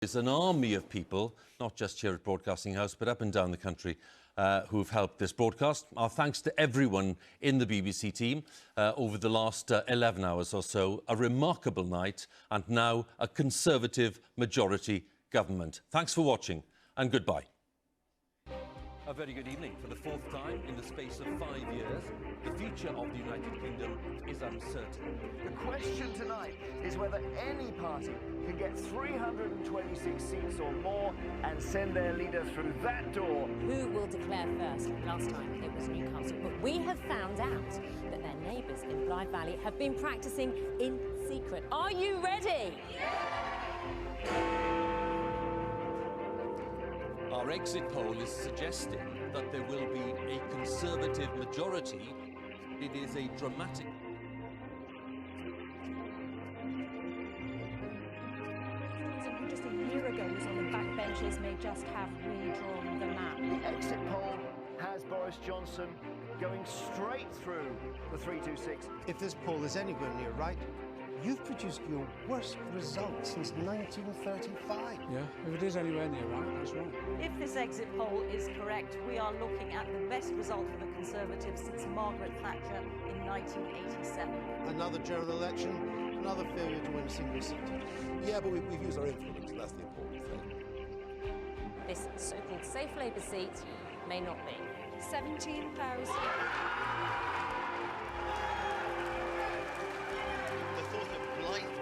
There's an army of people, not just here at Broadcasting House, but up and down the country, who've helped this broadcast. Our thanks to everyone in the BBC team over the last 11 hours or so. A remarkable night, and now a Conservative majority government. Thanks for watching, and goodbye. A very good evening. For the fourth time in the space of 5 years, the future of the United Kingdom is uncertain. The question tonight is whether any party can get 326 seats or more and send their leader through that door. Who will declare first? Last time it was Newcastle, but we have found out that their neighbours in Clive Valley have been practising in secret. Are you ready? Our exit poll is suggesting that there will be a Conservative majority. It is a dramatic... Who just a year ago was on the backbenches may just have redrawn the map. The exit poll has Boris Johnson going straight through the 326. If this poll is anywhere near right, you've produced your worst result since 1935. Yeah, if it is anywhere near right, that's right. If this exit poll is correct, we are looking at the best result for the Conservatives since Margaret Thatcher in 1987. Another general election, another failure to win a single seat. Yeah, but we've used our influence, that's the important thing. This so-called safe Labour seat may not be. 17,000.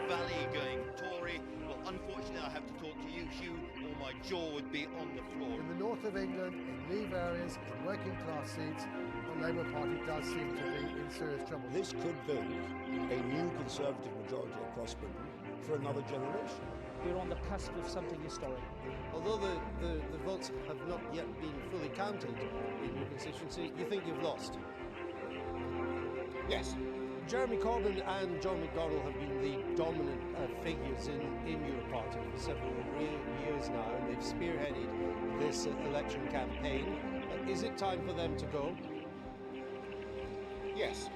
Valley going Tory. Well, unfortunately, I have to talk to you, Hugh, or my jaw would be on the floor. In the north of England, in leave areas, in working class seats, the Labour Party does seem to be in serious trouble. This could build a new Conservative majority across Britain for another generation. We're on the cusp of something historic. Although the votes have not yet been fully counted in your constituency, you think you've lost? Yes. Jeremy Corbyn and John McDonnell have been the dominant figures in your party for several years now, and they've spearheaded this election campaign. Is it time for them to go? Yes.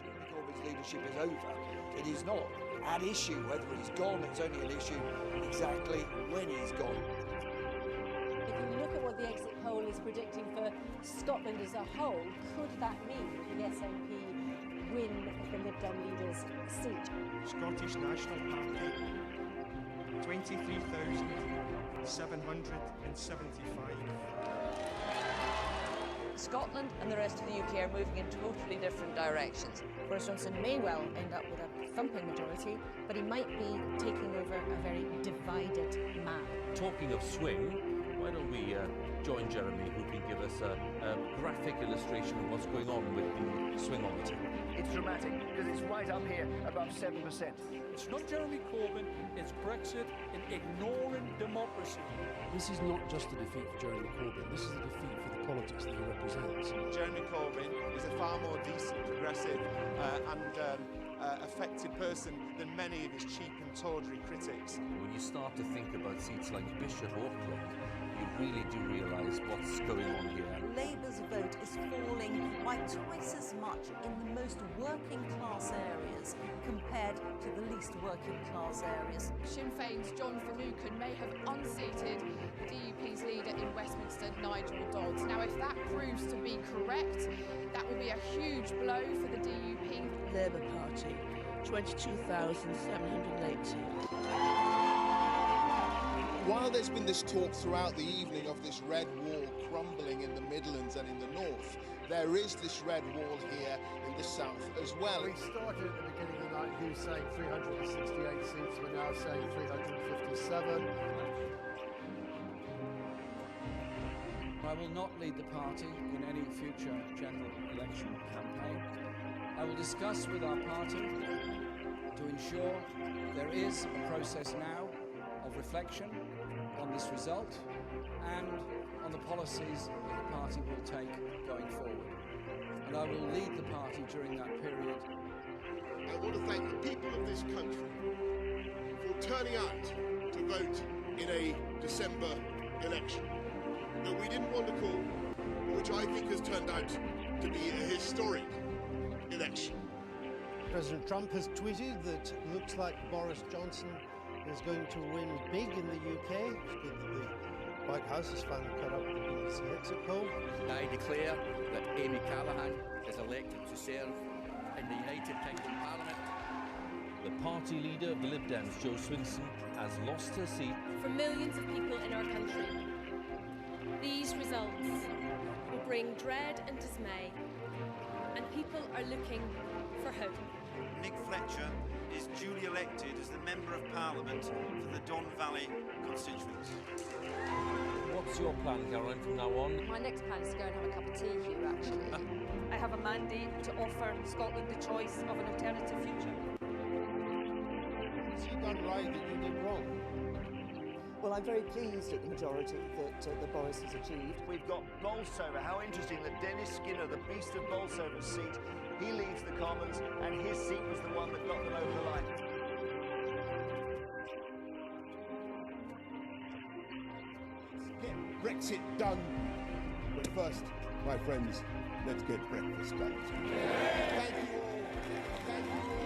Jeremy Corbyn's leadership is over. It is not at issue whether he's gone. It's only an issue exactly when he's gone. If you look at what the exit poll is predicting for Scotland as a whole, could that mean the SNP win the Lib Dem leader's seat? Scottish National Party, 23,775. Scotland and the rest of the UK are moving in totally different directions. Boris Johnson may well end up with a thumping majority, but he might be taking over a very divided map. Talking of swing, why don't we join Jeremy, who can give us a graphic illustration of what's going on with the swingometer. It's dramatic because it's right up here above 7%. It's not Jeremy Corbyn, it's Brexit and ignoring democracy. This is not just a defeat for Jeremy Corbyn, this is a defeat for the politics that he represents. Jeremy Corbyn is a far more decent, progressive and effective person than many of his cheap and tawdry critics. When you start to think about seats like Bishop or Crook, you really do realise what's going on here. Labour's vote is falling by twice as much in the most working class areas compared to the least working class areas. Sinn Féin's John Finucane may have unseated the DUP's leader in Westminster, Nigel Dodds. Now, if that proves to be correct, that will be a huge blow for the DUP. Labour Party, 22,780. While there's been this talk throughout the evening of this red wall crumbling in the Midlands and in the north, there is this red wall here in the south as well. We started at the beginning of the night, you saying 368 seats, we're now saying 357. I will not lead the party in any future general election campaign. I will discuss with our party to ensure there is a process now of reflection on this result and on the policies that the party will take going forward. And I will lead the party during that period. I want to thank the people of this country for turning out to vote in a December election that we didn't want to call, but which I think has turned out to be a historic election. President Trump has tweeted that it looks like Boris Johnson is going to win big in the UK. It's good that the White House has finally cut up the BBC exit poll. I declare that Amy Callaghan is elected to serve in the United Kingdom Parliament. The party leader of the Lib Dems, Jo Swinson, has lost her seat. For millions of people in our country, these results will bring dread and dismay, and people are looking for hope. Nick Fletcher is duly elected as the Member of Parliament for the Don Valley constituency. What's your plan, Caroline, from now on? My next plan is to go and have a cup of tea here, actually. I have a mandate to offer Scotland the choice of an alternative future. Has he done right that you did wrong? Well, I'm very pleased at the majority that Boris has achieved. We've got Bolsover. How interesting that Dennis Skinner, the beast of Bolsover's seat, he leaves the Commons, and his seat was the one that got them over the line. Get Brexit done. But first, my friends, let's get breakfast done. Thank you all. Thank you all.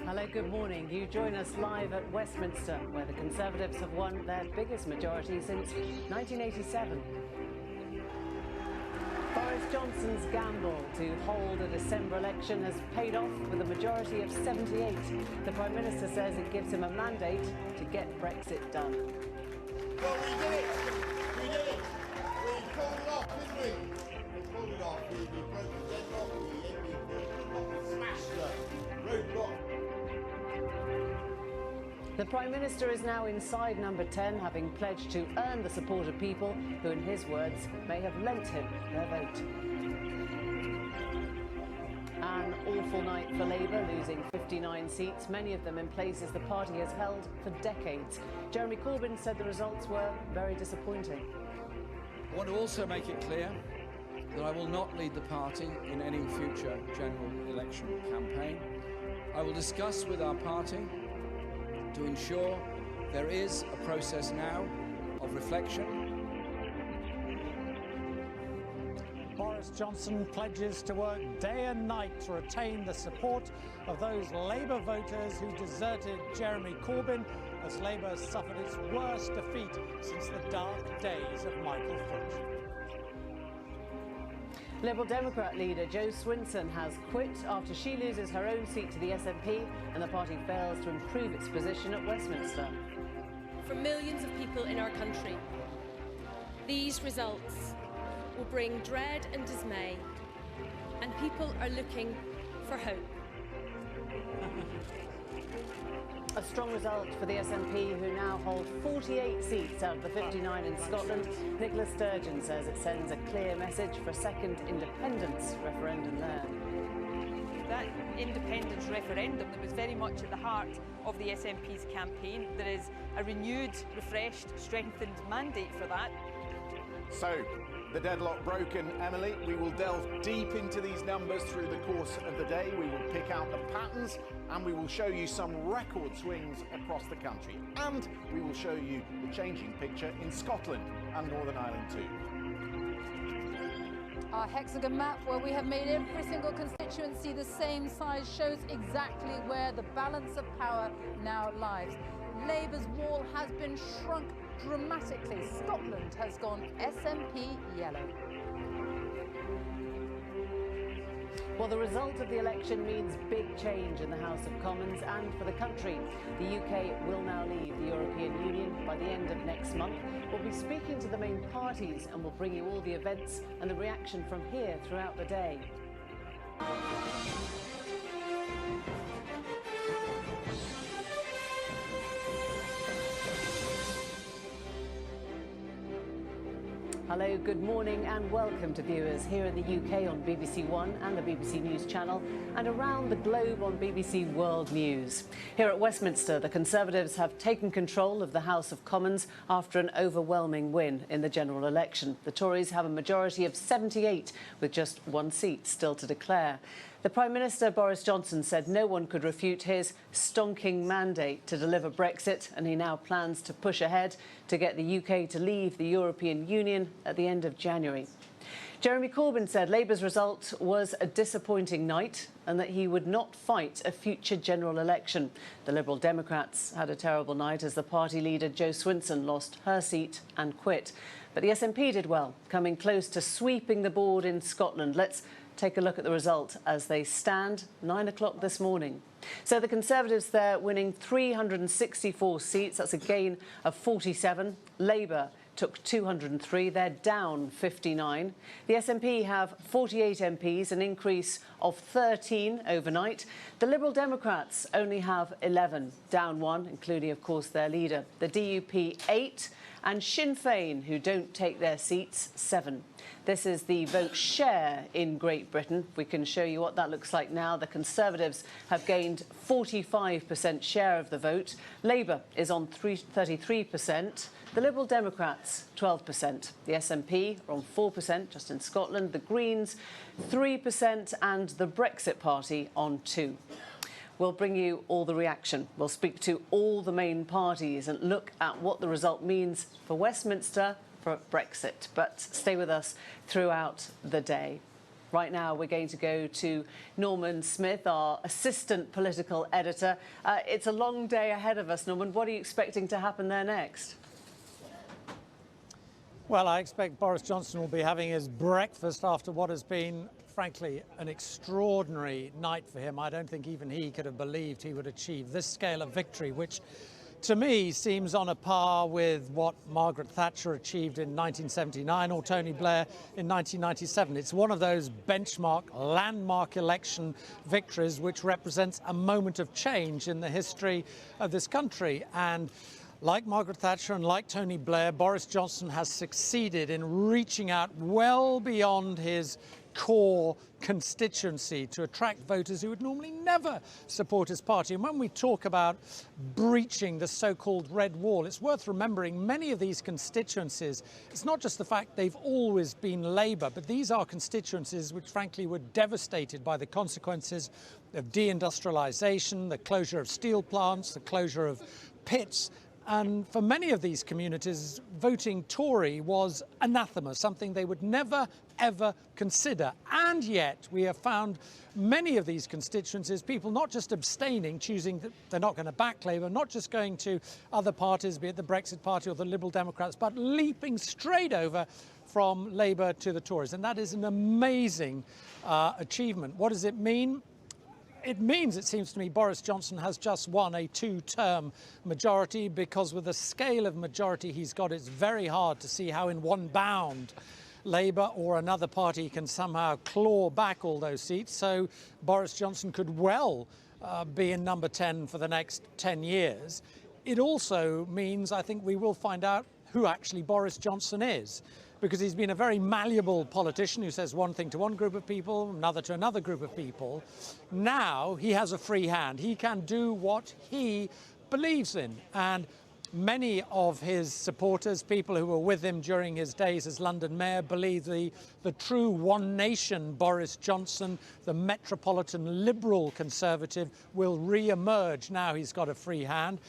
Hello, good morning. You join us live at Westminster, where the Conservatives have won their biggest majority since 1987. Boris Johnson's gamble to hold a December election has paid off with a majority of 78. The Prime Minister says it gives him a mandate to get Brexit done. Well, we did it! We did it! We pulled it off, didn't we? We pulled it off. We broke the deadlock. We smashed the roadblock. The Prime Minister is now inside number 10, having pledged to earn the support of people who, in his words, may have lent him their vote. An awful night for Labour, losing 59 seats, many of them in places the party has held for decades. Jeremy Corbyn said the results were very disappointing. I want to also make it clear that I will not lead the party in any future general election campaign. I will discuss with our party to ensure there is a process now of reflection. Boris Johnson pledges to work day and night to retain the support of those Labour voters who deserted Jeremy Corbyn as Labour suffered its worst defeat since the dark days of Michael Foot. Liberal Democrat leader Jo Swinson has quit after she loses her own seat to the SNP and the party fails to improve its position at Westminster. For millions of people in our country, these results will bring dread and dismay, and people are looking for hope. A strong result for the SNP, who now hold 48 seats out of the 59 in Scotland. Nicola Sturgeon says it sends a clear message for a second independence referendum there. That independence referendum that was very much at the heart of the SNP's campaign. There is a renewed, refreshed, strengthened mandate for that. So, the deadlock broken, Emily. We will delve deep into these numbers through the course of the day. We will pick out the patterns and we will show you some record swings across the country. And we will show you the changing picture in Scotland and Northern Ireland too. Our hexagon map, where we have made every single constituency the same size, shows exactly where the balance of power now lies. Labour's wall has been shrunk dramatically. Scotland has gone SNP yellow. Well, the result of the election means big change in the House of Commons and for the country. The UK will now leave the European Union by the end of next month. We'll be speaking to the main parties and we'll bring you all the events and the reaction from here throughout the day. Hello, good morning and welcome to viewers here in the UK on BBC One and the BBC News Channel and around the globe on BBC World News. Here at Westminster, the Conservatives have taken control of the House of Commons after an overwhelming win in the general election. The Tories have a majority of 78 with just one seat still to declare. The Prime Minister, Boris Johnson, said no one could refute his stonking mandate to deliver Brexit, and he now plans to push ahead to get the UK to leave the European Union at the end of January. Jeremy Corbyn said Labour's result was a disappointing night and that he would not fight a future general election. The Liberal Democrats had a terrible night as the party leader Jo Swinson lost her seat and quit. But the SNP did well, coming close to sweeping the board in Scotland. Let's take a look at the result as they stand 9 o'clock this morning. So the Conservatives there winning 364 seats. That's a gain of 47. Labour took 203. They're down 59. The SNP have 48 MPs, an increase of 13 overnight. The Liberal Democrats only have 11, down 1, including, of course, their leader. The DUP 8 and Sinn Féin, who don't take their seats, 7. This is the vote share in Great Britain. We can show you what that looks like now. The Conservatives have gained 45% share of the vote. Labour is on 33%. The Liberal Democrats, 12%. The SNP are on 4%, just in Scotland. The Greens, 3%. And the Brexit Party on 2%. We'll bring you all the reaction. We'll speak to all the main parties and look at what the result means for Westminster, for Brexit. But stay with us throughout the day. Right now, we're going to go to Norman Smith, our assistant political editor. It's a long day ahead of us, Norman. What are you expecting to happen there next? Well, I expect Boris Johnson will be having his breakfast after what has been, frankly, an extraordinary night for him. I don't think even he could have believed he would achieve this scale of victory, which to me seems on a par with what Margaret Thatcher achieved in 1979 or Tony Blair in 1997. It's one of those benchmark, landmark election victories which represents a moment of change in the history of this country. And like Margaret Thatcher and like Tony Blair, Boris Johnson has succeeded in reaching out well beyond his core constituency to attract voters who would normally never support his party. And when we talk about breaching the so-called red wall, it's worth remembering many of these constituencies, it's not just the fact they've always been Labour, but these are constituencies which frankly were devastated by the consequences of deindustrialisation, the closure of steel plants, the closure of pits. And for many of these communities, voting Tory was anathema, something they would never, ever consider. And yet we have found many of these constituencies, people not just abstaining, choosing that they're not going to back Labour, not just going to other parties, be it the Brexit Party or the Liberal Democrats, but leaping straight over from Labour to the Tories. And that is an amazing achievement. What does it mean? It means, it seems to me, Boris Johnson has just won a two-term majority, because with the scale of majority he's got, it's very hard to see how in one bound Labour or another party can somehow claw back all those seats. So Boris Johnson could well be in number 10 for the next 10 years. It also means, I think, we will find out who actually Boris Johnson is, because he's been a very malleable politician who says one thing to one group of people, another to another group of people. Now he has a free hand. He can do what he believes in. And Many of his supporters, people who were with him during his days as London Mayor, believe the true one nation Boris Johnson, the metropolitan Liberal Conservative, will re-emerge now he's got a free hand.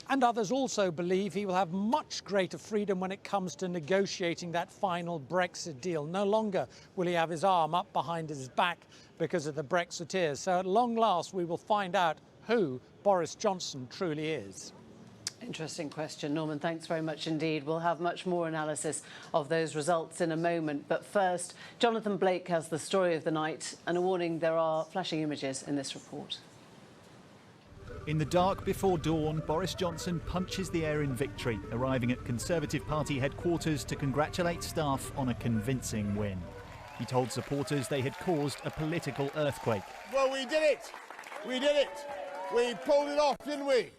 And others also believe he will have much greater freedom when it comes to negotiating that final Brexit deal. No longer will he have his arm up behind his back because of the Brexiteers. So at long last, we will find out who Boris Johnson truly is. Interesting question, Norman. Thanks very much indeed. We'll have much more analysis of those results in a moment. But first, Jonathan Blake has the story of the night and a warning: there are flashing images in this report. In the dark before dawn, Boris Johnson punches the air in victory, arriving at Conservative Party headquarters to congratulate staff on a convincing win. He told supporters they had caused a political earthquake. Well, we did it. We did it. We pulled it off, didn't we?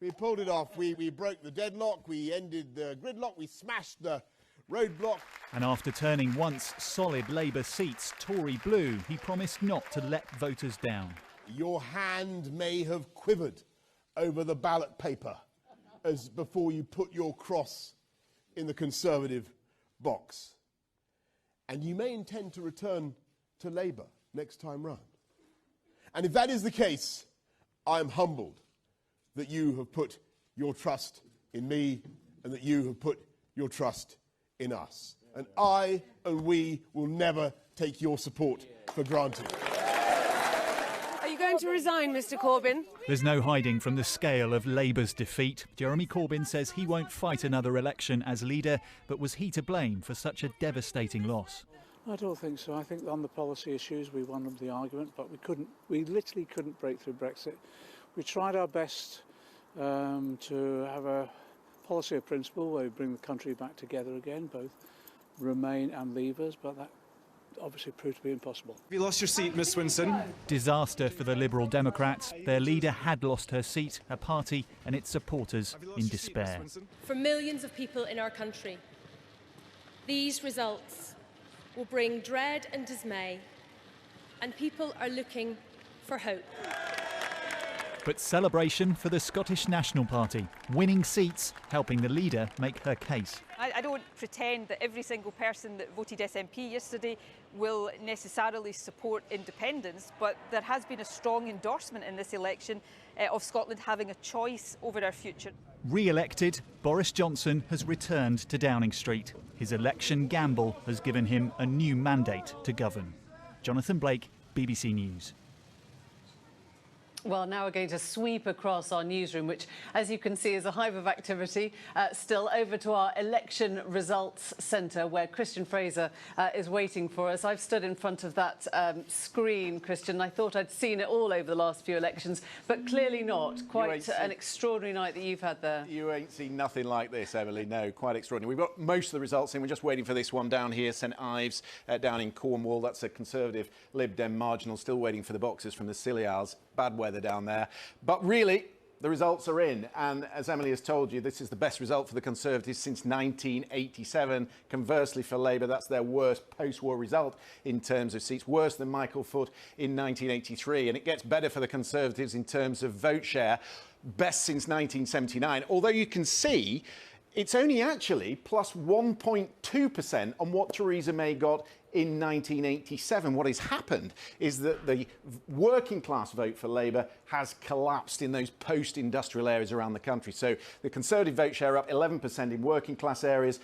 We pulled it off. We broke the deadlock. We ended the gridlock. We smashed the roadblock. And after turning once solid Labour seats Tory blue, he promised not to let voters down. Your hand may have quivered over the ballot paper as before you put your cross in the Conservative box. And you may intend to return to Labour next time round. And if that is the case, I am humbled that you have put your trust in me and that you have put your trust in us. And I and we will never take your support for granted. Are you going to resign, Mr Corbyn? There's no hiding from the scale of Labour's defeat. Jeremy Corbyn says he won't fight another election as leader, but was he to blame for such a devastating loss? I don't think so. I think on the policy issues we won the argument, but we literally couldn't break through Brexit. We tried our best to have a policy of principle where we bring the country back together again, both Remain and Leavers, but that obviously proved to be impossible. You lost your seat, Miss Swinson. Disaster for the Liberal Democrats. Their leader had lost her seat, her party and its supporters in despair. For millions of people in our country, these results will bring dread and dismay, and people are looking for hope. But celebration for the Scottish National Party, winning seats, helping the leader make her case. I don't pretend that every single person that voted SNP yesterday will necessarily support independence, but there has been a strong endorsement in this election of Scotland having a choice over our future. Re-elected, Boris Johnson has returned to Downing Street. His election gamble has given him a new mandate to govern. Jonathan Blake, BBC News. Well, now we're going to sweep across our newsroom, which, as you can see, is a hive of activity. Still over to our election results centre, where Christian Fraser is waiting for us. I've stood in front of that screen, Christian. I thought I'd seen it all over the last few elections, but clearly not. Quite an extraordinary night that you've had there. You ain't seen nothing like this, Emily. No, quite extraordinary. We've got most of the results in. We're just waiting for this one down here, St Ives, down in Cornwall. That's a Conservative Lib Dem marginal. Still waiting for the boxes from the Scilly Isles. Bad weather down there. But really, the results are in. And as Emily has told you, this is the best result for the Conservatives since 1987. Conversely, for Labour, that's their worst post-war result in terms of seats, worse than Michael Foot in 1983. And it gets better for the Conservatives in terms of vote share, best since 1979. Although you can see it's only actually plus 1.2% on what Theresa May got in 1987. What has happened is that the working class vote for Labour has collapsed in those post-industrial areas around the country. So the Conservative vote share up 11% in working class areas,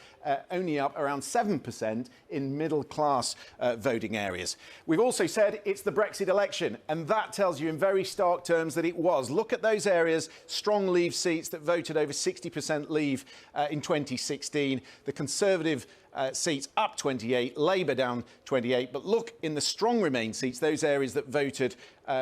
only up around 7% in middle class voting areas. We've also said it's the Brexit election, and that tells you in very stark terms that it was. Look at those areas, strong Leave seats that voted over 60% Leave in 2016. The Conservative seats up 28, Labour down 28. But look in the strong Remain seats, those areas that voted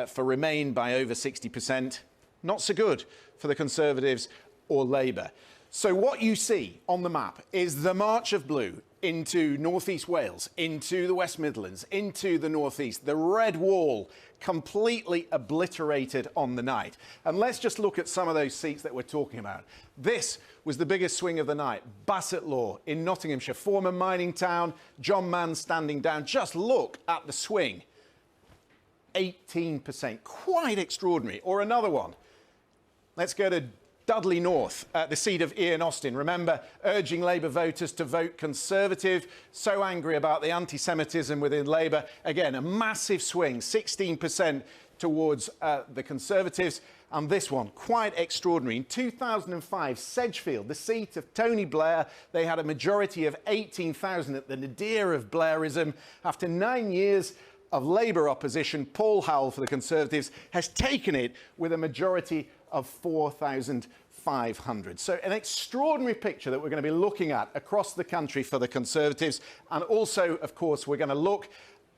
for Remain by over 60%, not so good for the Conservatives or Labour. So what you see on the map is the march of blue into North East Wales, into the West Midlands, into the North East. The red wall completely obliterated on the night. And let's just look at some of those seats that we're talking about. This was the biggest swing of the night. Bassetlaw in Nottinghamshire, former mining town. John Mann standing down. Just look at the swing. 18%, quite extraordinary. Or another one. Let's go to Dudley North, the seat of Ian Austin. Remember, urging Labour voters to vote Conservative, so angry about the anti-Semitism within Labour. Again, a massive swing, 16% towards the Conservatives. And this one, quite extraordinary. In 2005, Sedgefield, the seat of Tony Blair, they had a majority of 18,000 at the nadir of Blairism. After 9 years of Labour opposition, Paul Howell for the Conservatives has taken it with a majority of 4,500. So an extraordinary picture that we're going to be looking at across the country for the Conservatives. And also, of course, we're going to look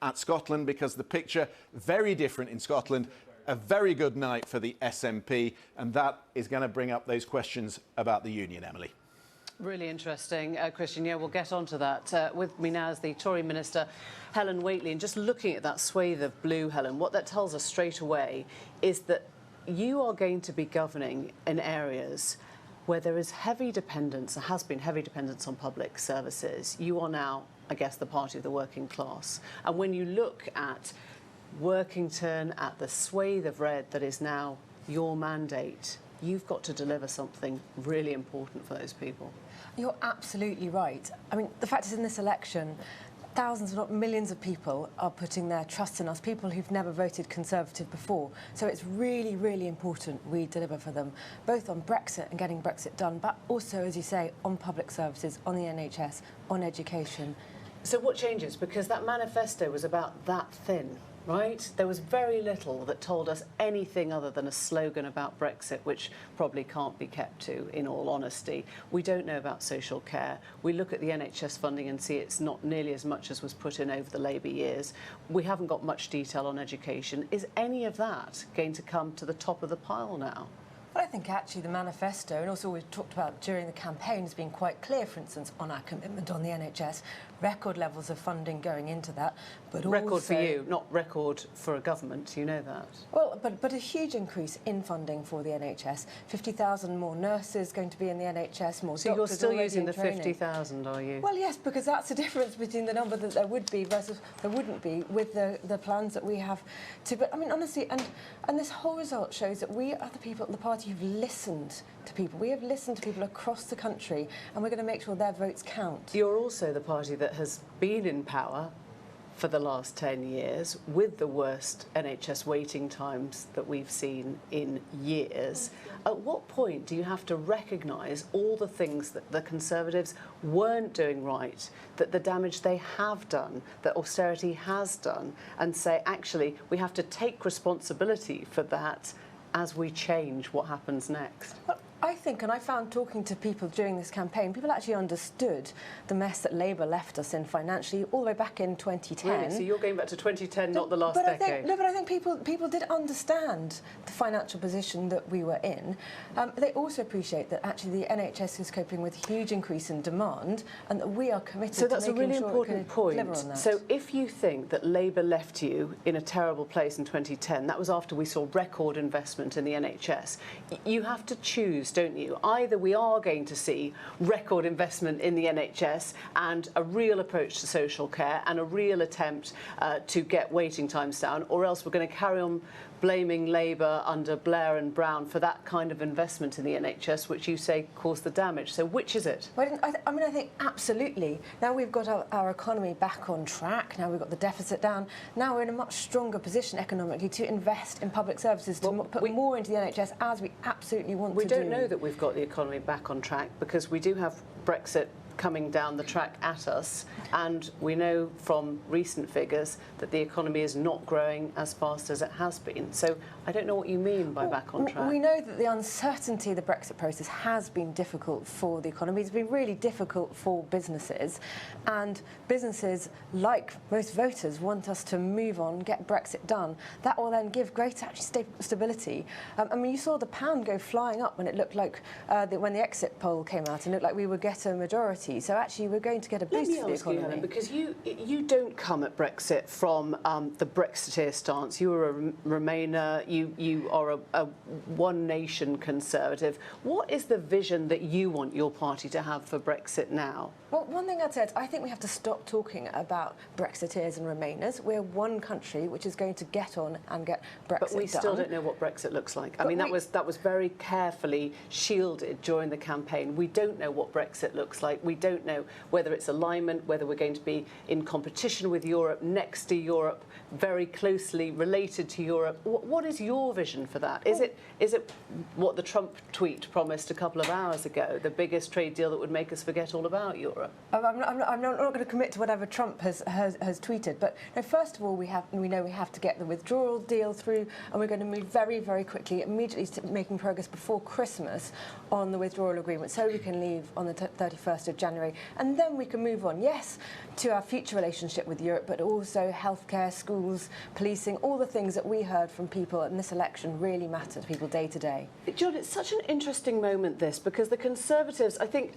at Scotland because the picture very different in Scotland. A very good night for the SNP, and that is going to bring up those questions about the union, Emily. Really interesting, Christian. Yeah, we'll get on to that. With me now is the Tory Minister, Helen Whately. And just looking at that swathe of blue, Helen, what that tells us straight away is that you are going to be governing in areas where there is heavy dependence, there has been heavy dependence on public services. You are now, I guess, the party of the working class. And when you look at Workington, at the swathe of red that is now your mandate, you've got to deliver something really important for those people. You're absolutely right. I mean, the fact is, in this election, thousands, if not millions of people are putting their trust in us, people who've never voted Conservative before. So it's really, really important we deliver for them, both on Brexit and getting Brexit done, but also, as you say, on public services, on the NHS, on education. So what changes? Because that manifesto was about that thin, right? There was very little that told us anything other than a slogan about Brexit, which probably can't be kept to, in all honesty. We don't know about social care. We look at the NHS funding and see it's not nearly as much as was put in over the Labour years. We haven't got much detail on education. Is any of that going to come to the top of the pile now? Well, I think actually the manifesto, and also we've talked about during the campaign, has been quite clear, for instance, on our commitment on the NHS, record levels of funding going into that, but record also... for you, not record for a government, you know that. Well, but a huge increase in funding for the NHS, 50,000 more nurses going to be in the NHS, more so doctors. So you're still using in the 50,000, are you? Well, yes, because that's the difference between the number that there would be versus there wouldn't be with the plans that we have to... But, I mean, honestly, and this whole result shows that we are the people at the party who've listened to people. We have listened to people across the country, and we're going to make sure their votes count. You're also the party that has been in power for the last 10 years with the worst NHS waiting times that we've seen in years. At what point do you have to recognise all the things that the Conservatives weren't doing right, that the damage they have done, that austerity has done, and say, actually, we have to take responsibility for that as we change what happens next? Well, I think, and I found talking to people during this campaign, people actually understood the mess that Labour left us in financially all the way back in 2010. Really? So you're going back to 2010, not the last decade? But I think people did understand the financial position that we were in. They also appreciate that actually the NHS is coping with a huge increase in demand, and that we are committed to making sure it can deliver on that. So that's a really important point. So if you think that Labour left you in a terrible place in 2010, that was after we saw record investment in the NHS, you have to choose, don't you? Either we are going to see record investment in the NHS and a real approach to social care and a real attempt to get waiting times down, or else we're going to carry on blaming Labour under Blair and Brown for that kind of investment in the NHS, which you say caused the damage. So which is it? Well, I mean, I think absolutely. Now we've got our economy back on track. Now we've got the deficit down. Now we're in a much stronger position economically to invest in public services, to put more into the NHS, as we absolutely want to do. We don't know that we've got the economy back on track because we do have Brexit coming down the track at us, and we know from recent figures that the economy is not growing as fast as it has been. So I don't know what you mean by back on track. We know that the uncertainty of the Brexit process has been difficult for the economy. It's been really difficult for businesses, and businesses, like most voters, want us to move on, get Brexit done. That will then give greater stability. I mean, you saw the pound go flying up when it looked like when the exit poll came out, and it looked like we would get a majority prosperity. So actually we're going to get a boost for the economy. Helen, because you don't come at Brexit from the Brexiteer stance. You are a Remainer, you are a one-nation Conservative. What is the vision that you want your party to have for Brexit now? Well, one thing I'd say is I think we have to stop talking about Brexiteers and Remainers. We're one country which is going to get on and get Brexit done. But we still don't know what Brexit looks like. I mean, that was very carefully shielded during the campaign. We don't know what Brexit looks like. We don't know whether it's alignment, whether we're going to be in competition with Europe, next to Europe, very closely related to Europe. What is your vision for that? Is it what the Trump tweet promised a couple of hours ago, the biggest trade deal that would make us forget all about Europe? I'm not going to commit to whatever Trump has tweeted, but no, first of all, we know we have to get the withdrawal deal through, and we're going to move very, very quickly, immediately to making progress before Christmas on the withdrawal agreement, so we can leave on the 31st of January, and then we can move on, yes, to our future relationship with Europe, but also healthcare, schools, policing, all the things that we heard from people in this election really matter to people day to day. John, it's such an interesting moment, this, because the Conservatives, I think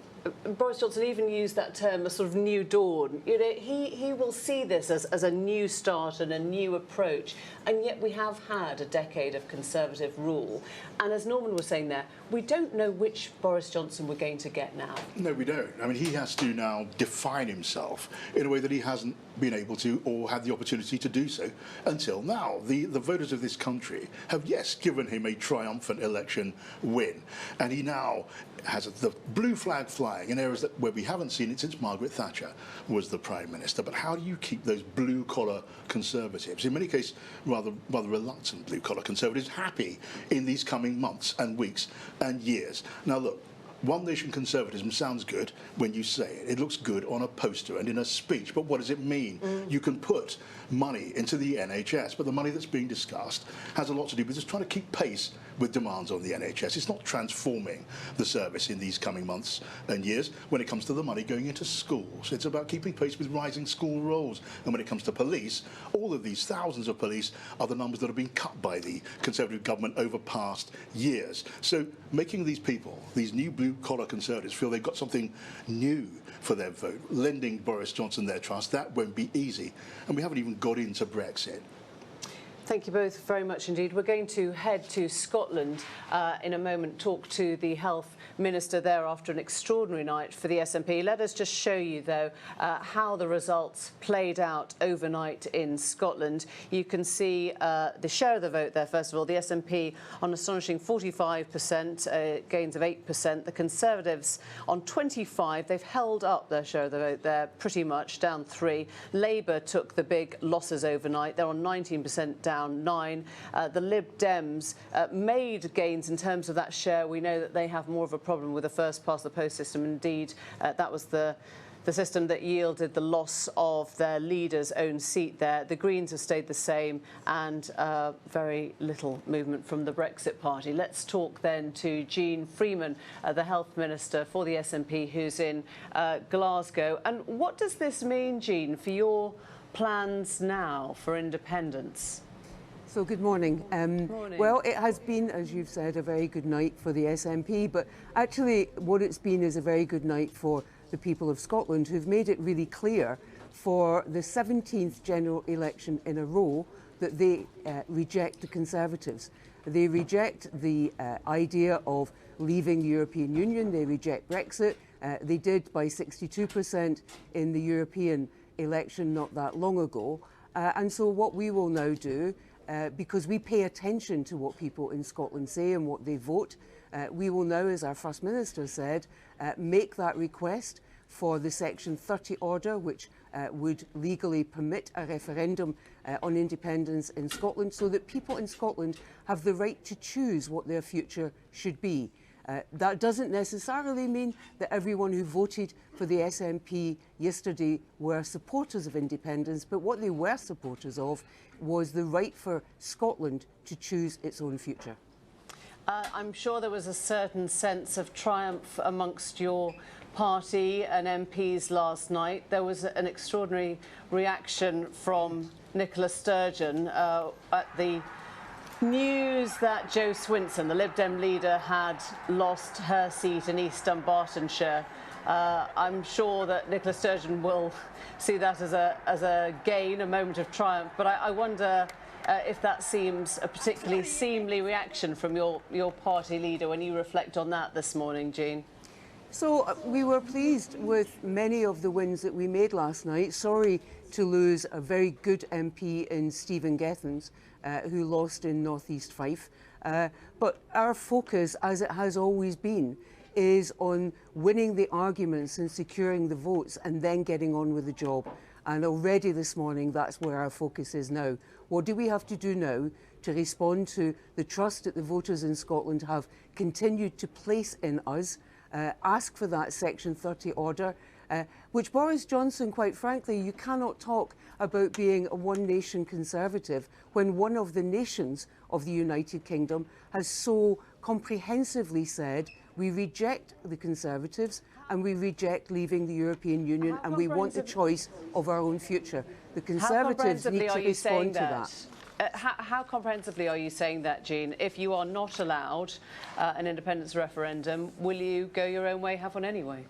Boris Johnson even used that term, a sort of new dawn. You know, he will see this as a new start and a new approach, and yet we have had a decade of Conservative rule. And as Norman was saying there, we don't know which Boris Johnson we're going to get now. No, we don't. I mean, he has to now define himself in a way that he hasn't been able to or had the opportunity to do so until now. The voters of this country have, yes, given him a triumphant election win, and he now has the blue flag flying in areas where we haven't seen it since Margaret Thatcher was the Prime Minister. But how do you keep those blue-collar Conservatives, in many cases rather reluctant blue-collar Conservatives, happy in these coming months and weeks and years? Now, look, one nation conservatism sounds good when you say it. It looks good on a poster and in a speech, but what does it mean? You can put money into the NHS, but the money that's being discussed has a lot to do with just trying to keep pace with demands on the NHS. It's not transforming the service in these coming months and years. When it comes to the money going into schools, it's about keeping pace with rising school rolls. And when it comes to police, all of these thousands of police are the numbers that have been cut by the Conservative government over past years. So making these people, these new blue-collar Conservatives, feel they've got something new for their vote, lending Boris Johnson their trust, that won't be easy. And we haven't even got into Brexit. Thank you both very much indeed. We're going to head to Scotland in a moment, talk to the Health Minister there after an extraordinary night for the SNP. Let us just show you, though, how the results played out overnight in Scotland. You can see the share of the vote there, first of all. The SNP on astonishing 45%, gains of 8%. The Conservatives on 25%. They've held up their share of the vote there pretty much, down 3%. Labour took the big losses overnight. They're on 19%, down 9%. The Lib Dems made gains in terms of that share. We know that they have more of a problem with the first-past-the-post system. Indeed, that was the system that yielded the loss of their leader's own seat there. The Greens have stayed the same, and very little movement from the Brexit Party. Let's talk then to Jean Freeman, the Health Minister for the SNP, who's in Glasgow. And what does this mean, Jean, for your plans now for independence? So good morning. Well, it has been, as you've said, a very good night for the SNP, but actually what it's been is a very good night for the people of Scotland, who've made it really clear for the 17th general election in a row that they reject the Conservatives. They reject the idea of leaving the European Union. They reject Brexit. They did by 62% in the European election not that long ago. And so what we will now do, because we pay attention to what people in Scotland say and what they vote, we will now, as our First Minister said, make that request for the Section 30 order, which would legally permit a referendum on independence in Scotland, so that people in Scotland have the right to choose what their future should be. That doesn't necessarily mean that everyone who voted for the SNP yesterday were supporters of independence, but what they were supporters of was the right for Scotland to choose its own future. I'm sure there was a certain sense of triumph amongst your party and MPs last night. There was an extraordinary reaction from Nicola Sturgeon at the news that Jo Swinson, the Lib Dem leader, had lost her seat in East Dunbartonshire. I'm sure that Nicola Sturgeon will see that as a gain, a moment of triumph. But I wonder if that seems a particularly seemly reaction from your party leader when you reflect on that this morning, Jean. So we were pleased with many of the wins that we made last night. Sorry to lose a very good MP in Stephen Gethens, who lost in North East Fife. But our focus, as it has always been, is on winning the arguments and securing the votes and then getting on with the job. And already this morning, that's where our focus is now. What do we have to do now to respond to the trust that the voters in Scotland have continued to place in us? Ask for that Section 30 order, which Boris Johnson, quite frankly, you cannot talk about being a one-nation Conservative when one of the nations of the United Kingdom has so comprehensively said we reject the Conservatives and we reject leaving the European Union and we want the choice of our own future. The Conservatives need to respond to that. How comprehensively are you saying that, Jean? If you are not allowed an independence referendum, will you go your own way, have one anyway?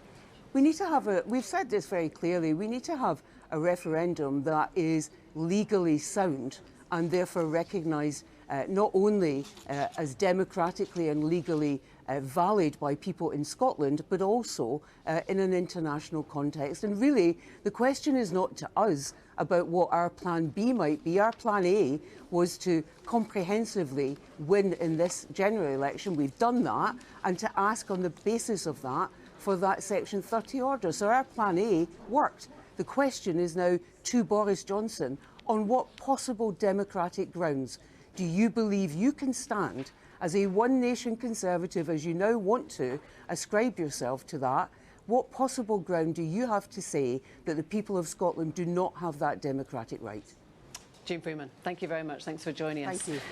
We need to have we've said this very clearly, we need to have a referendum that is legally sound and therefore recognised not only as democratically and legally valid by people in Scotland, but also in an international context. And really, the question is not to us about what our plan B might be. Our plan A was to comprehensively win in this general election. We've done that, and to ask on the basis of that for that Section 30 order. So our plan A worked. The question is now to Boris Johnson, on what possible democratic grounds do you believe you can stand as a one-nation Conservative, as you now want to ascribe yourself to that? What possible ground do you have to say that the people of Scotland do not have that democratic right? Jean Freeman, thank you very much. Thanks for joining us. Thank you.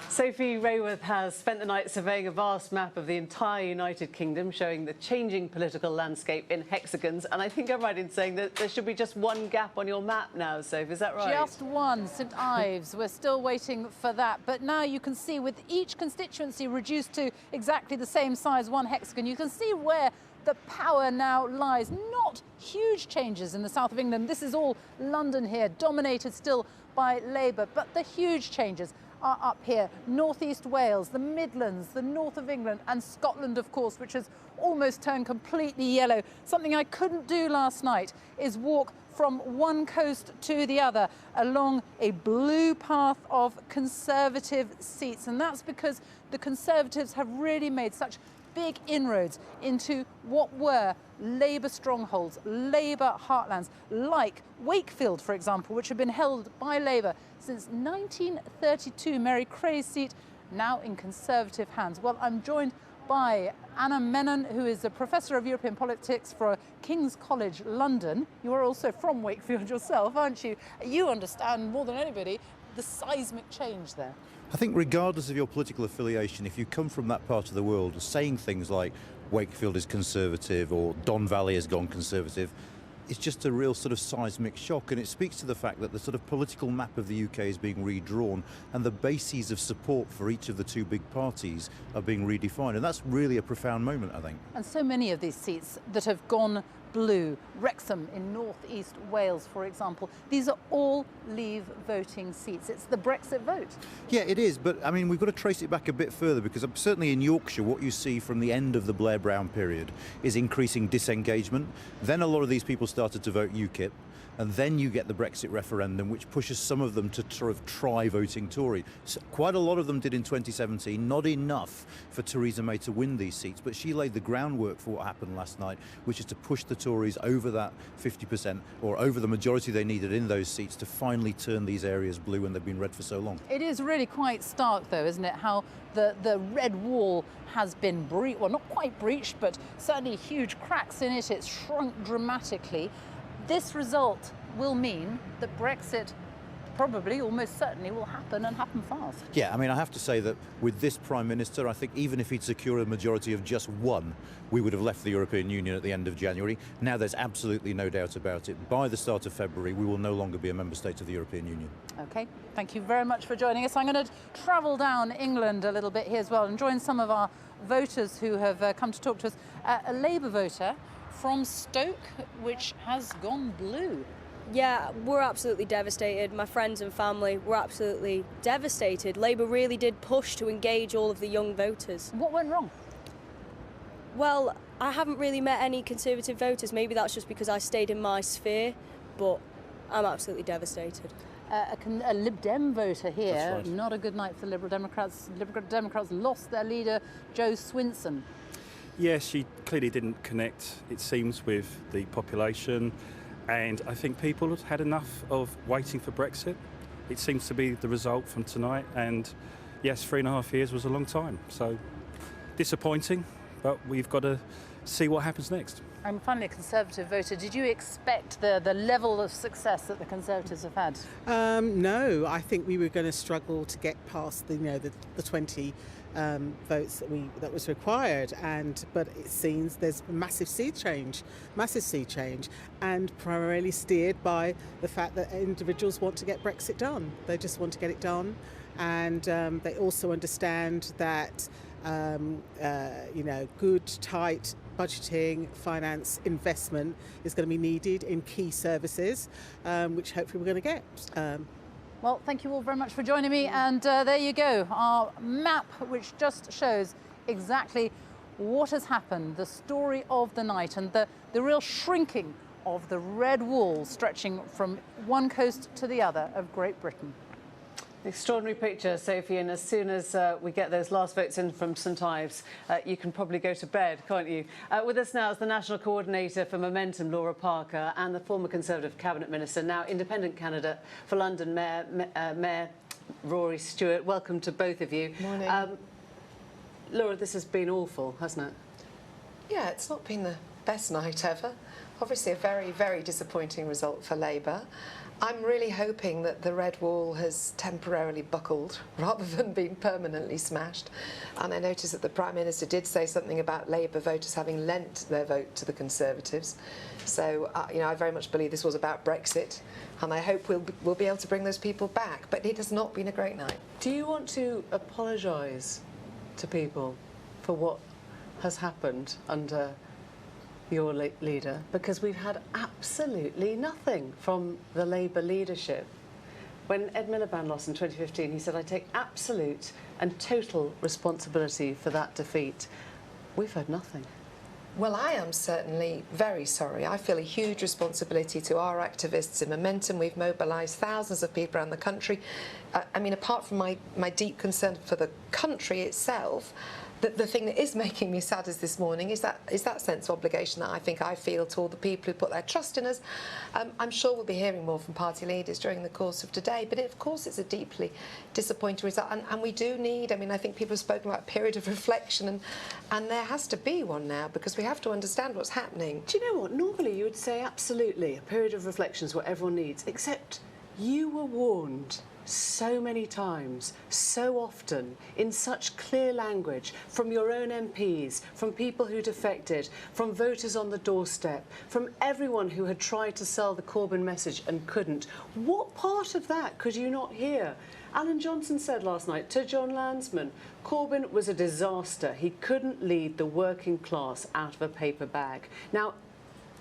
Sophie Raworth has spent the night surveying a vast map of the entire United Kingdom, showing the changing political landscape in hexagons. And I think I'm right in saying that there should be just one gap on your map now, Sophie, is that right? Just one, St Ives. We're still waiting for that. But now you can see, with each constituency reduced to exactly the same size, one hexagon, you can see where the power now lies. Not huge changes in the south of England. This is all London here, dominated still by Labour. But the huge changes are up here. North East Wales, the Midlands, the north of England, and Scotland, of course, which has almost turned completely yellow. Something I couldn't do last night is walk from one coast to the other along a blue path of Conservative seats. And that's because the Conservatives have really made such big inroads into what were Labour strongholds, Labour heartlands, like Wakefield, for example, which have been held by Labour since 1932. Mary Creagh's seat now in Conservative hands. Well, I'm joined by Anna Menon, who is a Professor of European Politics for King's College London. You are also from Wakefield yourself, aren't you? You understand more than anybody the seismic change there. I think regardless of your political affiliation, if you come from that part of the world, saying things like Wakefield is Conservative or Don Valley has gone Conservative, it's just a real sort of seismic shock, and it speaks to the fact that the sort of political map of the UK is being redrawn and the bases of support for each of the two big parties are being redefined, and that's really a profound moment, I think. And so many of these seats that have gone blue, Wrexham in North East Wales, for example, these are all Leave voting seats. It's the Brexit vote. Yeah, it is, but I mean, we've got to trace it back a bit further, because certainly in Yorkshire, what you see from the end of the Blair-Brown period is increasing disengagement. Then a lot of these people started to vote UKIP, and then you get the Brexit referendum, which pushes some of them to sort of try voting Tory. So quite a lot of them did in 2017, not enough for Theresa May to win these seats, but she laid the groundwork for what happened last night, which is to push the Tories over that 50%, or over the majority they needed in those seats, to finally turn these areas blue when they've been red for so long. It is really quite stark, though, isn't it, how the red wall has been breached, well, not quite breached, but certainly huge cracks in it. It's shrunk dramatically. This result will mean that Brexit probably, almost certainly, will happen, and happen fast. Yeah, I mean, I have to say that with this Prime Minister, I think even if he'd secured a majority of just one, we would have left the European Union at the end of January. Now there's absolutely no doubt about it. By the start of February, we will no longer be a member state of the European Union. OK, thank you very much for joining us. I'm going to travel down England a little bit here as well and join some of our voters who have come to talk to us. A Labour voter from Stoke, which has gone blue. Yeah, we're absolutely devastated. My friends and family were absolutely devastated. Labour really did push to engage all of the young voters. What went wrong? Well, I haven't really met any Conservative voters. Maybe that's just because I stayed in my sphere, but I'm absolutely devastated. A Lib Dem voter here. That's right. Not a good night for Liberal Democrats. Liberal Democrats lost their leader, Jo Swinson. Yes, she clearly didn't connect, it seems, with the population. And I think people have had enough of waiting for Brexit. It seems to be the result from tonight. And yes, 3.5 years was a long time. So disappointing, but we've got to see what happens next. And finally, a Conservative voter. Did you expect the level of success that the Conservatives have had? No, I think we were going to struggle to get past the 20 votes that was required, but it seems there's massive sea change, and primarily steered by the fact that individuals want to get Brexit done. They just want to get it done, and they also understand that good, tight budgeting, finance, investment is going to be needed in key services, which hopefully we're going to get. Well, thank you all very much for joining me. And there you go, our map, which just shows exactly what has happened, the story of the night, and the real shrinking of the red wall stretching from one coast to the other of Great Britain. Extraordinary picture, Sophie, and as soon as we get those last votes in from St Ives, you can probably go to bed, can't you? With us now is the National Coordinator for Momentum, Laura Parker, and the former Conservative Cabinet Minister, now independent candidate for London Mayor Rory Stewart. Welcome to both of you. Morning. Laura, this has been awful, hasn't it? Yeah, it's not been the best night ever. Obviously a very, very disappointing result for Labour. I'm really hoping that the red wall has temporarily buckled rather than being permanently smashed. And I noticed that the Prime Minister did say something about Labour voters having lent their vote to the Conservatives. So, I very much believe this was about Brexit, and I hope we'll be able to bring those people back. But it has not been a great night. Do you want to apologise to people for what has happened under your leader? Because we've had absolutely nothing from the Labour leadership. When Ed Miliband lost in 2015, he said, "I take absolute and total responsibility for that defeat." We've heard nothing. Well, I am certainly very sorry. I feel a huge responsibility to our activists in Momentum. We've mobilised thousands of people around the country. Apart from my deep concern for the country itself, the thing that is making me saddest this morning is that sense of obligation that I feel to all the people who put their trust in us. I'm sure we'll be hearing more from party leaders during the course of today, but of course it's a deeply disappointing result, and we do need, I think people have spoken about a period of reflection, and there has to be one now, because we have to understand what's happening. Do you know what? Normally you would say absolutely, a period of reflection is what everyone needs, except you were warned so many times, so often, in such clear language, from your own MPs, from people who defected, from voters on the doorstep, from everyone who had tried to sell the Corbyn message and couldn't. What part of that could you not hear? Alan Johnson said last night to John Lansman, Corbyn was a disaster. He couldn't lead the working class out of a paper bag. Now,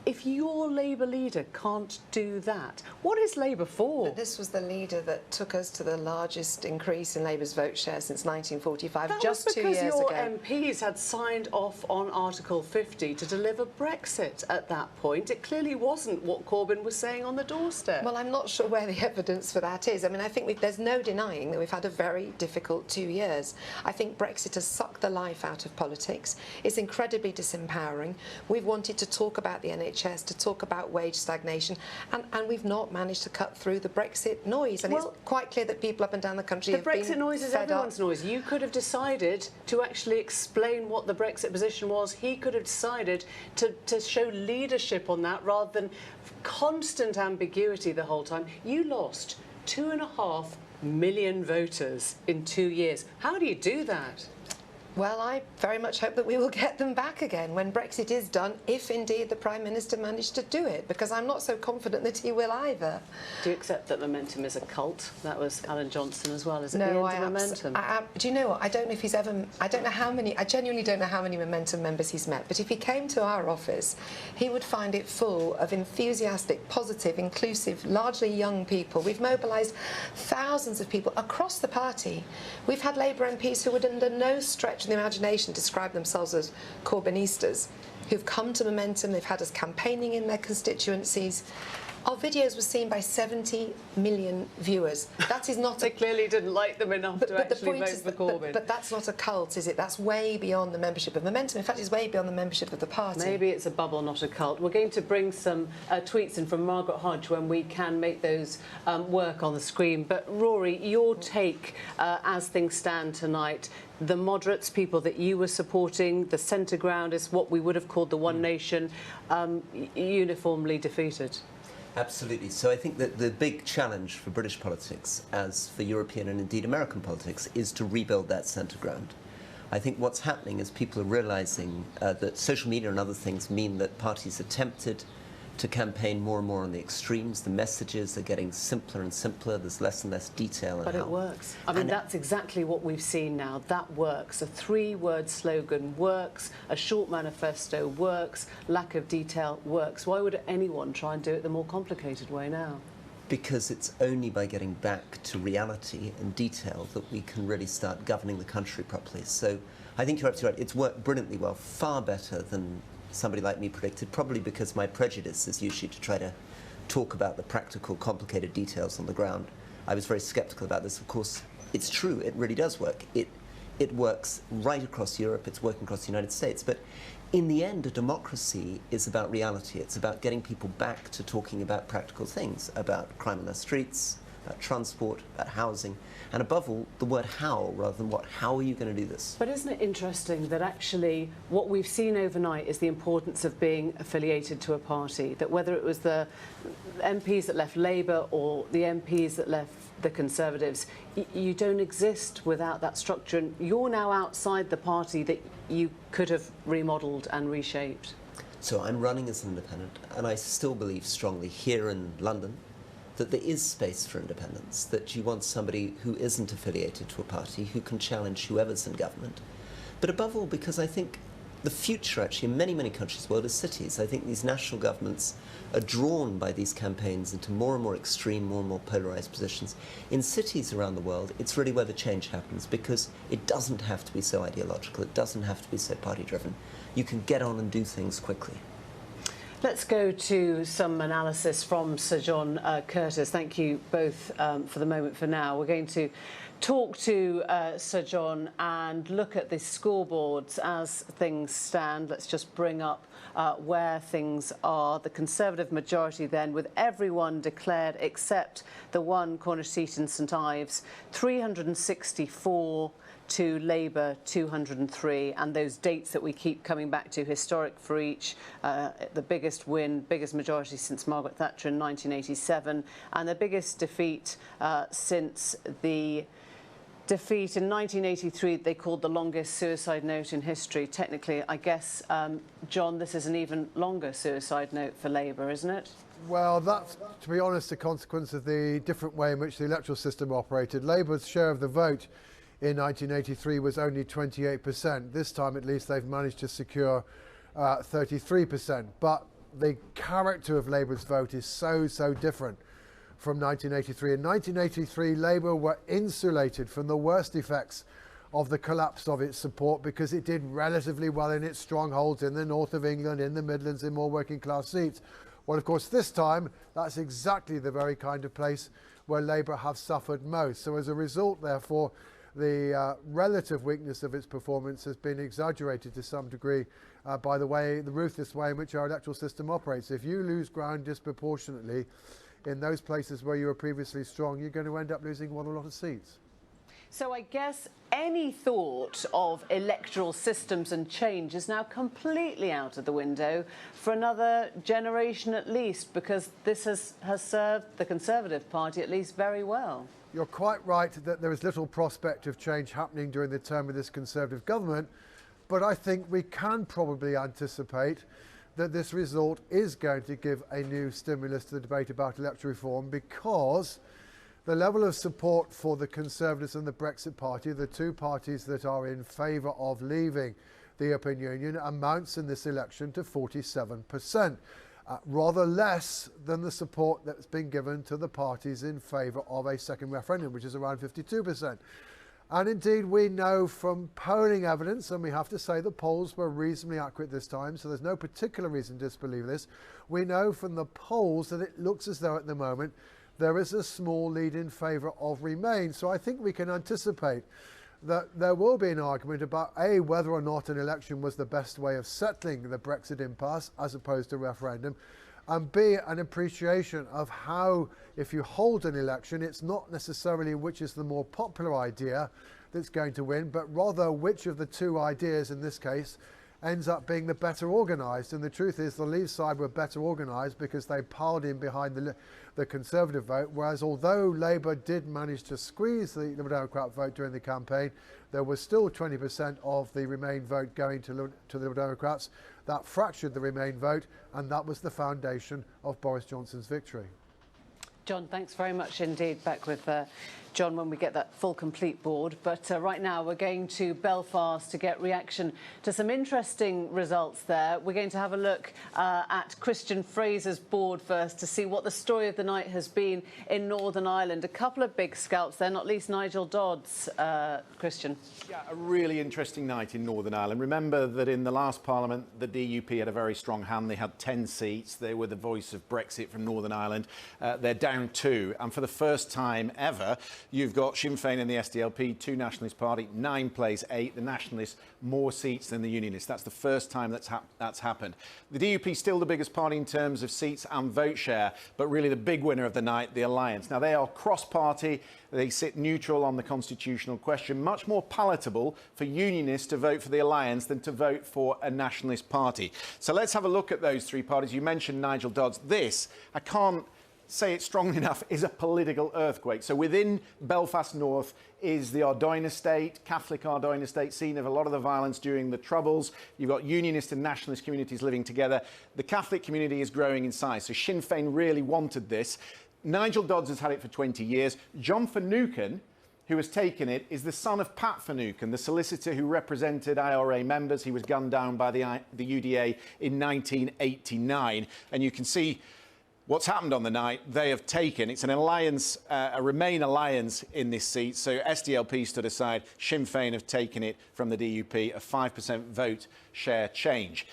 if your Labour leader can't do that, what is Labour for? But this was the leader that took us to the largest increase in Labour's vote share since 1945, that just was 2 years ago. because your MPs had signed off on Article 50 to deliver Brexit at that point. It clearly wasn't what Corbyn was saying on the doorstep. Well, I'm not sure where the evidence for that is. I think there's no denying that we've had a very difficult 2 years. I think Brexit has sucked the life out of politics. It's incredibly disempowering. We've wanted to talk about the NHS, to talk about wage stagnation, and we've not managed to cut through the Brexit noise. And it's quite clear that people up and down the country have been The Brexit noise is everyone's noise. You could have decided to actually explain what the Brexit position was. He could have decided to show leadership on that rather than constant ambiguity the whole time. You lost 2.5 million voters in 2 years. How do you do that? Well, I very much hope that we will get them back again when Brexit is done, if indeed the Prime Minister managed to do it, because I'm not so confident that he will either. Do you accept that momentum is a cult? That was Alan Johnson as well. Is it No, the end of momentum? Do you know what? I don't know if he's ever... I don't know how many... I genuinely don't know how many momentum members he's met, but if he came to our office, he would find it full of enthusiastic, positive, inclusive, largely young people. We've mobilised thousands of people across the party. We've had Labour MPs who would under no stretch of the imagination describe themselves as Corbynistas, who've come to Momentum. They've had us campaigning in their constituencies. Our videos were seen by 70 million viewers. That is not... They clearly didn't like them enough to actually vote for Corbyn. But that's not a cult, is it? That's way beyond the membership of Momentum. In fact, it's way beyond the membership of the party. Maybe it's a bubble, not a cult. We're going to bring some tweets in from Margaret Hodge when we can make those work on the screen. But Rory, your take as things stand tonight, the moderates, people that you were supporting, the centre ground is what we would have called the One Nation, uniformly defeated. Absolutely. So I think that the big challenge for British politics, as for European and indeed American politics, is to rebuild that centre ground. I think what's happening is people are realising that social media and other things mean that parties are tempted to campaign more and more on the extremes. The messages are getting simpler and simpler. There's less and less detail. But it works. I mean, that's exactly what we've seen now. That works. A three-word slogan works. A short manifesto works. Lack of detail works. Why would anyone try and do it the more complicated way now? Because it's only by getting back to reality and detail that we can really start governing the country properly. So I think you're absolutely right. It's worked brilliantly well, far better than somebody like me predicted, probably because my prejudice is usually to try to talk about the practical, complicated details on the ground. I was very sceptical about this. Of course, it's true, it really does work. It works right across Europe, it's working across the United States, but in the end, a democracy is about reality. It's about getting people back to talking about practical things, about crime on their streets, about transport, about housing, and above all, the word how rather than what. How are you going to do this? But isn't it interesting that actually what we've seen overnight is the importance of being affiliated to a party, that whether it was the MPs that left Labour or the MPs that left the Conservatives, you don't exist without that structure, and you're now outside the party that you could have remodelled and reshaped. So I'm running as an independent, and I still believe strongly here in London that there is space for independence, that you want somebody who isn't affiliated to a party, who can challenge whoever's in government. But above all, because I think the future, actually, in many, many countries of the world is cities. I think these national governments are drawn by these campaigns into more and more extreme, more and more polarised positions. In cities around the world, it's really where the change happens, because it doesn't have to be so ideological, it doesn't have to be so party-driven. You can get on and do things quickly. Let's go to some analysis from Sir John Curtis. Thank you both for the moment for now. We're going to talk to Sir John and look at the scoreboards as things stand. Let's just bring up where things are. The Conservative majority then, with everyone declared except the one Cornish seat in St Ives, 364 to Labour 203, and those dates that we keep coming back to, historic for each, the biggest win, biggest majority since Margaret Thatcher in 1987, and the biggest defeat since the defeat in 1983 they called the longest suicide note in history. Technically, I guess, John, this is an even longer suicide note for Labour, isn't it? Well, that's, to be honest, a consequence of the different way in which the electoral system operated. Labour's share of the vote in 1983 was only 28%. This time, at least, they've managed to secure 33%. But the character of Labour's vote is so different from 1983. In 1983, Labour were insulated from the worst effects of the collapse of its support because it did relatively well in its strongholds in the north of England, in the Midlands, in more working class seats. Well, of course, this time, that's exactly the very kind of place where Labour have suffered most. So as a result, therefore, the relative weakness of its performance has been exaggerated to some degree by the ruthless way in which our electoral system operates. If you lose ground disproportionately in those places where you were previously strong, you're going to end up losing quite a lot of seats. So I guess any thought of electoral systems and change is now completely out of the window for another generation at least, because this has served the Conservative Party at least very well. you're quite right that there is little prospect of change happening during the term of this Conservative government, but I think we can probably anticipate that this result is going to give a new stimulus to the debate about electoral reform, because the level of support for the Conservatives and the Brexit Party, the two parties that are in favour of leaving the European Union, amounts in this election to 47%. Rather less than the support that's been given to the parties in favour of a second referendum, which is around 52%. And indeed, we know from polling evidence, and we have to say the polls were reasonably accurate this time, so there's no particular reason to disbelieve this. We know from the polls that it looks as though at the moment there is a small lead in favour of Remain. So I think we can anticipate that there will be an argument about A, whether or not an election was the best way of settling the Brexit impasse as opposed to referendum, and B, an appreciation of how, if you hold an election, it's not necessarily which is the more popular idea that's going to win, but rather which of the two ideas in this case ends up being the better organised. And the truth is the Leave side were better organised because they piled in behind the Conservative vote, whereas although Labour did manage to squeeze the Liberal Democrat vote during the campaign, there was still 20% of the Remain vote going to the Liberal Democrats. That fractured the Remain vote, and that was the foundation of Boris Johnson's victory. John, thanks very much indeed. Back with John when we get that full complete board. But right now we're going to Belfast to get reaction to some interesting results there. We're going to have a look at Christian Fraser's board first to see what the story of the night has been in Northern Ireland. A couple of big scalps there, not least Nigel Dodds. Christian. Yeah, a really interesting night in Northern Ireland. Remember that in the last Parliament, the DUP had a very strong hand. They had 10 seats. They were the voice of Brexit from Northern Ireland. They're down 2. And for the first time ever, you've got Sinn Féin and the SDLP, 2 Nationalist Party, 9 plays 8. The Nationalists more seats than the Unionists. That's the first time that's happened. The DUP is still the biggest party in terms of seats and vote share, but really the big winner of the night, the Alliance. Now, they are cross-party. They sit neutral on the constitutional question. Much more palatable for Unionists to vote for the Alliance than to vote for a Nationalist Party. So let's have a look at those 3 parties. You mentioned Nigel Dodds. This, I can't say it strongly enough, is a political earthquake. So within Belfast North is the Ardoyne estate, Catholic Ardoyne estate, scene of a lot of the violence during the Troubles. You've got Unionist and Nationalist communities living together. The Catholic community is growing in size. So Sinn Féin really wanted this. Nigel Dodds has had it for 20 years. John Finucane, who has taken it, is the son of Pat Finucane, the solicitor who represented IRA members. He was gunned down by the UDA in 1989. And you can see what's happened on the night. They have taken, it's an alliance, a Remain alliance in this seat. So SDLP stood aside. Sinn Féin have taken it from the DUP, a 5% vote share change.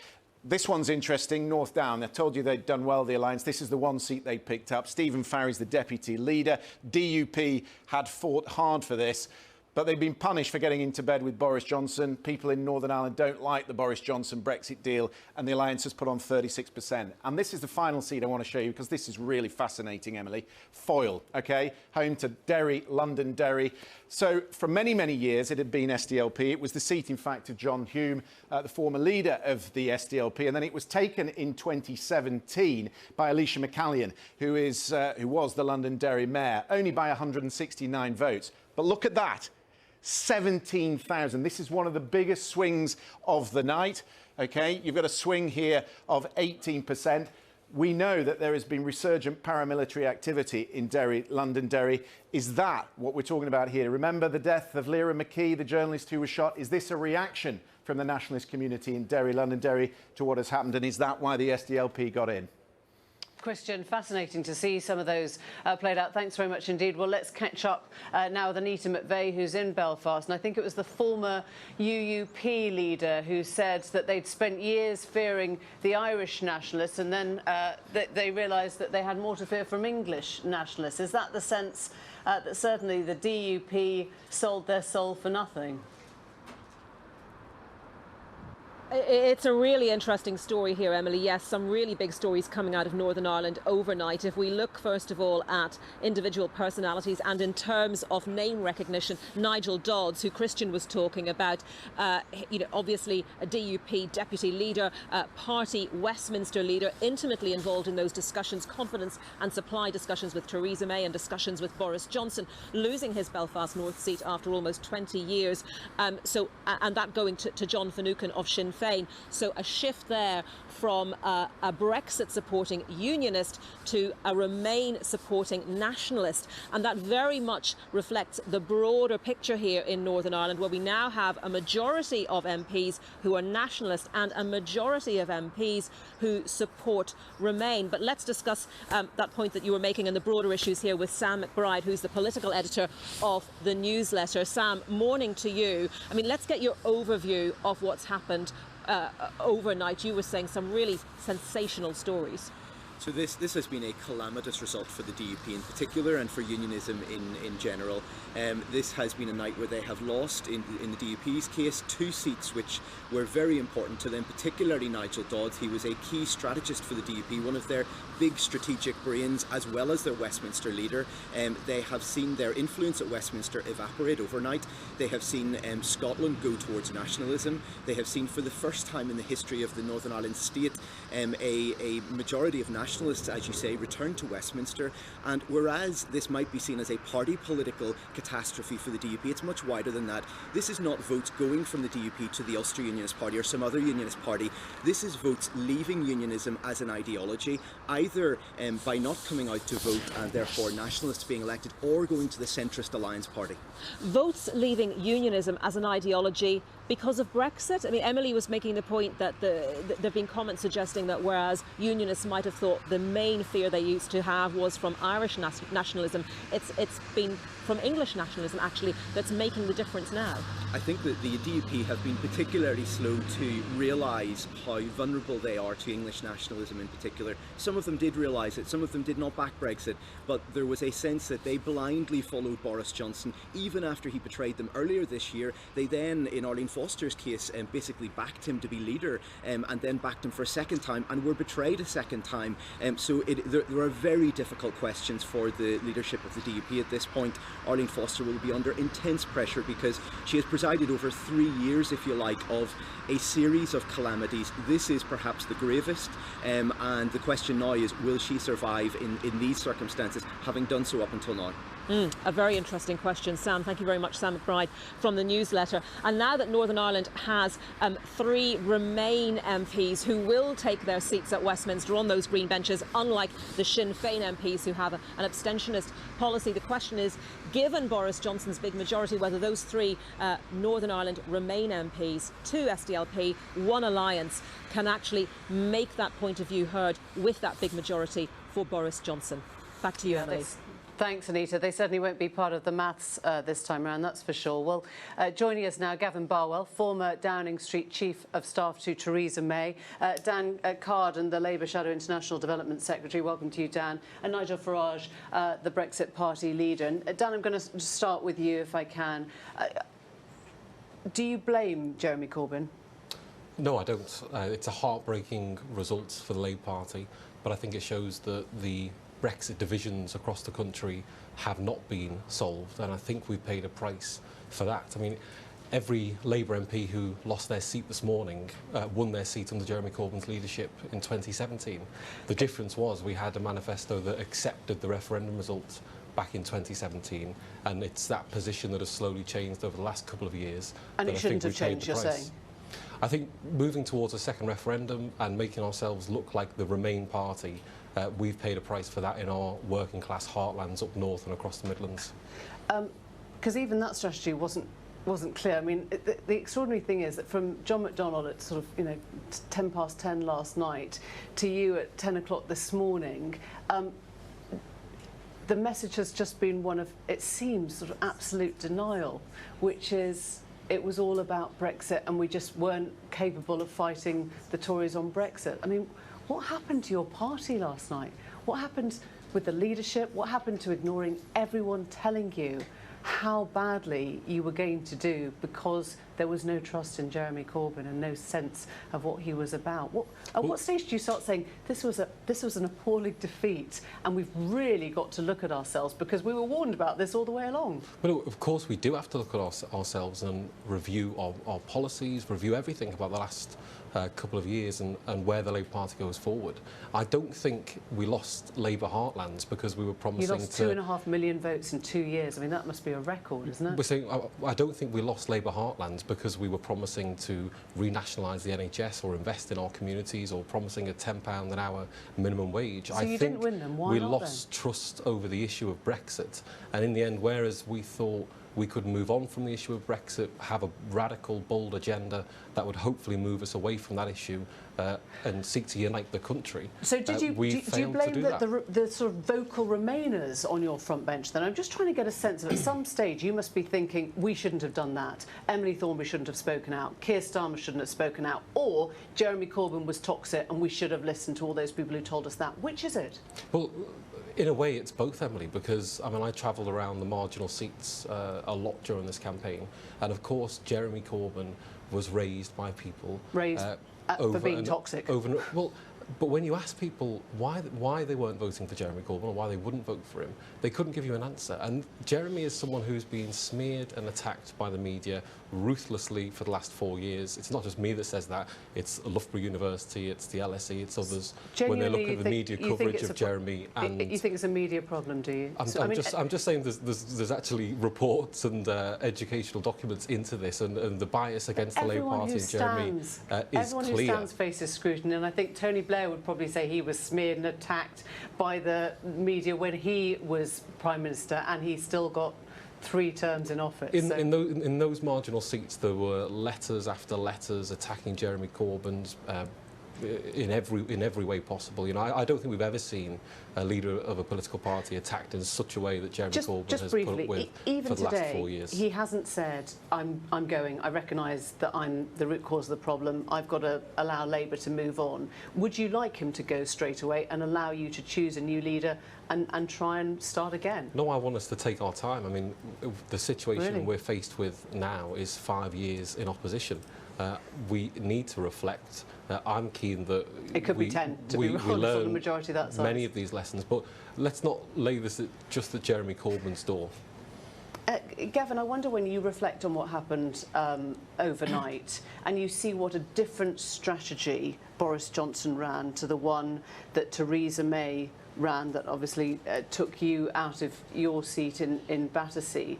This one's interesting, North Down. I told you they'd done well, the Alliance. This is the one seat they picked up. Stephen Farry's the deputy leader. DUP had fought hard for this, but they've been punished for getting into bed with Boris Johnson. People in Northern Ireland don't like the Boris Johnson Brexit deal, and the Alliance has put on 36%. And this is the final seat I want to show you, because this is really fascinating, Emily. Foyle, OK? Home to Derry, London Derry. So for many, many years, it had been SDLP. It was the seat, in fact, of John Hume, the former leader of the SDLP. And then it was taken in 2017 by Alicia McCallion, who was the London Derry mayor, only by 169 votes. But look at that. 17,000. This is one of the biggest swings of the night. OK, you've got a swing here of 18%. We know that there has been resurgent paramilitary activity in Derry, London Derry. Is that what we're talking about here? Remember the death of Lyra McKee, the journalist who was shot? Is this a reaction from the nationalist community in Derry, London Derry, to what has happened? And is that why the SDLP got in? Christian, fascinating to see some of those played out. Thanks very much indeed. Well, let's catch up now with Annita McVeigh, who's in Belfast. And I think it was the former UUP leader who said that they'd spent years fearing the Irish nationalists, and then they realised that they had more to fear from English nationalists. Is that the sense that certainly the DUP sold their soul for nothing? It's a really interesting story here, Emily. Yes, some really big stories coming out of Northern Ireland overnight. If we look first of all at individual personalities and in terms of name recognition, Nigel Dodds, who Christian was talking about, obviously a DUP deputy leader, party Westminster leader, intimately involved in those discussions, confidence and supply discussions with Theresa May and discussions with Boris Johnson, losing his Belfast North seat after almost 20 years. And that going to John Finucane of Sinn Féin. So a shift there from a Brexit supporting unionist to a Remain supporting nationalist, and that very much reflects the broader picture here in Northern Ireland, where we now have a majority of MPs who are nationalist and a majority of MPs who support Remain. But let's discuss that point that you were making and the broader issues here with Sam McBride, who's the political editor of the newsletter. Sam, morning to you. I mean, let's get your overview of what's happened overnight. You were saying some really sensational stories. So this has been a calamitous result for the DUP in particular, and for unionism in general. This has been a night where they have lost, in the DUP's case, 2 seats which were very important to them, particularly Nigel Dodds. He was a key strategist for the DUP, one of their big strategic brains, as well as their Westminster leader. They have seen their influence at Westminster evaporate overnight. They have seen Scotland go towards nationalism. They have seen, for the first time in the history of the Northern Ireland state, a majority of nationalists, as you say, return to Westminster. And whereas this might be seen as a party political catastrophe for the DUP, it's much wider than that. This is not votes going from the DUP to the Ulster Unionist Party or some other unionist party. This is votes leaving unionism as an ideology, either by not coming out to vote and therefore nationalists being elected, or going to the centrist Alliance Party. Votes leaving unionism as an ideology because of Brexit? I mean, Emily was making the point that there have been comments suggesting that whereas unionists might have thought the main fear they used to have was from Irish nationalism, it's been from English nationalism, actually, that's making the difference now. I think that the DUP have been particularly slow to realise how vulnerable they are to English nationalism in particular. Some of them did realise it, some of them did not back Brexit, but there was a sense that they blindly followed Boris Johnson, even after he betrayed them earlier this year. They then, in Arlene Foster's case, basically backed him to be leader, and then backed him for a second time, and were betrayed a second time. So there are very difficult questions for the leadership of the DUP at this point. Arlene Foster will be under intense pressure because she has presided over 3 years, if you like, of a series of calamities. This is perhaps the gravest, and the question now is, will she survive in these circumstances, having done so up until now? A very interesting question, Sam. Thank you very much, Sam McBride from the newsletter. And now that Northern Ireland has 3 Remain MPs who will take their seats at Westminster on those green benches, unlike the Sinn Féin MPs who have an abstentionist policy, the question is, given Boris Johnson's big majority, whether those 3 Northern Ireland Remain MPs, 2 SDLP, 1 Alliance, can actually make that point of view heard with that big majority for Boris Johnson. Back to you, Emily. Thanks, Anita. They certainly won't be part of the maths this time around, that's for sure. Well, joining us now, Gavin Barwell, former Downing Street Chief of Staff to Theresa May. Dan Carden, the Labour Shadow International Development Secretary. Welcome to you, Dan. And Nigel Farage, the Brexit Party leader. And Dan, I'm going to start with you, if I can. Do you blame Jeremy Corbyn? No, I don't. It's a heartbreaking result for the Labour Party, but I think it shows that the Brexit divisions across the country have not been solved, and I think we've paid a price for that. I mean, every Labour MP who lost their seat this morning won their seat under Jeremy Corbyn's leadership in 2017. The difference was we had a manifesto that accepted the referendum results back in 2017, and it's that position that has slowly changed over the last couple of years. And it shouldn't have changed, you're saying? I think moving towards a second referendum and making ourselves look like the Remain party, we've paid a price for that in our working class heartlands up north and across the Midlands. Because even that strategy wasn't clear. I mean, the extraordinary thing is that from John McDonnell at sort of 10 past 10 last night to you at 10 o'clock this morning, the message has just been one of, it seems, sort of absolute denial, which is it was all about Brexit and we just weren't capable of fighting the Tories on Brexit. I mean, what happened to your party last night? What happened with the leadership? What happened to ignoring everyone telling you how badly you were going to do because there was no trust in Jeremy Corbyn and no sense of what he was about. At what stage do you start saying this was an appalling defeat and we've really got to look at ourselves, because we were warned about this all the way along? Well, of course we do have to look at ourselves and review our policies, review everything about the last couple of years and where the Labour Party goes forward. I don't think we lost Labour heartlands because we were promising You lost 2.5 million votes in 2 years. I mean, that must be a record, isn't it? We're saying, I don't think we lost Labour heartlands because we were promising to renationalise the NHS or invest in our communities or promising a £10 an hour minimum wage. So you didn't win them. Why we not, lost trust over the issue of Brexit, and in the end, whereas we thought we could move on from the issue of Brexit, have a radical, bold agenda that would hopefully move us away from that issue and seek to unite the country. So do you blame the sort of vocal Remainers on your front bench then? I'm just trying to get a sense of, at some stage you must be thinking, we shouldn't have done that, Emily Thornberry shouldn't have spoken out, Keir Starmer shouldn't have spoken out, or Jeremy Corbyn was toxic and we should have listened to all those people who told us that. Which is it? Well, in a way, it's both, Emily, because I mean, I travelled around the marginal seats a lot during this campaign, and of course, Jeremy Corbyn was raised by people for being toxic. But when you ask people why they weren't voting for Jeremy Corbyn or why they wouldn't vote for him, they couldn't give you an answer. And Jeremy is someone who's been smeared and attacked by the media ruthlessly for the last 4 years. It's not just me that says that. It's Loughborough University, it's the LSE, it's others. Genuinely, when they look at the media coverage of Jeremy, and you think it's a media problem, do you? I'm just saying there's actually reports and educational documents into this, and the bias against the Labour Party and Jeremy is clear. Everyone who stands faces scrutiny, and I think Tony Blair would probably say he was smeared and attacked by the media when he was Prime Minister, and he still got 3 terms in office. In those marginal seats, there were letters after letters attacking Jeremy Corbyn's in every way possible. You know, I don't think we've ever seen a leader of a political party attacked in such a way that Jeremy Corbyn has put up with for the last 4 years. He hasn't said, I'm going, I recognise that I'm the root cause of the problem, I've got to allow Labour to move on. Would you like him to go straight away and allow you to choose a new leader and try and start again? No, I want us to take our time. I mean, the situation we're faced with now is 5 years in opposition. We need to reflect. I'm keen that it could be 10 to be honest, on the majority of that size. Many of these lessons, but let's not lay this just at Jeremy Corbyn's door. Gavin, I wonder, when you reflect on what happened overnight and you see what a different strategy Boris Johnson ran to the one that Theresa May ran, that obviously took you out of your seat in Battersea,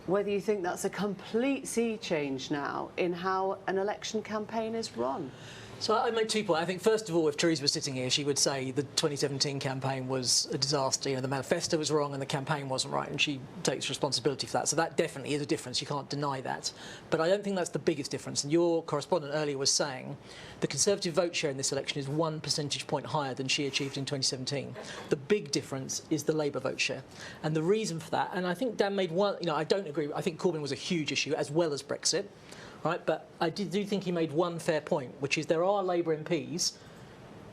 whether you think that's a complete sea change now in how an election campaign is run. So I make 2 points. I think, first of all, if Theresa was sitting here, she would say the 2017 campaign was a disaster. You know, the manifesto was wrong and the campaign wasn't right, and she takes responsibility for that. So that definitely is a difference. You can't deny that. But I don't think that's the biggest difference. And your correspondent earlier was saying the Conservative vote share in this election is 1 percentage point higher than she achieved in 2017. The big difference is the Labour vote share. And the reason for that, and I think Dan made one, you know, I don't agree. I think Corbyn was a huge issue, as well as Brexit. Right, but I do think he made one fair point, which is there are Labour MPs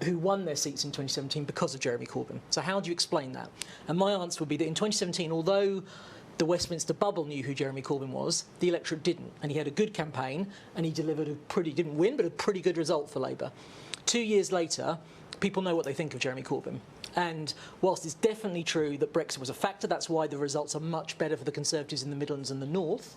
who won their seats in 2017 because of Jeremy Corbyn. So how do you explain that? And my answer would be that in 2017, although the Westminster bubble knew who Jeremy Corbyn was, the electorate didn't. And he had a good campaign, and he delivered didn't win, but a pretty good result for Labour. 2 years later, people know what they think of Jeremy Corbyn. And whilst it's definitely true that Brexit was a factor, that's why the results are much better for the Conservatives in the Midlands and the North,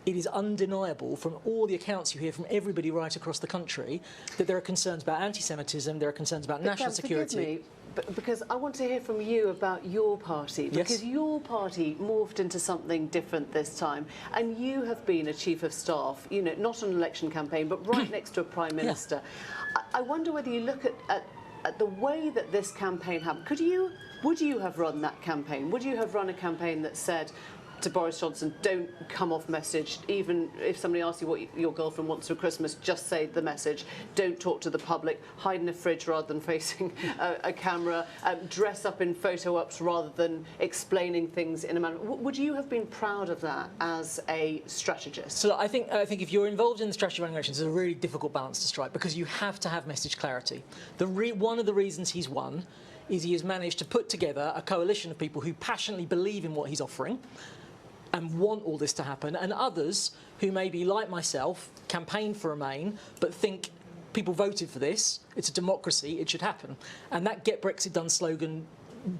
it is undeniable from all the accounts you hear from everybody right across the country that there are concerns about anti-Semitism, there are concerns about national security. Forgive me, because I want to hear from you about your party, because your party morphed into something different this time, and you have been a chief of staff, you know, not on an election campaign, but right next to a prime minister. Yeah. I wonder whether you look at the way that this campaign happened. Would you have run that campaign? Would you have run a campaign that said to Boris Johnson, don't come off message, even if somebody asks you what your girlfriend wants for Christmas, just say the message, don't talk to the public, hide in a fridge rather than facing a camera, dress up in photo ops rather than explaining things in a manner? Would you have been proud of that as a strategist? So I think if you're involved in the strategy of running elections, it's a really difficult balance to strike, because you have to have message clarity. One of the reasons he's won is he has managed to put together a coalition of people who passionately believe in what he's offering, and want all this to happen, and others who maybe, like myself, campaign for Remain but think people voted for this, it's a democracy, it should happen. And that Get Brexit Done slogan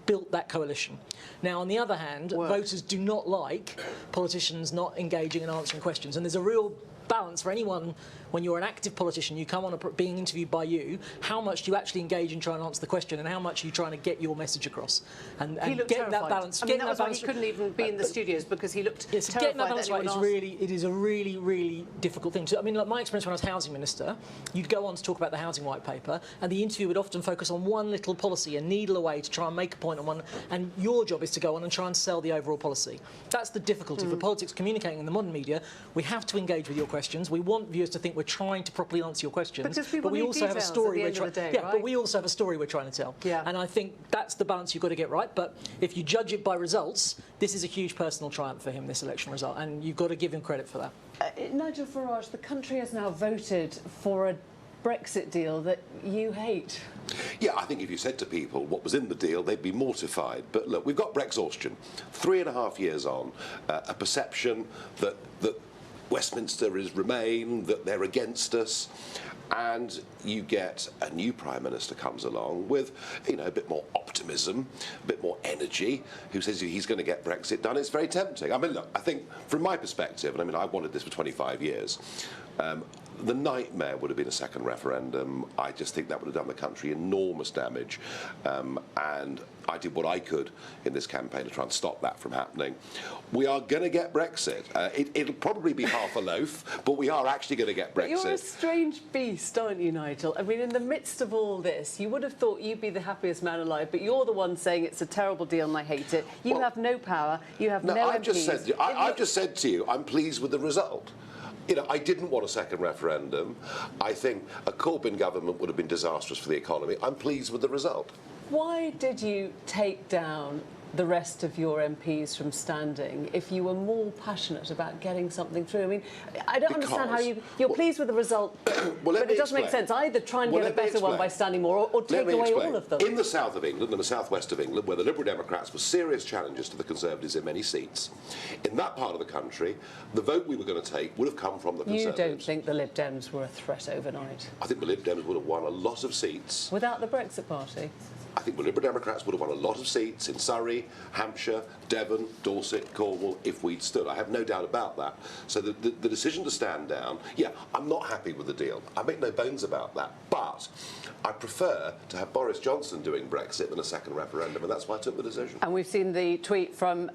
built that coalition. Now, on the other hand, voters do not like politicians not engaging and answering questions, and there's a real balance for anyone. When you're an active politician, you come on being interviewed by you, how much do you actually engage in trying to answer the question, and how much are you trying to get your message across? And he looked get terrified. that balance. I mean, that was why he couldn't even be in the studios, because he looked terrified. Getting that balance right is a really, really difficult thing. So, I mean, like my experience when I was housing minister, you'd go on to talk about the housing white paper, and the interview would often focus on one little policy and needle away to try and make a point on one, and your job is to go on and try and sell the overall policy. That's the difficulty for politics communicating in the modern media. We have to engage with your questions. We want viewers to think we're trying to properly answer your questions, but we also have a story we're trying. But we also have a story we're trying to tell. And I think that's the balance you've got to get right. But if you judge it by results, this is a huge personal triumph for him, this election result, and you've got to give him credit for that. Nigel Farage, the country has now voted for a Brexit deal that you hate. Yeah, I think if you said to people what was in the deal, they'd be mortified. But look, we've got Brexhaustion, 3.5 years on, a perception that Westminster is Remain, that they're against us, and you get a new Prime Minister comes along with, you know, a bit more optimism, a bit more energy, who says he's going to get Brexit done. It's very tempting. I mean, look, I think from my perspective, and I mean, I've wanted this for 25 years, the nightmare would have been a second referendum. I just think that would have done the country enormous damage, and I did what I could in this campaign to try and stop that from happening. We are going to get Brexit. It'll probably be half a loaf, but we are actually going to get Brexit. But you're a strange beast, aren't you, Nigel? I mean, in the midst of all this, you would have thought you'd be the happiest man alive, but you're the one saying it's a terrible deal and I hate it. You have no power. You have no I've MPs. I've just said to you, I'm pleased with the result. You know, I didn't want a second referendum. I think a Corbyn government would have been disastrous for the economy. I'm pleased with the result. Why did you take down the rest of your MPs from standing if you were more passionate about getting something through? I mean, I don't understand how you're pleased with the result, but it doesn't make sense. Either try and get a better one by standing more, or take away all of them. In the south of England and the southwest of England, where the Liberal Democrats were serious challenges to the Conservatives in many seats, in that part of the country, the vote we were going to take would have come from the Conservatives. You don't think the Lib Dems were a threat overnight? I think the Lib Dems would have won a lot of seats. Without the Brexit Party? I think the Liberal Democrats would have won a lot of seats in Surrey, Hampshire, Devon, Dorset, Cornwall, if we'd stood. I have no doubt about that. So the decision to stand down, yeah, I'm not happy with the deal. I make no bones about that. But I prefer to have Boris Johnson doing Brexit than a second referendum, and that's why I took the decision. And we've seen the tweet from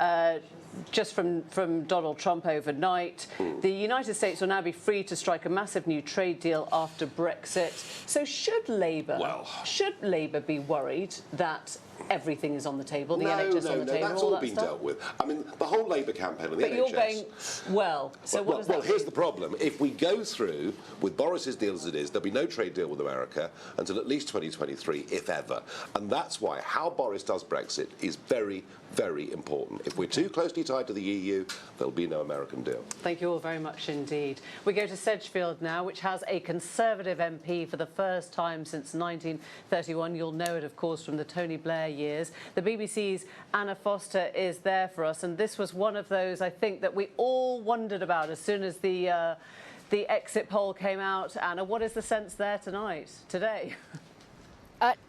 from Donald Trump overnight. The United States will now be free to strike a massive new trade deal after Brexit. So should Labour be worried that everything is on the table, the NHS on the table, that's all been dealt with. I mean, the whole Labour campaign on the NHS... But you're going, so what does that mean? Here's the problem. If we go through with Boris's deal as it is, there'll be no trade deal with America until at least 2023, if ever. And that's why how Boris does Brexit is very, very important. If we're too closely tied to the EU, there'll be no American deal. Thank you all very much indeed. We go to Sedgefield now, which has a Conservative MP for the first time since 1931. You'll know it, of course, from the Tony Blair years. The BBC's Anna Foster is there for us, and this was one of those, I think, that we all wondered about as soon as the exit poll came out. Anna, what is the sense there today?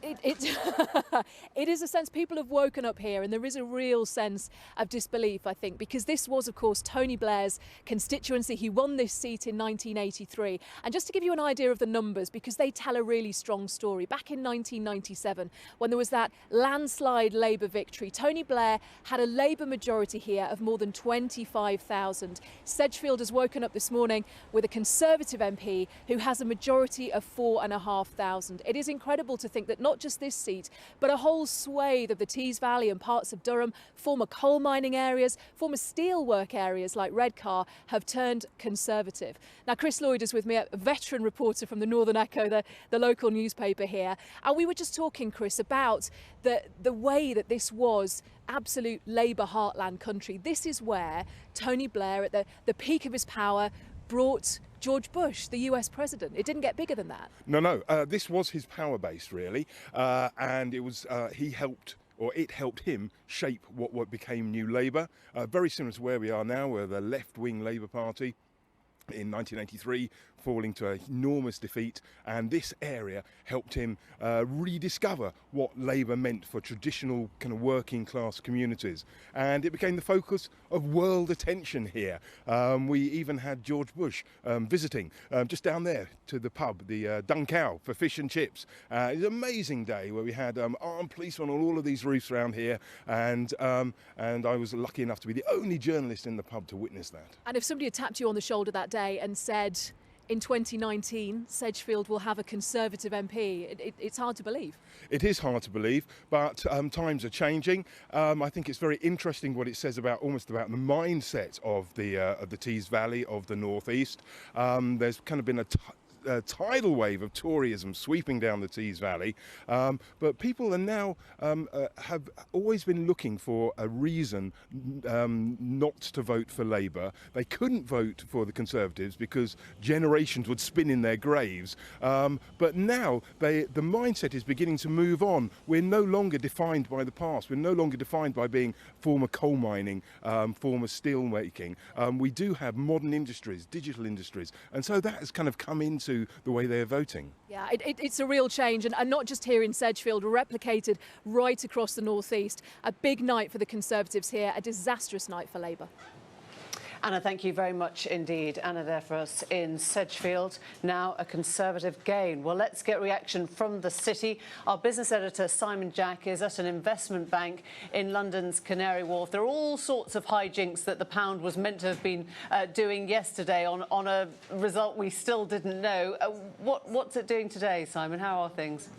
It is a sense people have woken up here, and there is a real sense of disbelief, I think, because this was, of course, Tony Blair's constituency. He won this seat in 1983. And just to give you an idea of the numbers, because they tell a really strong story, back in 1997, when there was that landslide Labour victory, Tony Blair had a Labour majority here of more than 25,000. Sedgefield has woken up this morning with a Conservative MP who has a majority of 4,500. It is incredible to think that not just this seat, but a whole swathe of the Tees Valley and parts of Durham, former coal mining areas, former steelwork areas like Redcar, have turned Conservative. Now, Chris Lloyd is with me, a veteran reporter from the Northern Echo, the local newspaper here. And we were just talking, Chris, about the way that this was absolute Labour heartland country. This is where Tony Blair, at the peak of his power, brought George Bush, the US president. It didn't get bigger than that. No, this was his power base, really, and it was he helped or it helped him shape what became New Labour. Very similar to where we are now, where the left-wing Labour Party in 1983 falling to an enormous defeat, and this area helped him rediscover what Labour meant for traditional kind of working class communities, and it became the focus of world attention here. We even had George Bush visiting just down there to the pub, the Dun Cow, for fish and chips. It was an amazing day where we had armed policemen on all of these roofs around here, and I was lucky enough to be the only journalist in the pub to witness that. And if somebody had tapped you on the shoulder that day and said, in 2019, Sedgefield will have a Conservative MP, it's hard to believe. It is hard to believe, but times are changing. I think it's very interesting what it says about almost about the mindset of the Tees Valley, of the North East. There's kind of been a tidal wave of Toryism sweeping down the Tees Valley, but people are now have always been looking for a reason not to vote for Labour. They couldn't vote for the Conservatives because generations would spin in their graves, but now the mindset is beginning to move on. We're no longer defined by the past. We're no longer defined by being former coal mining, former steel making. We do have modern industries, digital industries, and so that has kind of come into the way they're voting. Yeah, it's a real change, and not just here in Sedgefield, replicated right across the North East. A big night for the Conservatives here, a disastrous night for Labour. Anna, thank you very much indeed. Anna there for us in Sedgefield. Now a Conservative gain. Well, let's get reaction from the city. Our business editor, Simon Jack, is at an investment bank in London's Canary Wharf. There are all sorts of hijinks that the pound was meant to have been doing yesterday on a result we still didn't know. What's it doing today, Simon? How are things?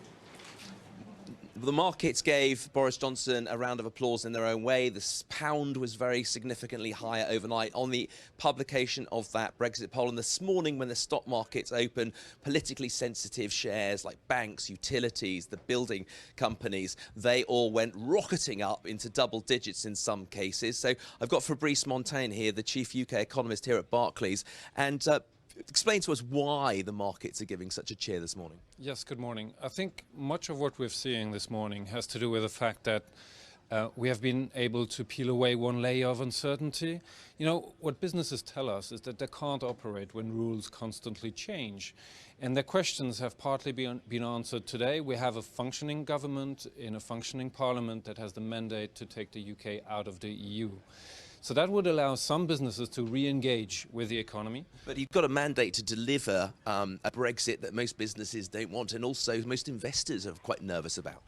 The markets gave Boris Johnson a round of applause in their own way. The pound was very significantly higher overnight on the publication of that Brexit poll. And this morning, when the stock markets open, politically sensitive shares like banks, utilities, the building companies, they all went rocketing up into double digits in some cases. So I've got Fabrice Montaigne here, the chief UK economist here at Barclays. And explain to us why the markets are giving such a cheer this morning. Yes, good morning. I think much of what we're seeing this morning has to do with the fact that we have been able to peel away one layer of uncertainty. You know, what businesses tell us is that they can't operate when rules constantly change. And their questions have partly been answered today. We have a functioning government in a functioning parliament that has the mandate to take the UK out of the EU. So that would allow some businesses to re-engage with the economy. But you've got a mandate to deliver a Brexit that most businesses don't want, and also most investors are quite nervous about.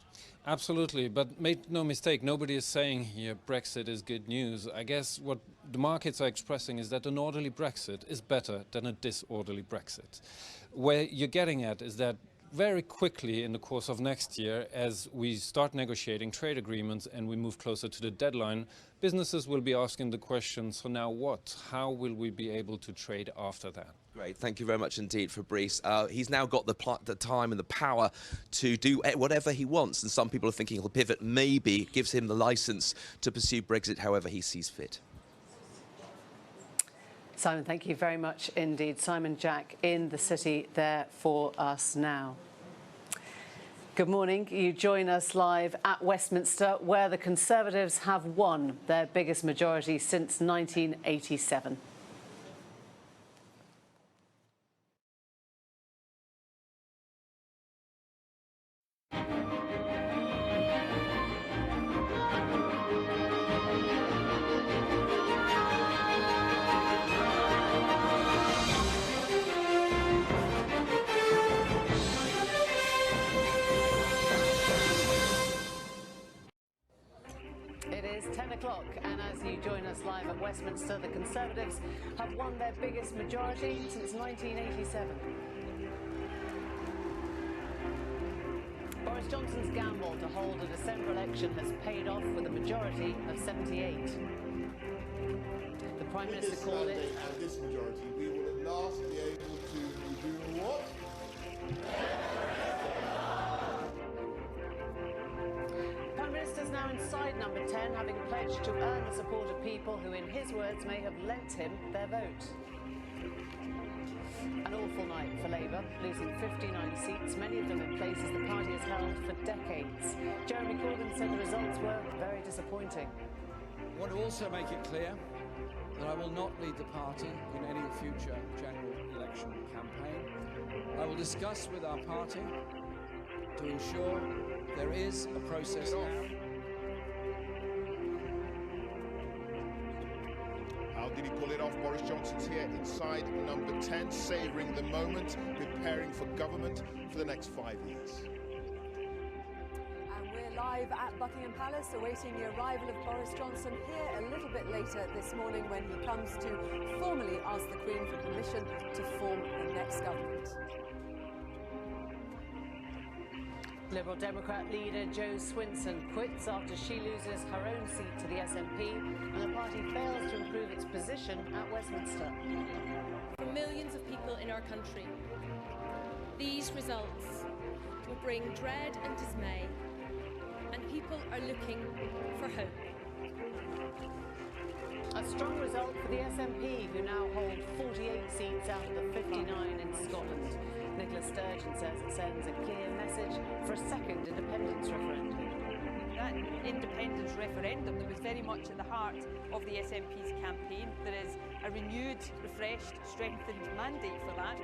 Absolutely, but make no mistake, nobody is saying here Brexit is good news. I guess what the markets are expressing is that an orderly Brexit is better than a disorderly Brexit. Where you're getting at is that very quickly in the course of next year, as we start negotiating trade agreements and we move closer to the deadline, businesses will be asking the question, so now what? How will we be able to trade after that? Great, thank you very much indeed, Fabrice. He's now got the time and the power to do whatever he wants, and some people are thinking he'll pivot, maybe gives him the licence to pursue Brexit however he sees fit. Simon, thank you very much indeed. Simon Jack in the city there for us now. Good morning. You join us live at Westminster, where the Conservatives have won their biggest majority since 1987. And as you join us live at Westminster, the Conservatives have won their biggest majority since 1987. Boris Johnson's gamble to hold a December election has paid off with a majority of 78. The Prime Minister called it... And this majority, we will at last be able to do what? Prime Minister's now inside number 10, having pledged to earn the support of people who, in his words, may have lent him their vote. An awful night for Labour, losing 59 seats, many of them in places the party has held for decades. Jeremy Corbyn said the results were disappointing. I want to also make it clear that I will not lead the party in any future general election campaign. I will discuss with our party to ensure there is a process now. How did he pull it off? Boris Johnson's here inside number 10, savouring the moment, preparing for government for the next 5 years. And we're live at Buckingham Palace, awaiting the arrival of Boris Johnson here a little bit later this morning when he comes to formally ask the Queen for permission to form the next government. Liberal Democrat leader Jo Swinson quits after she loses her own seat to the SNP and the party fails to improve its position at Westminster. For millions of people in our country, these results will bring dread and dismay, and people are looking for hope. A strong result for the SNP, who now hold 48 seats out of the 59 in Scotland. Nicola Sturgeon says it sends a clear message for a second independence referendum. That independence referendum that was very much at the heart of the SNP's campaign. There is a renewed, refreshed, strengthened mandate for that.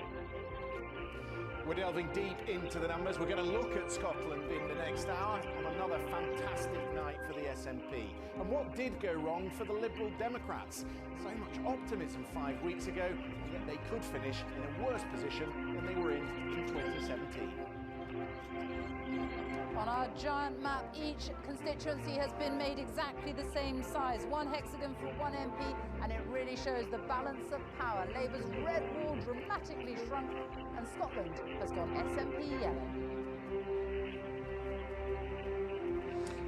We're delving deep into the numbers. We're going to look at Scotland in the next hour on another fantastic night for the SNP. And what did go wrong for the Liberal Democrats? So much optimism 5 weeks ago, yet they could finish in a worse position than they were in 2017. On our giant map, each constituency has been made exactly the same size. One hexagon for one MP, and it really shows the balance of power. Labour's red wall dramatically shrunk, and Scotland has gone SNP yellow.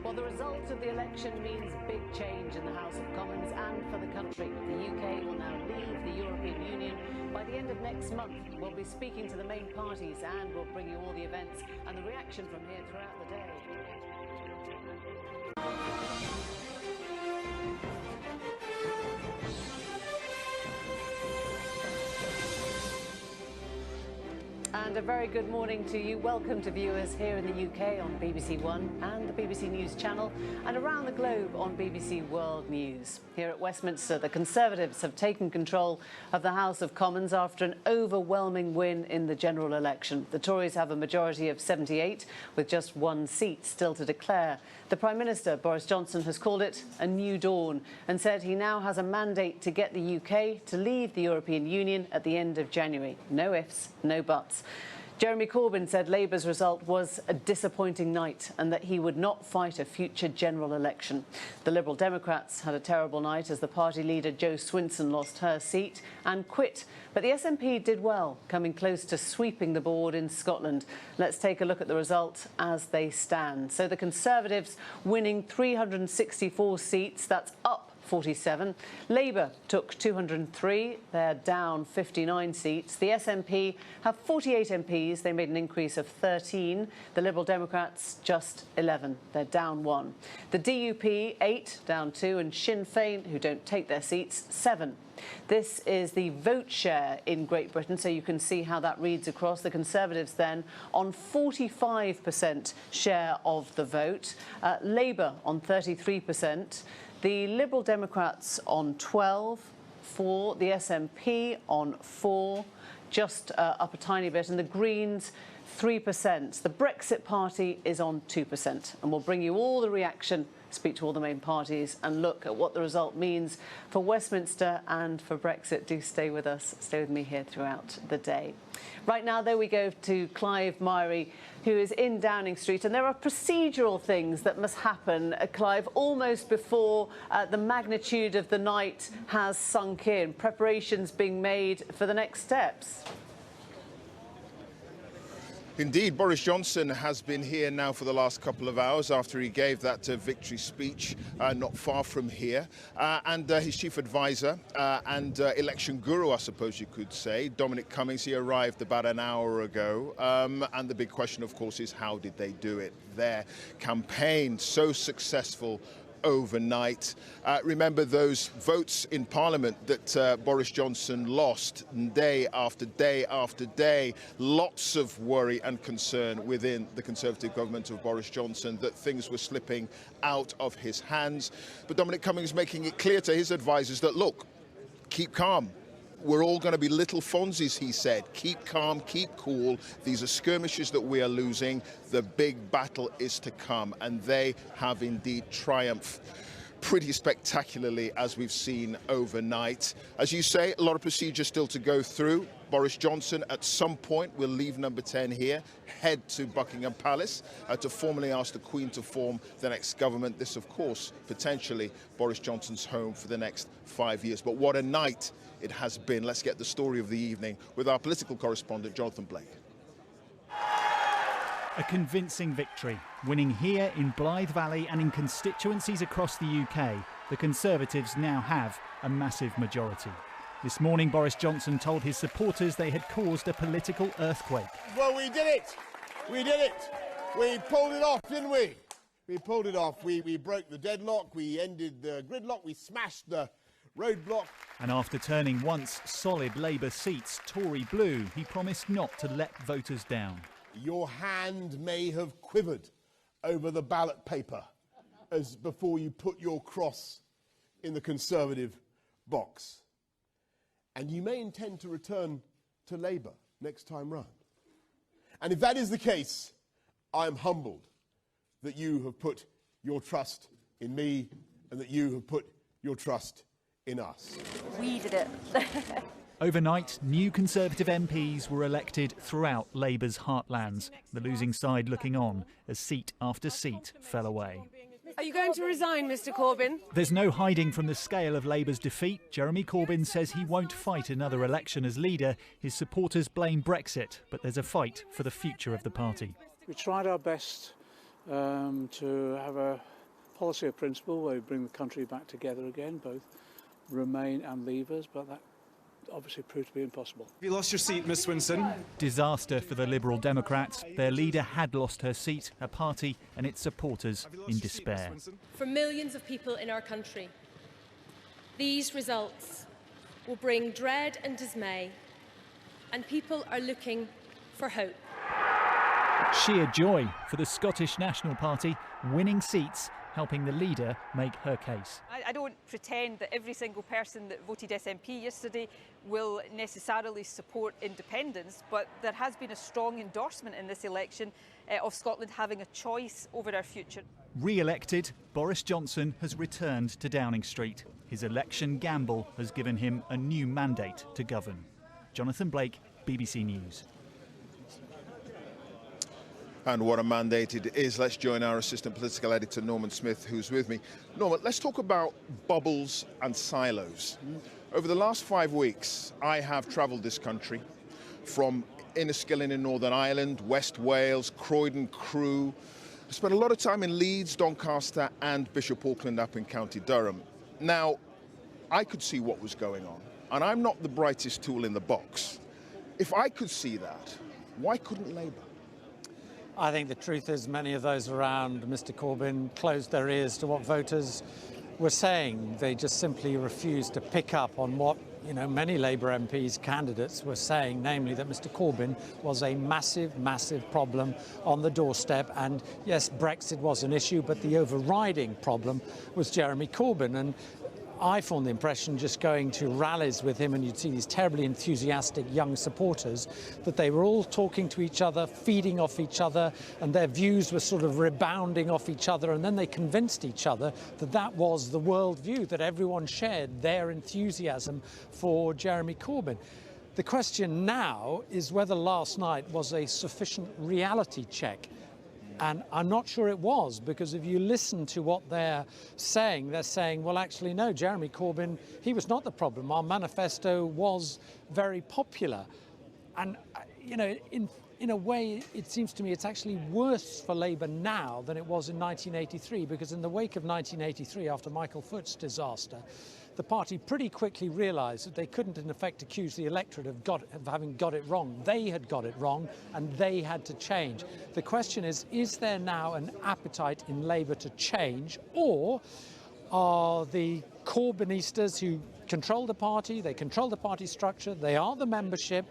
Well, the result of the election means big change in the House of Commons and for the country. The UK will now leave the European Union by the end of next month. We'll be speaking to the main parties and we'll bring you all the events and the reaction from here throughout the day. And a very good morning to you. Welcome to viewers here in the UK on BBC One and the BBC News Channel and around the globe on BBC World News. Here at Westminster, the Conservatives have taken control of the House of Commons after an overwhelming win in the general election. The Tories have a majority of 78 with just one seat still to declare. The Prime Minister, Boris Johnson, has called it a new dawn and said he now has a mandate to get the UK to leave the European Union at the end of January. No ifs, no buts. Jeremy Corbyn said Labour's result was a disappointing night and that he would not fight a future general election. The Liberal Democrats had a terrible night as the party leader Jo Swinson lost her seat and quit. But the SNP did well, coming close to sweeping the board in Scotland. Let's take a look at the result as they stand. So the Conservatives winning 364 seats, that's up 47. Labour took 203. They're down 59 seats. The SNP have 48 MPs. They made an increase of 13. The Liberal Democrats just 11. They're down 1. The DUP 8, down 2, and Sinn Féin, who don't take their seats, 7. This is the vote share in Great Britain, so you can see how that reads across. The Conservatives then on 45% share of the vote. Labour on 33%. The Liberal Democrats on 12, 4, the SNP on 4, just up a tiny bit, and the Greens 3%. The Brexit Party is on 2%, and we'll bring you all the reaction, speak to all the main parties and look at what the result means for Westminster and for Brexit. Do stay with us, stay with me here throughout the day. Right now, there we go to Clive, Myrie, who is in Downing Street, and there are procedural things that must happen, Clive, almost before the magnitude of the night has sunk in, preparations being made for the next steps. Indeed, Boris Johnson has been here now for the last couple of hours after he gave that victory speech not far from here. And his chief advisor and election guru, I suppose you could say, Dominic Cummings, he arrived about an hour ago. And the big question, of course, is how did they do it? Their campaign so successful overnight. Remember those votes in Parliament that Boris Johnson lost day after day after day. Lots of worry and concern within the Conservative government of Boris Johnson that things were slipping out of his hands. But Dominic Cummings making it clear to his advisers that, look, keep calm. We're all going to be little Fonzies, he said. Keep calm, keep cool. These are skirmishes that we are losing. The big battle is to come. And they have indeed triumphed pretty spectacularly, as we've seen overnight. As you say, a lot of procedure still to go through. Boris Johnson, at some point, will leave number 10 here, head to Buckingham Palace to formally ask the Queen to form the next government. This, of course, potentially Boris Johnson's home for the next 5 years. But what a night it has been. Let's get the story of the evening with our political correspondent, Jonathan Blake. A convincing victory, winning here in Blythe Valley and in constituencies across the UK. The Conservatives now have a massive majority. This morning, Boris Johnson told his supporters they had caused a political earthquake. Well, we did it. We did it. We pulled it off, didn't we? We pulled it off. We broke the deadlock. We ended the gridlock. We smashed the roadblock. And after turning once solid Labour seats Tory blue, he promised not to let voters down. Your hand may have quivered over the ballot paper as before you put your cross in the Conservative box. And you may intend to return to Labour next time round. And if that is the case, I am humbled that you have put your trust in me and that you have put your trust in us. We did it. Overnight, new Conservative MPs were elected throughout Labour's heartlands, the losing side looking on as seat after seat fell away. Are you going to resign, Mr Corbyn? There's no hiding from the scale of Labour's defeat. Jeremy Corbyn says he won't fight another election as leader. His supporters blame Brexit, but there's a fight for the future of the party. We tried our best to have a policy of principle where we bring the country back together again, both Remain and Leavers, but that obviously proved to be impossible. You lost your seat, Miss Swinson. Disaster for the Liberal Democrats. Their leader had lost her seat, her party and its supporters in despair. For millions of people in our country, these results will bring dread and dismay, and people are looking for hope. Sheer joy for the Scottish National Party, winning seats, helping the leader make her case. I don't pretend that every single person that voted SNP yesterday will necessarily support independence, but there has been a strong endorsement in this election of Scotland having a choice over our future. Re-elected, Boris Johnson has returned to Downing Street. His election gamble has given him a new mandate to govern. Jonathan Blake, BBC News. And what a mandate it is. Let's join our assistant political editor, Norman Smith, who's with me. Norman, let's talk about bubbles and silos. Over the last 5 weeks, I have travelled this country from Inniskillen in Northern Ireland, West Wales, Croydon, Crewe. I spent a lot of time in Leeds, Doncaster and Bishop Auckland up in County Durham. Now, I could see what was going on, and I'm not the brightest tool in the box. If I could see that, why couldn't Labour? I think the truth is many of those around Mr Corbyn closed their ears to what voters were saying. They just simply refused to pick up on what, many Labour MPs, candidates, were saying, namely that Mr Corbyn was a massive, massive problem on the doorstep. And yes, Brexit was an issue, but the overriding problem was Jeremy Corbyn. And I formed the impression, just going to rallies with him, and you'd see these terribly enthusiastic young supporters, that they were all talking to each other, feeding off each other, and their views were sort of rebounding off each other, and then they convinced each other that that was the worldview, that everyone shared their enthusiasm for Jeremy Corbyn. The question now is whether last night was a sufficient reality check. And I'm not sure it was, because if you listen to what they're saying, well, actually, no, Jeremy Corbyn, he was not the problem. Our manifesto was very popular. And, in in a way, it seems to me it's actually worse for Labour now than it was in 1983, because in the wake of 1983, after Michael Foot's disaster, the party pretty quickly realised that they couldn't in effect accuse the electorate of having got it wrong. They had got it wrong and they had to change. The question is there now an appetite in Labour to change, or are the Corbynistas who control the party, they control the party structure, they are the membership,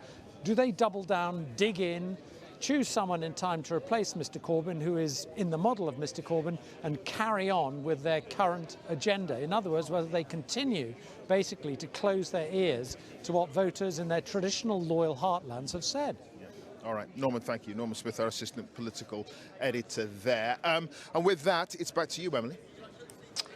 do they double down, dig in, choose someone in time to replace Mr Corbyn, who is in the model of Mr Corbyn, and carry on with their current agenda? In other words, whether they continue basically to close their ears to what voters in their traditional loyal heartlands have said. All right, Norman, thank you. Norman Smith, our assistant political editor there. And with that, it's back to you, Emily.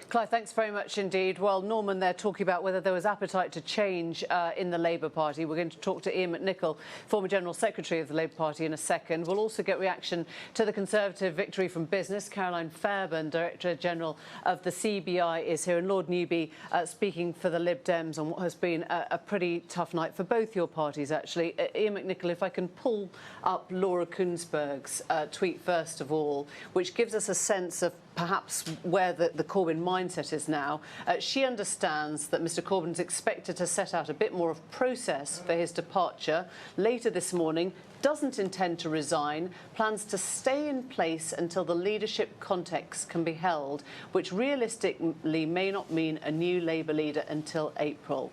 Clive, thanks very much indeed. Well, Norman, they're talking about whether there was appetite to change in the Labour Party. We're going to talk to Ian McNicol, former General Secretary of the Labour Party, in a second. We'll also get reaction to the Conservative victory from business. Caroline Fairbairn, Director General of the CBI, is here, and Lord Newby speaking for the Lib Dems on what has been a pretty tough night for both your parties, actually. Ian McNicol, if I can pull up Laura Kunsberg's tweet first of all, which gives us a sense of perhaps where the Corbyn mindset is now. She understands that Mr Corbyn is expected to set out a bit more of process for his departure later this morning, doesn't intend to resign, plans to stay in place until the leadership context can be held, which realistically may not mean a new Labour leader until April.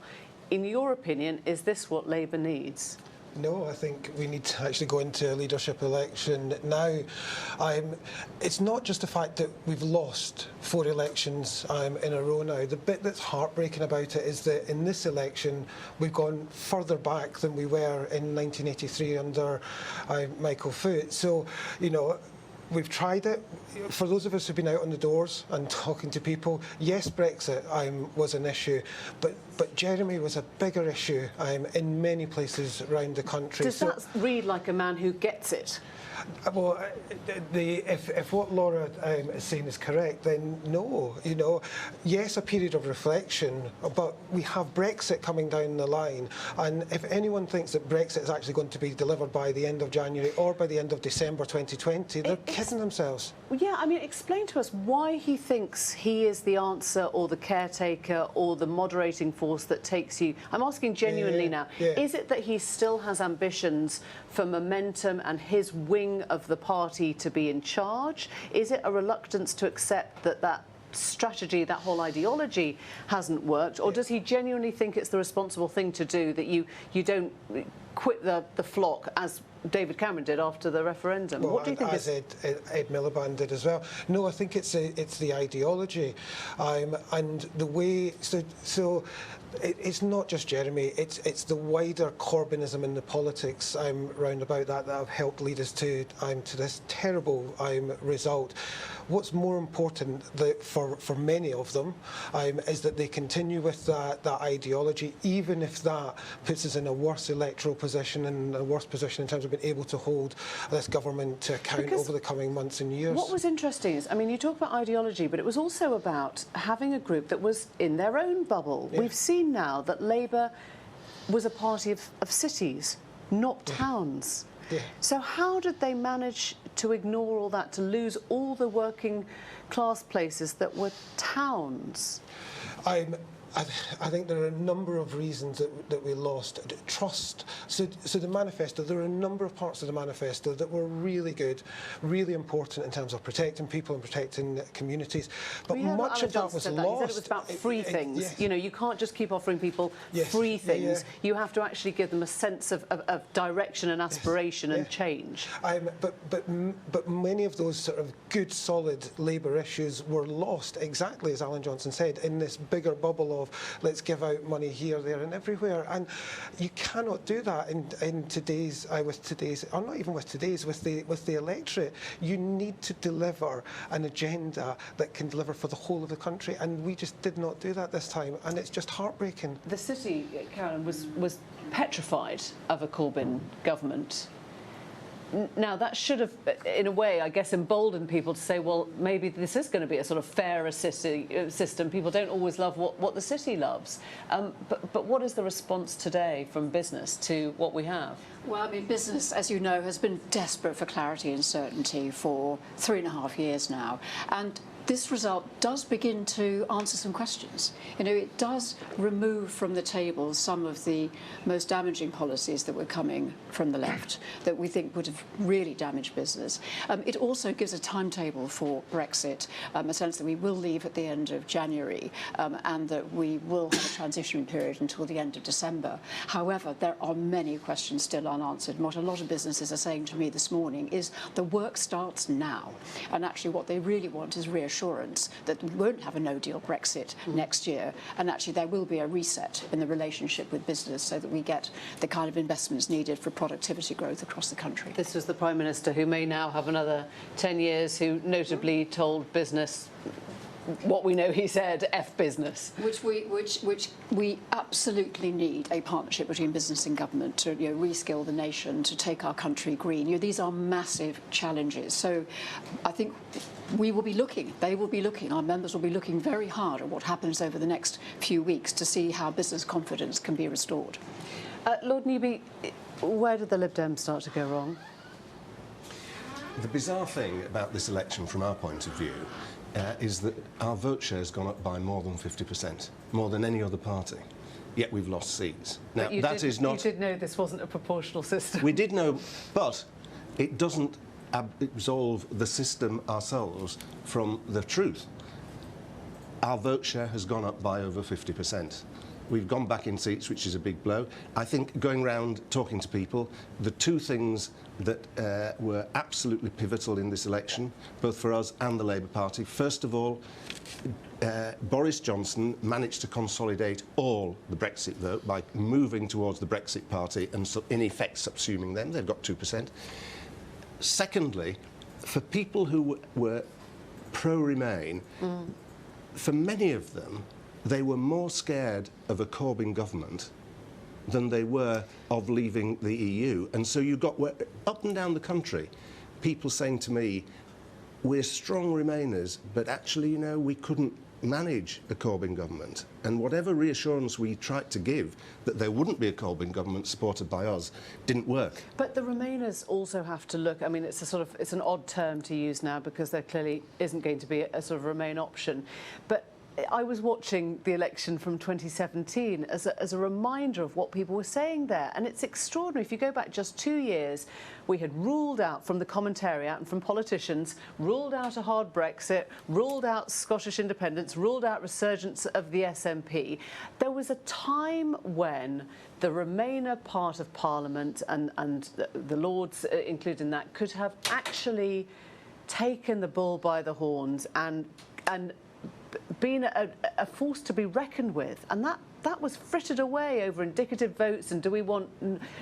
In your opinion, is this what Labour needs? No, I think we need to actually go into a leadership election now. It's not just the fact that we've lost 4 elections in a row now. The bit that's heartbreaking about it is that in this election we've gone further back than we were in 1983 under Michael Foot. So, you know, we've tried it. For those of us who've been out on the doors and talking to people, yes, Brexit was an issue, but Jeremy was a bigger issue in many places around the country. Does that read like a man who gets it? Well, if what Laura is saying is correct, then no. You know, yes, a period of reflection, but we have Brexit coming down the line, and if anyone thinks that Brexit is actually going to be delivered by the end of January or by the end of December 2020, they're kidding themselves. Yeah, I mean, explain to us why he thinks he is the answer or the caretaker or the moderating force that takes you. I'm asking genuinely now. Is it that he still has ambitions for momentum and his wing of the party to be in charge? Is it a reluctance to accept that strategy, that whole ideology hasn't worked? Or does he genuinely think it's the responsible thing to do, that you don't quit the flock as David Cameron did after the referendum? Well, what do you think? As Ed Miliband did as well. No, I think it's the ideology, and the way. So it's not just Jeremy. It's the wider Corbynism in the politics round about that have helped lead us to this terrible result. What's more important for many of them is that they continue with that ideology, even if that puts us in a worse electoral position and a worse position in terms of being able to hold this government to account over the coming months and years. What was interesting is, I mean, you talk about ideology, but it was also about having a group that was in their own bubble. Yeah. We've seen now that Labour was a party of cities, not towns. Yeah. So how did they manage to ignore all that, to lose all the working class places that were towns? I think there are a number of reasons that we lost trust. So the manifesto, there are a number of parts of the manifesto that were really good, really important in terms of protecting people and protecting communities. But much of that was lost. He said it was about free things. Yes. You know, you can't just keep offering people free things. You have to actually give them a sense of direction and aspiration and change. But many of those sort of good, solid Labour issues were lost, exactly as Alan Johnson said, in this bigger bubble of let's give out money here, there and everywhere. And you cannot do that in today's, with the electorate. You need to deliver an agenda that can deliver for the whole of the country, and we just did not do that this time, and it's just heartbreaking. The city, Karen, was petrified of a Corbyn government. Now, that should have, in a way, I guess, emboldened people to say, well, maybe this is going to be a sort of fairer system. People don't always love what the city loves. But what is the response today from business to what we have? Well, I mean, business, as you know, has been desperate for clarity and certainty for 3.5 years now. And this result does begin to answer some questions. You know, it does remove from the table some of the most damaging policies that were coming from the left that we think would have really damaged business. It also gives a timetable for Brexit, a sense that we will leave at the end of January and that we will have a transition period until the end of December. However, there are many questions still unanswered. And what a lot of businesses are saying to me this morning is the work starts now. And actually what they really want is reassurance that we won't have a no-deal Brexit next year, and actually there will be a reset in the relationship with business so that we get the kind of investments needed for productivity growth across the country. This was the Prime Minister who may now have another 10 years, who notably told business what we know he said, F business. Which we absolutely need a partnership between business and government to reskill the nation, to take our country green. These are massive challenges. So I think we will be looking, they will be looking, our members will be looking very hard at what happens over the next few weeks to see how business confidence can be restored. Lord Newby, where did the Lib Dems start to go wrong? The bizarre thing about this election from our point of view is that our vote share has gone up by more than 50%, more than any other party, yet we've lost seats. Now, that is not... You did know this wasn't a proportional system. We did know, but it doesn't absolve the system ourselves from the truth. Our vote share has gone up by over 50%. We've gone back in seats, which is a big blow. I think going round talking to people, the two things that were absolutely pivotal in this election, both for us and the Labour Party, first of all, Boris Johnson managed to consolidate all the Brexit vote by moving towards the Brexit Party and so in effect subsuming them. They've got 2%. Secondly, for people who were pro-Remain, for many of them, they were more scared of a Corbyn government than they were of leaving the EU. And so you got up and down the country people saying to me, we're strong Remainers, but actually, you know, we couldn't manage a Corbyn government. And whatever reassurance we tried to give that there wouldn't be a Corbyn government supported by us didn't work. But the Remainers also have to look, I mean, it's an odd term to use now because there clearly isn't going to be a sort of Remain option. But I was watching the election from 2017 as a reminder of what people were saying there, and it's extraordinary. If you go back just 2 years, we had ruled out from the commentariat and from politicians, ruled out a hard Brexit, ruled out Scottish independence, ruled out resurgence of the SNP. There was a time when the Remainer part of Parliament and the Lords included in that could have actually taken the bull by the horns and been a force to be reckoned with, and that was frittered away over indicative votes and do we want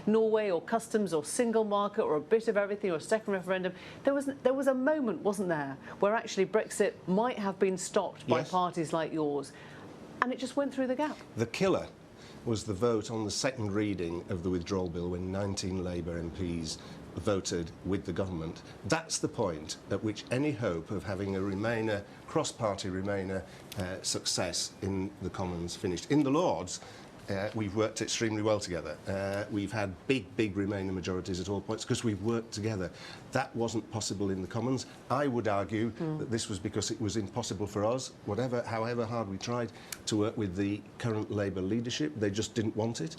Norway or customs or single market or a bit of everything or a second referendum. There was a moment, wasn't there, where actually Brexit might have been stopped by parties like yours, and it just went through the gap. The killer was the vote on the second reading of the withdrawal bill when 19 Labour MPs voted with the government. That's the point at which any hope of having a Remainer, cross-party Remainer success in the Commons finished. In the Lords, we've worked extremely well together. We've had big Remainer majorities at all points because we've worked together. That wasn't possible in the Commons. I would argue that this was because it was impossible for us, however hard we tried, to work with the current Labour leadership. They just didn't want it.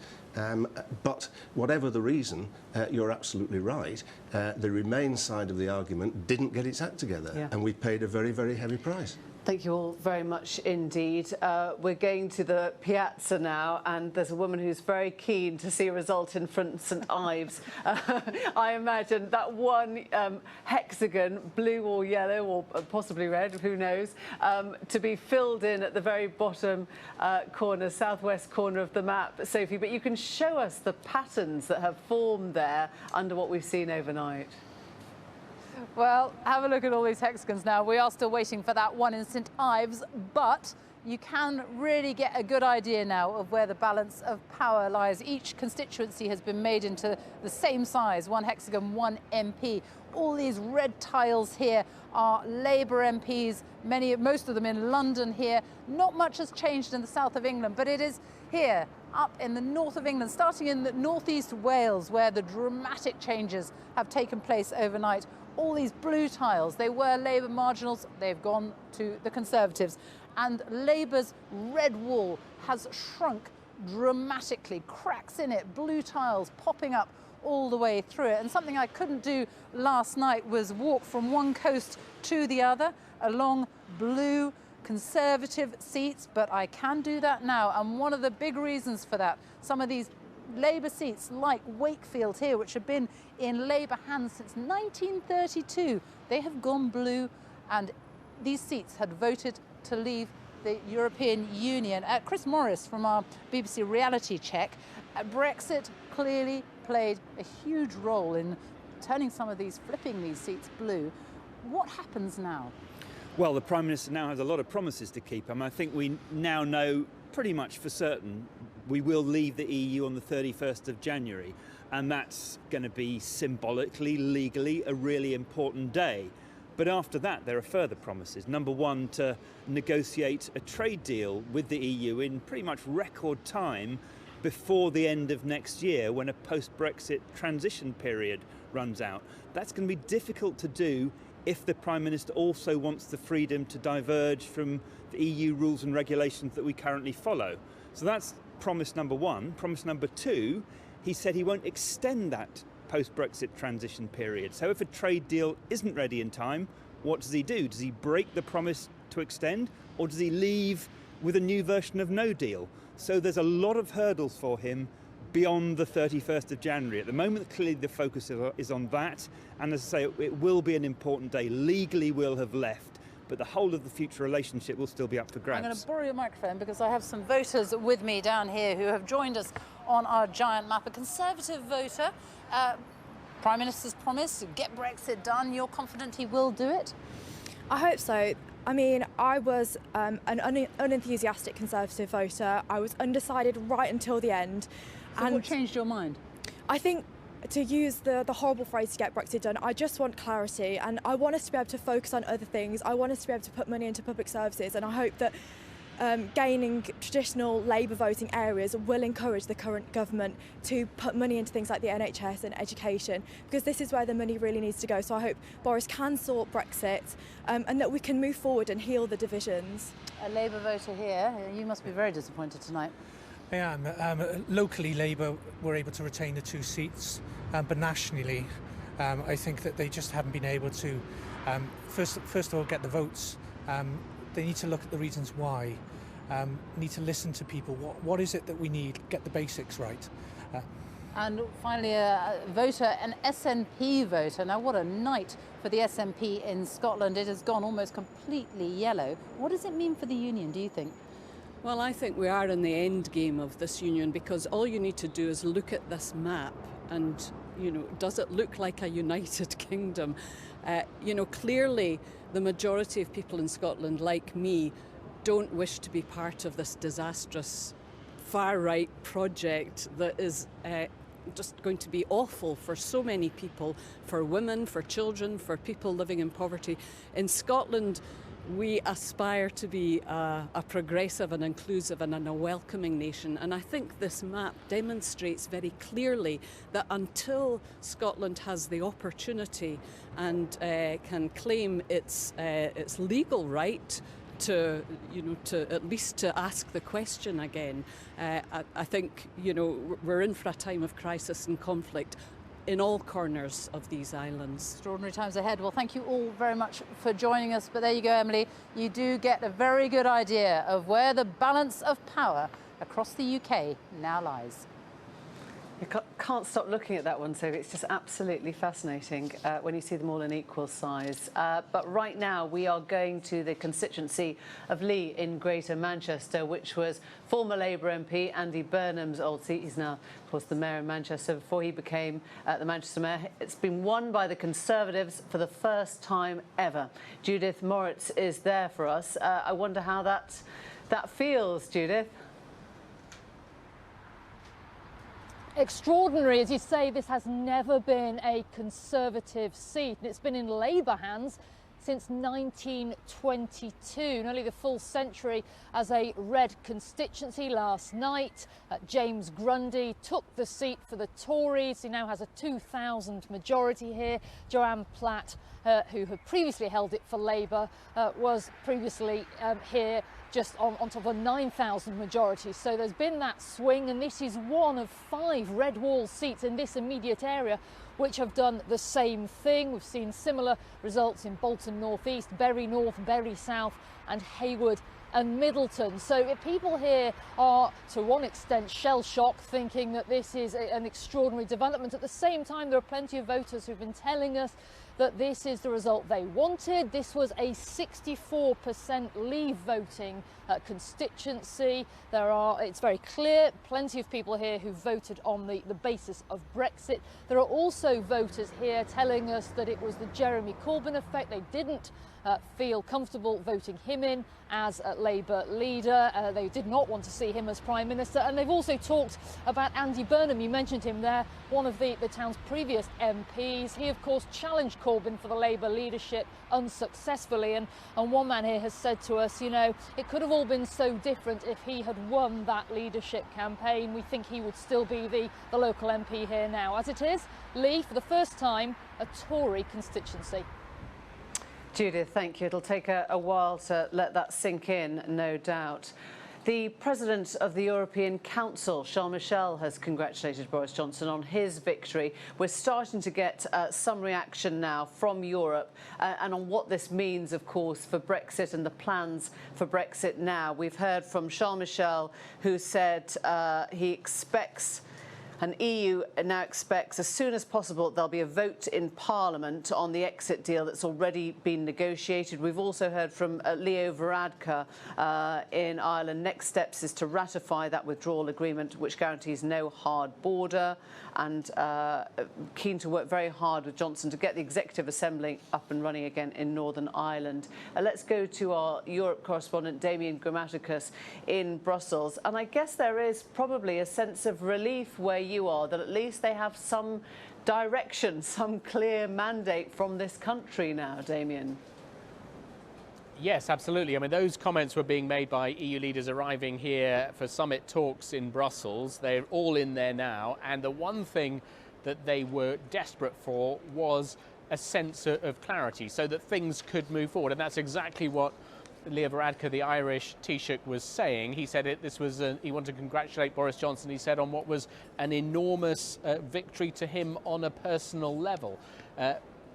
But whatever the reason, you're absolutely right. The Remain side of the argument didn't get its act together, and we paid a very heavy price. Thank you all very much indeed. We're going to the piazza now, and there's a woman who's very keen to see a result in front of St Ives. I imagine that one hexagon, blue or yellow or possibly red, who knows, to be filled in at the very bottom corner, southwest corner of the map, Sophie. But you can show us the patterns that have formed there under what we've seen overnight. Well, have a look at all these hexagons now. We are still waiting for that one in St Ives, but you can really get a good idea now of where the balance of power lies. Each constituency has been made into the same size, 1 hexagon, 1 MP. All these red tiles here are Labour MPs, most of them in London here. Not much has changed in the south of England, but it is here, up in the north of England, starting in the northeast Wales, where the dramatic changes have taken place overnight. All these blue tiles, they were Labour marginals, they've gone to the Conservatives. And Labour's red wall has shrunk dramatically, cracks in it, blue tiles popping up all the way through it. And something I couldn't do last night was walk from one coast to the other along blue Conservative seats, but I can do that now. And one of the big reasons for that, some of these Labour seats like Wakefield here, which have been in Labour hands since 1932, they have gone blue, and these seats had voted to leave the European Union. Chris Morris from our BBC Reality Check, Brexit clearly played a huge role in flipping these seats blue. What happens now? Well, the Prime Minister now has a lot of promises to keep. I think we now know pretty much for certain we will leave the EU on the 31st of January, and that's going to be symbolically, legally, a really important day. But after that, there are further promises. Number one, to negotiate a trade deal with the EU in pretty much record time before the end of next year, when a post-Brexit transition period runs out. That's going to be difficult to do if the Prime Minister also wants the freedom to diverge from the EU rules and regulations that we currently follow. So that's promise number one. Promise number two, he said he won't extend that post-Brexit transition period. So if a trade deal isn't ready in time, what does he do? Does he break the promise to extend, or does he leave with a new version of no deal? So there's a lot of hurdles for him beyond the 31st of January. At the moment, clearly the focus is on that, and as I say, it will be an important day. Legally we'll have left, but the whole of the future relationship will still be up for grabs. I'm going to borrow your microphone because I have some voters with me down here who have joined us on our giant map. A Conservative voter, Prime Minister's promise, get Brexit done. You're confident he will do it? I hope so. I mean, I was an unenthusiastic Conservative voter. I was undecided right until the end. So what changed your mind? I think, to use the horrible phrase, to get Brexit done, I just want clarity, and I want us to be able to focus on other things. I want us to be able to put money into public services, and I hope that gaining traditional Labour voting areas will encourage the current government to put money into things like the NHS and education, because this is where the money really needs to go. So I hope Boris can sort Brexit and that we can move forward and heal the divisions. A Labour voter here, you must be very disappointed tonight. I am. Locally, Labour were able to retain the 2 seats, but nationally, I think that they just haven't been able to, first of all, get the votes. They need to look at the reasons why, need to listen to people. What is it that we need? Get the basics right. And finally, a voter, an SNP voter. Now, what a night for the SNP in Scotland. It has gone almost completely yellow. What does it mean for the union, do you think? Well, I think we are in the end game of this union, because all you need to do is look at this map and, does it look like a united kingdom? Clearly the majority of people in Scotland, like me, don't wish to be part of this disastrous far-right project that is just going to be awful for so many people, for women, for children, for people living in poverty. In Scotland, we aspire to be a progressive and inclusive and a welcoming nation, and I think this map demonstrates very clearly that until Scotland has the opportunity and can claim its legal right to at least to ask the question again, I think we're in for a time of crisis and conflict in all corners of these islands. Extraordinary times ahead. Well, thank you all very much for joining us. But there you go, Emily. You do get a very good idea of where the balance of power across the UK now lies. You can't stop looking at that one, Sophie. It's just absolutely fascinating when you see them all in equal size. But right now, we are going to the constituency of Lee in Greater Manchester, which was former Labour MP Andy Burnham's old seat. He's now, of course, the mayor of Manchester. Before he became the Manchester mayor, it's been won by the Conservatives for the first time ever. Judith Moritz is there for us. I wonder how that that feels, Judith? Extraordinary, as you say. This has never been a Conservative seat, and it's been in Labour hands since 1922, nearly the full century as a red constituency. Last night, James Grundy took the seat for the Tories. He now has a 2,000 majority here. Joanna Platt, who had previously held it for Labour, was previously here just on top of a 9,000 majority. So there's been that swing, and this is one of 5 red wall seats in this immediate area which have done the same thing. We've seen similar results in Bolton North East, Bury North, Bury South and Haywood and Middleton. So people here are, to one extent, shell-shocked, thinking that this is an extraordinary development. At the same time, there are plenty of voters who've been telling us that this is the result they wanted. This was a 64% leave voting constituency. It's very clear, plenty of people here who voted on the basis of Brexit. There are also voters here telling us that it was the Jeremy Corbyn effect. They didn't feel comfortable voting him in as a Labour leader. They did not want to see him as Prime Minister. And they've also talked about Andy Burnham. You mentioned him there, one of the town's previous MPs. He, of course, challenged Corbyn for the Labour leadership unsuccessfully. And one man here has said to us, you know, it could have all been so different if he had won that leadership campaign. We think he would still be the local MP here now. As it is, Lee, for the first time, a Tory constituency. Judith, thank you. It'll take a while to let that sink in, no doubt. The President of the European Council, Charles Michel, has congratulated Boris Johnson on his victory. We're starting to get some reaction now from Europe and on what this means, of course, for Brexit and the plans for Brexit now. We've heard from Charles Michel, who said he expects And EU now expects as soon as possible there'll be a vote in Parliament on the exit deal that's already been negotiated. We've also heard from Leo Varadkar in Ireland. Next steps is to ratify that withdrawal agreement, which guarantees no hard border, and keen to work very hard with Johnson to get the Executive Assembly up and running again in Northern Ireland. Let's go to our Europe correspondent, Damien Grammaticus in Brussels. And I guess there is probably a sense of relief where you are, that at least they have some direction, some clear mandate from this country now, Damien. Yes, absolutely. I mean, those comments were being made by EU leaders arriving here for summit talks in Brussels. They're all in there now. And the one thing that they were desperate for was a sense of clarity so that things could move forward. And that's exactly what Leo Varadkar, the Irish Taoiseach, was saying. He said he wanted to congratulate Boris Johnson, he said, on what was an enormous victory to him on a personal level.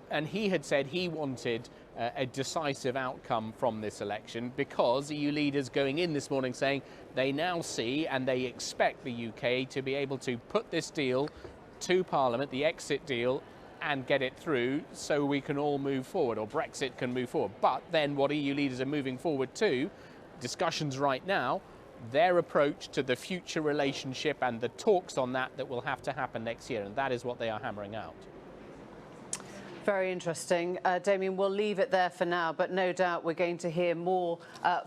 And he had said he wanted a decisive outcome from this election because EU leaders going in this morning saying they now see and they expect the UK to be able to put this deal to Parliament, the exit deal, and get it through so we can all move forward, or Brexit can move forward. But then what EU leaders are moving forward to, discussions right now, their approach to the future relationship and the talks on that will have to happen next year, and that is what they are hammering out. Very interesting. Damien, we'll leave it there for now, but no doubt we're going to hear more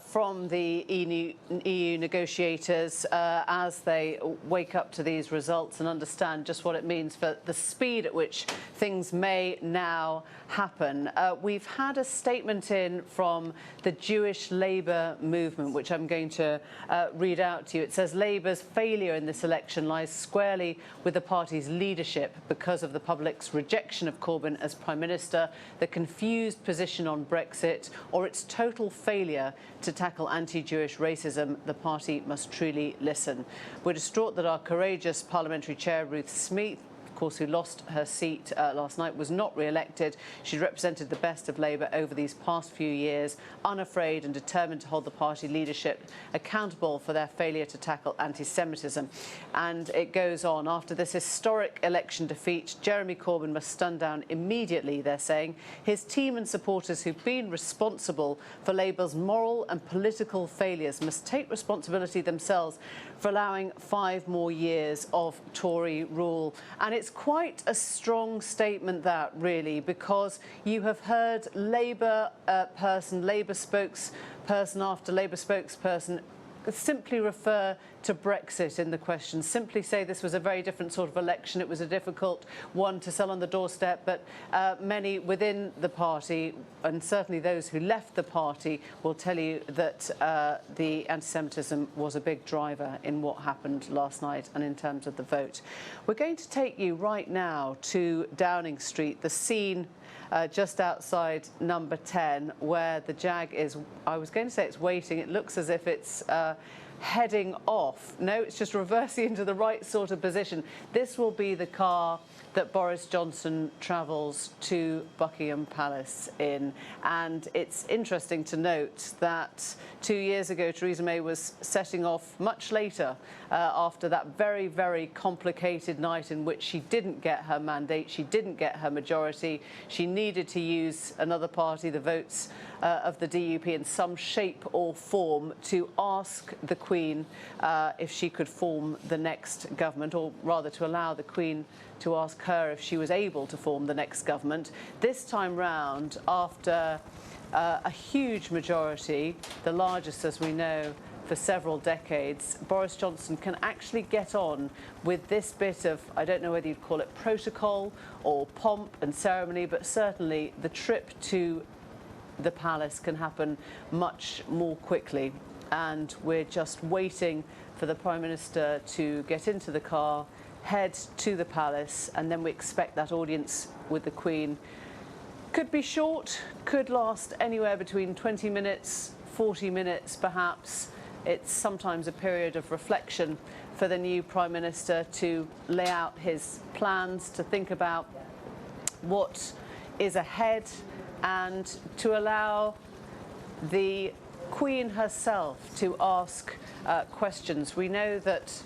from the EU negotiators as they wake up to these results and understand just what it means for the speed at which things may now happen. We've had a statement in from the Jewish Labour movement, which I'm going to read out to you. It says Labour's failure in this election lies squarely with the party's leadership because of the public's rejection of Corbyn as Prime Minister, the confused position on Brexit, or its total failure to tackle anti-Jewish racism. The party must truly listen. We're distraught that our courageous parliamentary chair, Ruth Smeeth, of course, who lost her seat last night, was not re-elected. She represented the best of Labour over these past few years, unafraid and determined to hold the party leadership accountable for their failure to tackle anti-Semitism. And it goes on. After this historic election defeat, Jeremy Corbyn must stand down immediately, they're saying. His team and supporters who've been responsible for Labour's moral and political failures must take responsibility themselves for allowing 5 more years of Tory rule. And it's quite a strong statement, that, really, because you have heard Labour person, Labour spokesperson after Labour spokesperson simply refer to Brexit in the question, simply say this was a very different sort of election. It was a difficult one to sell on the doorstep, but many within the party, and certainly those who left the party, will tell you that the anti-Semitism was a big driver in what happened last night and in terms of the vote. We're going to take you right now to Downing Street, the scene just outside number 10, where the Jag is, I was going to say it's waiting, it looks as if it's heading off. No, it's just reversing into the right sort of position. This will be the car that Boris Johnson travels to Buckingham Palace in. And it's interesting to note that 2 years ago, Theresa May was setting off much later after that very, very complicated night in which she didn't get her mandate, she didn't get her majority. She needed to use another party, the votes of the DUP, in some shape or form to ask the Queen if she could form the next government, or rather to allow the Queen to ask her if she was able to form the next government. This time round, after a huge majority, the largest, as we know, for several decades, Boris Johnson can actually get on with this bit of, I don't know whether you'd call it protocol or pomp and ceremony, but certainly the trip to the palace can happen much more quickly. And we're just waiting for the Prime Minister to get into the car, head to the palace, and then we expect that audience with the Queen could be short, could last anywhere between 20 minutes, 40 minutes perhaps. It's sometimes a period of reflection for the new Prime Minister to lay out his plans, to think about what is ahead, and to allow the Queen herself to ask questions. We know that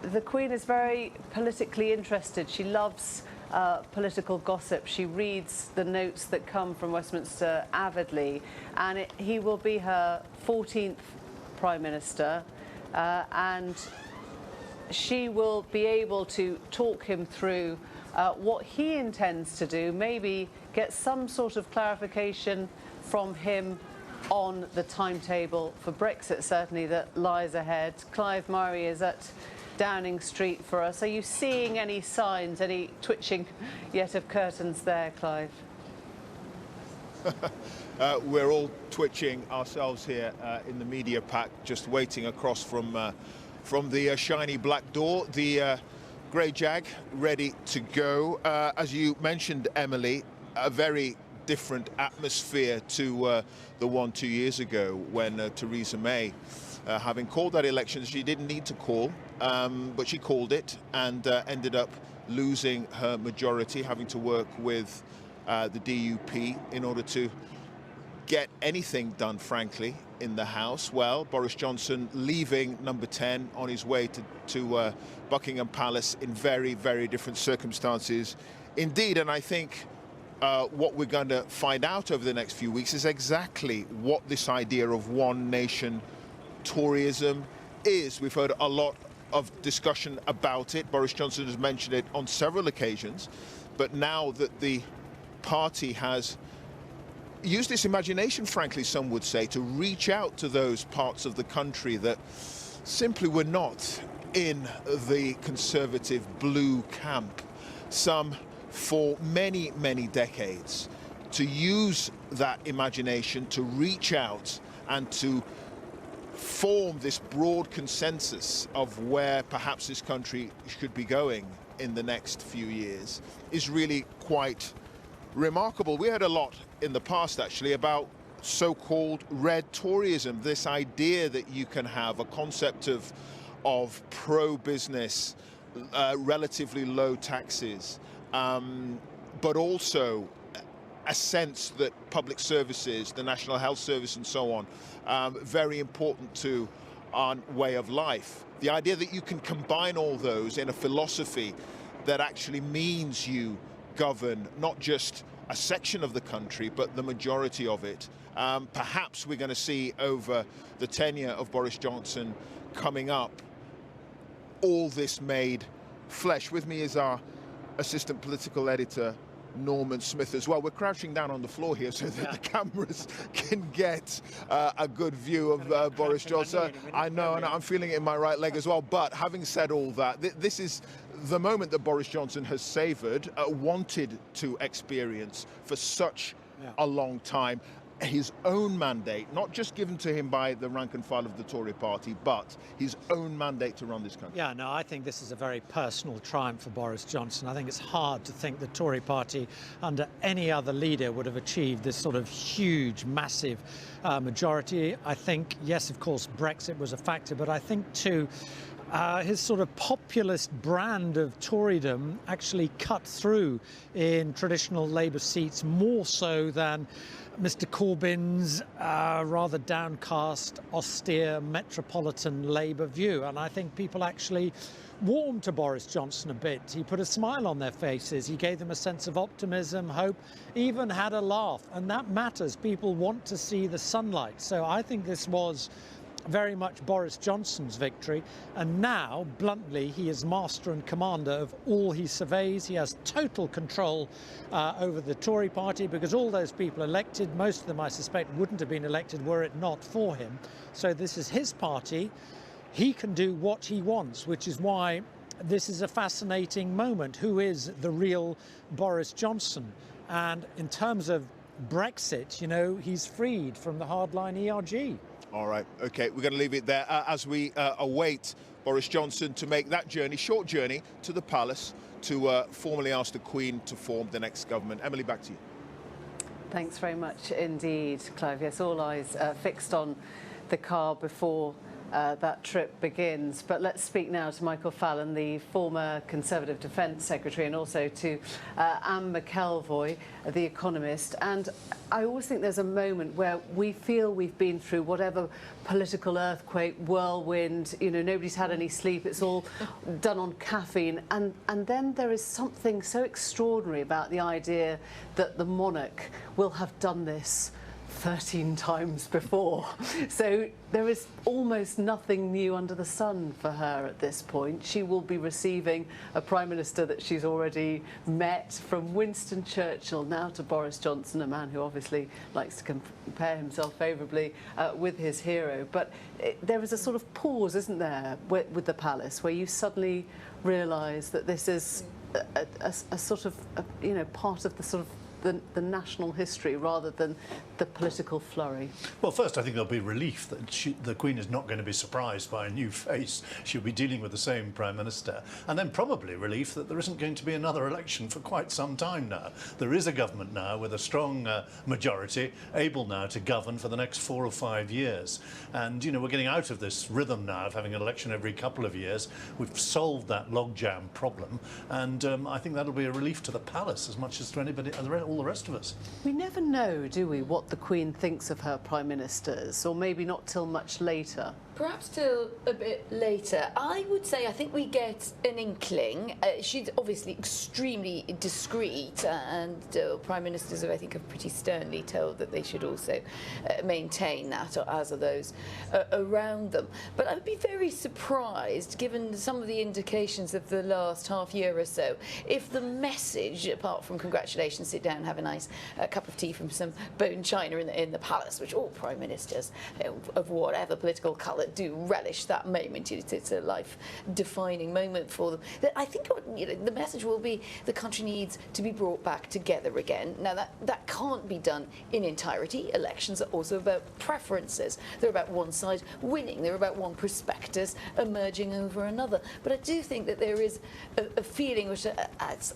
the Queen is very politically interested. She loves political gossip. She reads the notes that come from Westminster avidly, and he will be her 14th Prime Minister, and she will be able to talk him through what he intends to do, maybe get some sort of clarification from him on the timetable for Brexit, certainly, that lies ahead. Clive, Myrie is at Downing Street for us. Are you seeing any signs, any twitching yet of curtains there, Clive? We're all twitching ourselves here in the media pack, just waiting across from the shiny black door. The grey Jag ready to go. As you mentioned, Emily, a very different atmosphere to the one 2 years ago when Theresa May, having called that election, she didn't need to call, but she called it and ended up losing her majority, having to work with the DUP in order to get anything done, frankly, in the House. Well, Boris Johnson leaving number 10 on his way to Buckingham Palace in very, very different circumstances indeed. And I think what we're going to find out over the next few weeks is exactly what this idea of one nation Toryism is. We've heard a lot of discussion about it. Boris Johnson has mentioned it on several occasions. But now that the party has used its imagination, frankly, some would say, to reach out to those parts of the country that simply were not in the conservative blue camp, some for many, many decades, to use that imagination to reach out and to form this broad consensus of where perhaps this country should be going in the next few years is really quite remarkable. We heard a lot in the past, actually, about so-called red Toryism, this idea that you can have a concept of pro-business, relatively low taxes, but also a sense that public services, the National Health Service and so on, very important to our way of life. The idea that you can combine all those in a philosophy that actually means you govern not just a section of the country, but the majority of it. Perhaps we're going to see over the tenure of Boris Johnson coming up, all this made flesh. With me is our assistant political editor, Norman Smith as well. We're crouching down on the floor here so that the cameras can get a good view of Boris Johnson. I know, and I'm feeling it in my right leg as well. But having said all that, this is the moment that Boris Johnson has savoured, wanted to experience for such a long time. His own mandate, not just given to him by the rank and file of the Tory party, but his own mandate to run this country. Yeah, no, I think this is a very personal triumph for Boris Johnson. I think it's hard to think the Tory party under any other leader would have achieved this sort of huge, massive majority. I think, yes, of course, Brexit was a factor, but I think too, his sort of populist brand of Torydom actually cut through in traditional Labour seats more so than Mr Corbyn's rather downcast, austere, metropolitan Labour view. And I think people actually warmed to Boris Johnson a bit. He put a smile on their faces. He gave them a sense of optimism, hope, even had a laugh. And that matters. People want to see the sunlight. So I think this was very much Boris Johnson's victory, and now, bluntly, he is master and commander of all he surveys. He has total control over the Tory party, because all those people elected, most of them I suspect wouldn't have been elected were it not for him. So this is his party. He can do what he wants, which is why this is a fascinating moment. Who is the real Boris Johnson? And in terms of Brexit, you know, he's freed from the hardline ERG. All right, OK, we're going to leave it there as we await Boris Johnson to make that journey, short journey, to the palace to formally ask the Queen to form the next government. Emily, back to you. Thanks very much indeed, Clive. Yes, all eyes fixed on the car before that trip begins. But let's speak now to Michael Fallon, the former Conservative Defence Secretary, and also to Anne McElvoy, the economist. And I always think there's a moment where we feel we've been through whatever political earthquake, whirlwind, you know, nobody's had any sleep, it's all done on caffeine. And then there is something so extraordinary about the idea that the monarch will have done this 13 times before. So there is almost nothing new under the sun for her at this point. She will be receiving a Prime Minister that she's already met, from Winston Churchill now to Boris Johnson, a man who obviously likes to compare himself favourably with his hero. But there is a sort of pause, isn't there, with the palace, where you suddenly realise that this is a sort of, you know, part of the sort of the national history rather than the political flurry? Well, first, I think there'll be relief that the Queen is not going to be surprised by a new face. She'll be dealing with the same Prime Minister. And then probably relief that there isn't going to be another election for quite some time now. There is a government now with a strong majority, able now to govern for the next 4 or 5 years. And, you know, we're getting out of this rhythm now of having an election every couple of years. We've solved that logjam problem. And I think that'll be a relief to the palace as much as to anybody, all the rest of us. We never know, do we, what the Queen thinks of her Prime Ministers, or maybe not till much later. Perhaps till a bit later. I would say I think we get an inkling. She's obviously extremely discreet, and Prime Ministers, I think, have pretty sternly told that they should also maintain that, as are those around them. But I would be very surprised, given some of the indications of the last half year or so, if the message, apart from congratulations, sit down, have a nice cup of tea from some bone china in the palace, which all Prime Ministers of whatever political colour do relish that moment. It's a life-defining moment for them. I think, you know, the message will be the country needs to be brought back together again. Now, that can't be done in entirety. Elections are also about preferences. They're about one side winning. They're about one prospectus emerging over another. But I do think that there is a feeling, which, as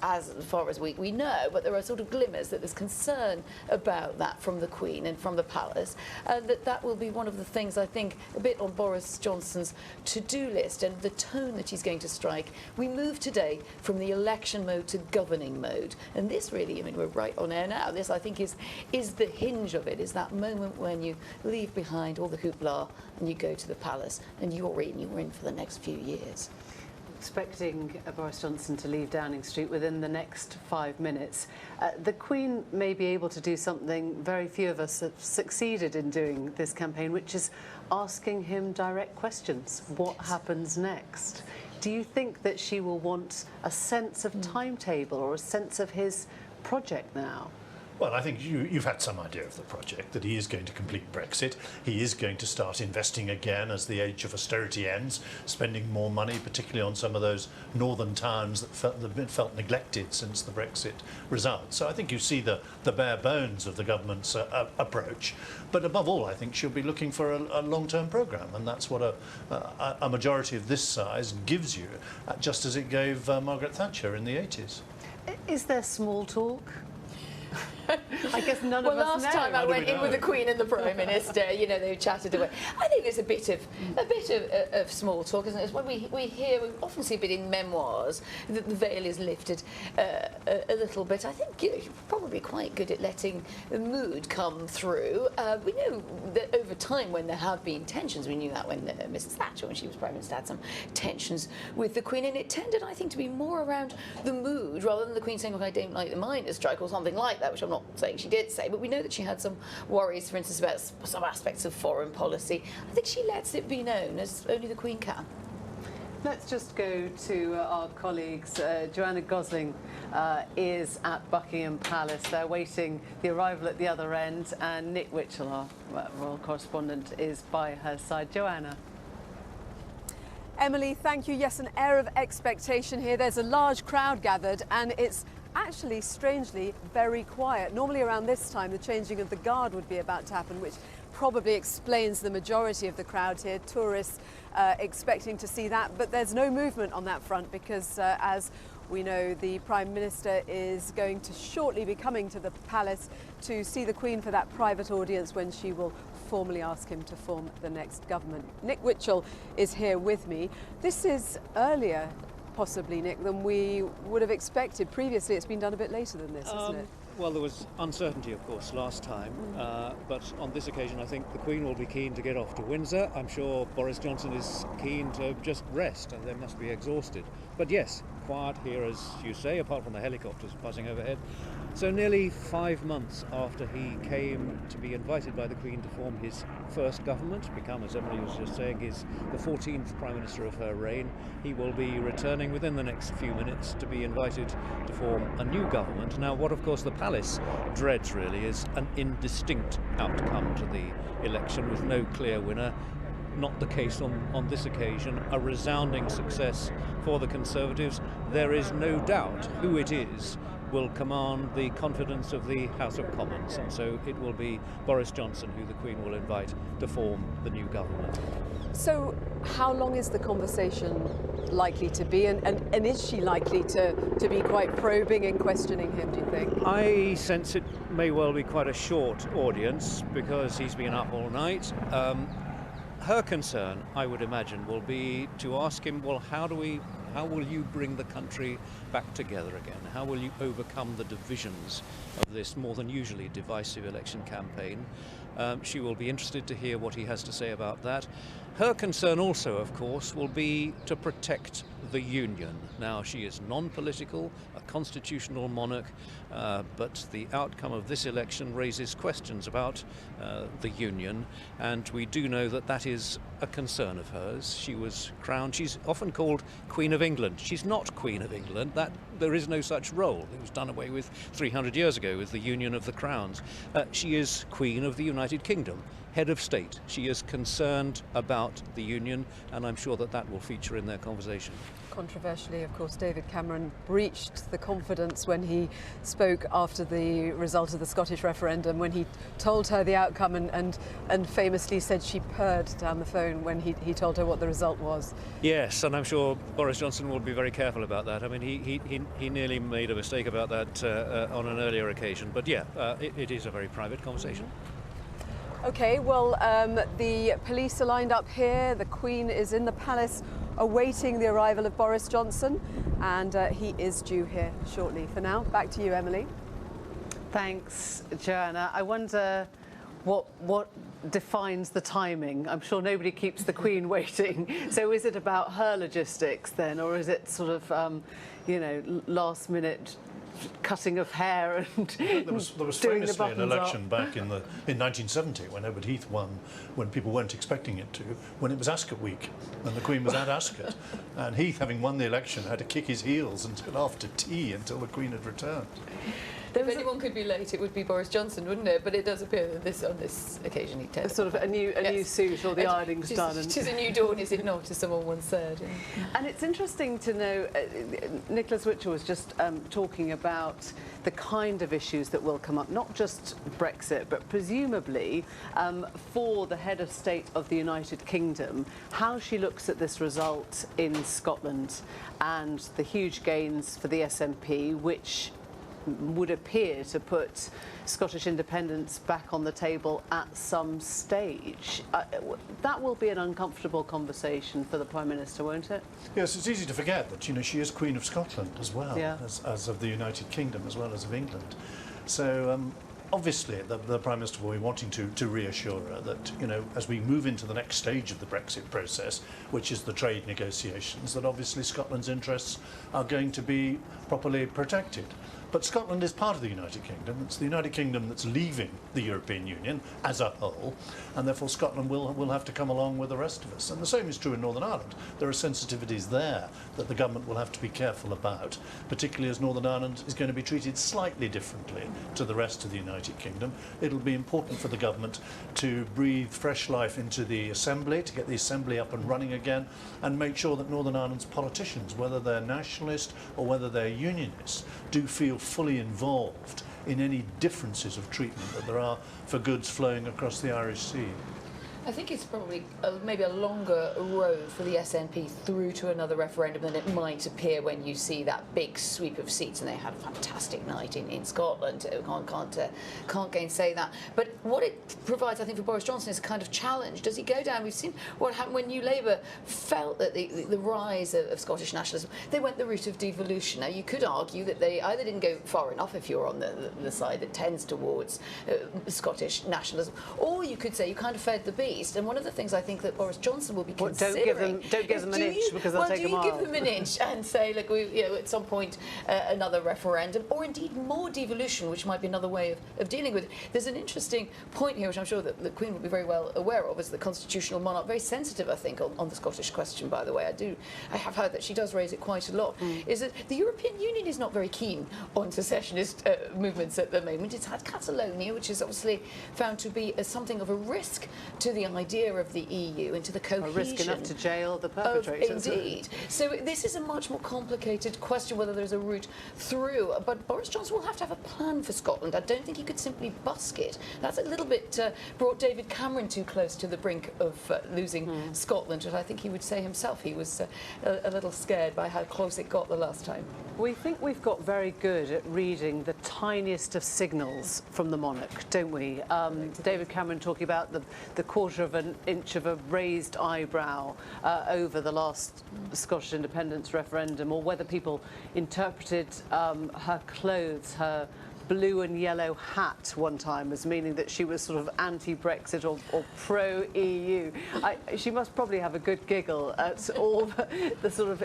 far as we know, but there are sort of glimmers that there's concern about that from the Queen and from the palace, and that will be one of the things, I think, a bit on Boris Johnson's to-do list and the tone that he's going to strike. We move today from the election mode to governing mode, and this really, I mean, we're right on air now. This, I think, is the hinge of it, is that moment when you leave behind all the hoopla and you go to the palace and you're in for the next few years. Expecting Boris Johnson to leave Downing Street within the next 5 minutes. The Queen may be able to do something very few of us have succeeded in doing this campaign, which is asking him direct questions. What happens next? Do you think that she will want a sense of timetable or a sense of his project now? Well, I think you've had some idea of the project, that he is going to complete Brexit. He is going to start investing again as the age of austerity ends, spending more money, particularly on some of those northern towns that have been felt neglected since the Brexit result. So I think you see the bare bones of the government's approach. But above all, I think she'll be looking for a long-term programme, and that's what a majority of this size gives you, just as it gave Margaret Thatcher in the 80s. Is there small talk? I guess none well, of us know. last time I went in with the Queen and the Prime Minister, you know, they chatted away. I think there's a bit of small talk, isn't it? When we often see a bit in memoirs that the veil is lifted a little bit. I think you're probably quite good at letting the mood come through. We know that over time, when there have been tensions, we knew that when Mrs. Thatcher, when she was Prime Minister, had some tensions with the Queen, and it tended, I think, to be more around the mood rather than the Queen saying, "Look, I don't like the miners' strike" or something like that, which I'm not saying she did say, but we know that she had some worries, for instance, about some aspects of foreign policy. I think she lets it be known, as only the Queen can. Let's just go to our colleagues. Joanna Gosling is at Buckingham Palace. They're waiting the arrival at the other end, and Nick Witchell, our royal correspondent, is by her side. Joanna. Emily, thank you. Yes, an air of expectation here. There's a large crowd gathered, and it's actually, strangely, very quiet. Normally around this time, the changing of the guard would be about to happen, which probably explains the majority of the crowd here. Tourists expecting to see that, but there's no movement on that front because, as we know, the Prime Minister is going to shortly be coming to the palace to see the Queen for that private audience when she will formally ask him to form the next government. Nick Witchell is here with me. This is earlier, possibly, Nick, than we would have expected. Previously, it's been done a bit later than this, isn't it? Well, there was uncertainty, of course, last time, but on this occasion I think the Queen will be keen to get off to Windsor. I'm sure Boris Johnson is keen to just rest, and they must be exhausted. But yes, quiet here, as you say, apart from the helicopters buzzing overhead. So nearly 5 months after he came to be invited by the Queen to form his first government, become, as Emily was just saying, the 14th Prime Minister of her reign, he will be returning within the next few minutes to be invited to form a new government. Now, what of course the palace dreads really is an indistinct outcome to the election with no clear winner. Not the case on this occasion. A resounding success for the Conservatives. There is no doubt who it is will command the confidence of the House of Commons, and so it will be Boris Johnson who the Queen will invite to form the new government. So how long is the conversation likely to be, and is she likely to be quite probing and questioning him, do you think? I sense it may well be quite a short audience because he's been up all night. Her concern, I would imagine, will be to ask him, well, how will you bring the country back together again? How will you overcome the divisions of this more than usually divisive election campaign? She will be interested to hear what he has to say about that. Her concern also, of course, will be to protect the Union. Now, she is non-political, a constitutional monarch, but the outcome of this election raises questions about the Union, and we do know that that is a concern of hers. She was crowned, she's often called Queen of England. She's not Queen of England. There is no such role. It was done away with 300 years ago with the Union of the Crowns. She is Queen of the United Kingdom, head of state. She is concerned about the Union, and I'm sure that that will feature in their conversation. Controversially, of course, David Cameron breached the confidence when he spoke after the result of the Scottish referendum, when he told her the outcome and famously said she purred down the phone when he told her what the result was. Yes, and I'm sure Boris Johnson will be very careful about that. I mean, he nearly made a mistake about that on an earlier occasion, but yeah, it is a very private conversation. Okay, well, the police are lined up here. The Queen is in the palace awaiting the arrival of Boris Johnson, and he is due here shortly. For now, back to you, Emily. Thanks, Joanna. I wonder what defines the timing. I'm sure nobody keeps the Queen waiting. So is it about her logistics then, or is it sort of, you know, last minute cutting of hair and there was famously an election back in 1970 when Edward Heath won, when people weren't expecting it to, when it was Ascot week and the Queen was at Ascot, and Heath, having won the election, had to kick his heels until after tea, until the Queen had returned. If anyone could be late, it would be Boris Johnson, wouldn't it? But it does appear that on this occasion he tends sort of a new suit, all the ironing's done. It is a new dawn, is it not, as someone once said. And it's interesting to know, Nicholas Witcher was just talking about the kind of issues that will come up, not just Brexit, but presumably for the head of state of the United Kingdom, how she looks at this result in Scotland and the huge gains for the SNP, which would appear to put Scottish independence back on the table at some stage. That will be an uncomfortable conversation for the Prime Minister, won't it? Yes, it's easy to forget that, you know, she is Queen of Scotland as well, as of the United Kingdom as well as of England. So obviously the Prime Minister will be wanting to reassure her that, you know, as we move into the next stage of the Brexit process, which is the trade negotiations, that obviously Scotland's interests are going to be properly protected. But Scotland is part of the United Kingdom. It's the United Kingdom that's leaving the European Union as a whole, and therefore Scotland will have to come along with the rest of us. And the same is true in Northern Ireland. There are sensitivities there that the government will have to be careful about, particularly as Northern Ireland is going to be treated slightly differently to the rest of the United Kingdom. It'll be important for the government to breathe fresh life into the Assembly, to get the Assembly up and running again, and make sure that Northern Ireland's politicians, whether they're nationalist or whether they're unionists, do feel fully involved in any differences of treatment that there are for goods flowing across the Irish Sea. I think it's probably maybe a longer road for the SNP through to another referendum than it might appear when you see that big sweep of seats, and they had a fantastic night in Scotland. Can't gainsay that. But what it provides, I think, for Boris Johnson is a kind of challenge. Does he go down? We've seen what happened when New Labour felt that the rise of Scottish nationalism, they went the route of devolution. Now, you could argue that they either didn't go far enough if you're on the side that tends towards Scottish nationalism, or you could say you kind of fed the beast. And one of the things I think that Boris Johnson will be considering... Don't give them an inch, because they'll take a mile. Do you give them an inch and say, look, at some point another referendum, or indeed more devolution, which might be another way of dealing with it? There's an interesting point here, which I'm sure that the Queen will be very well aware of, as the constitutional monarch, very sensitive, I think, on the Scottish question, by the way. I have heard that she does raise it quite a lot, is that the European Union is not very keen on secessionist movements at the moment. It's had Catalonia, which is obviously found to be something of a risk to the idea of the EU and to the cohesion. A risk enough to jail the perpetrators. Indeed. So this is a much more complicated question, whether there's a route through. But Boris Johnson will have to have a plan for Scotland. I don't think he could simply busk it. That's a little bit brought David Cameron too close to the brink of losing Scotland, and I think he would say himself he was a little scared by how close it got the last time. We think we've got very good at reading the tiniest of signals from the monarch, don't we? David Cameron talking about the quarter of an inch of a raised eyebrow over the last Scottish independence referendum, or whether people interpreted her clothes, her blue and yellow hat one time as meaning that she was sort of anti-Brexit or pro-EU. She must probably have a good giggle at all the sort of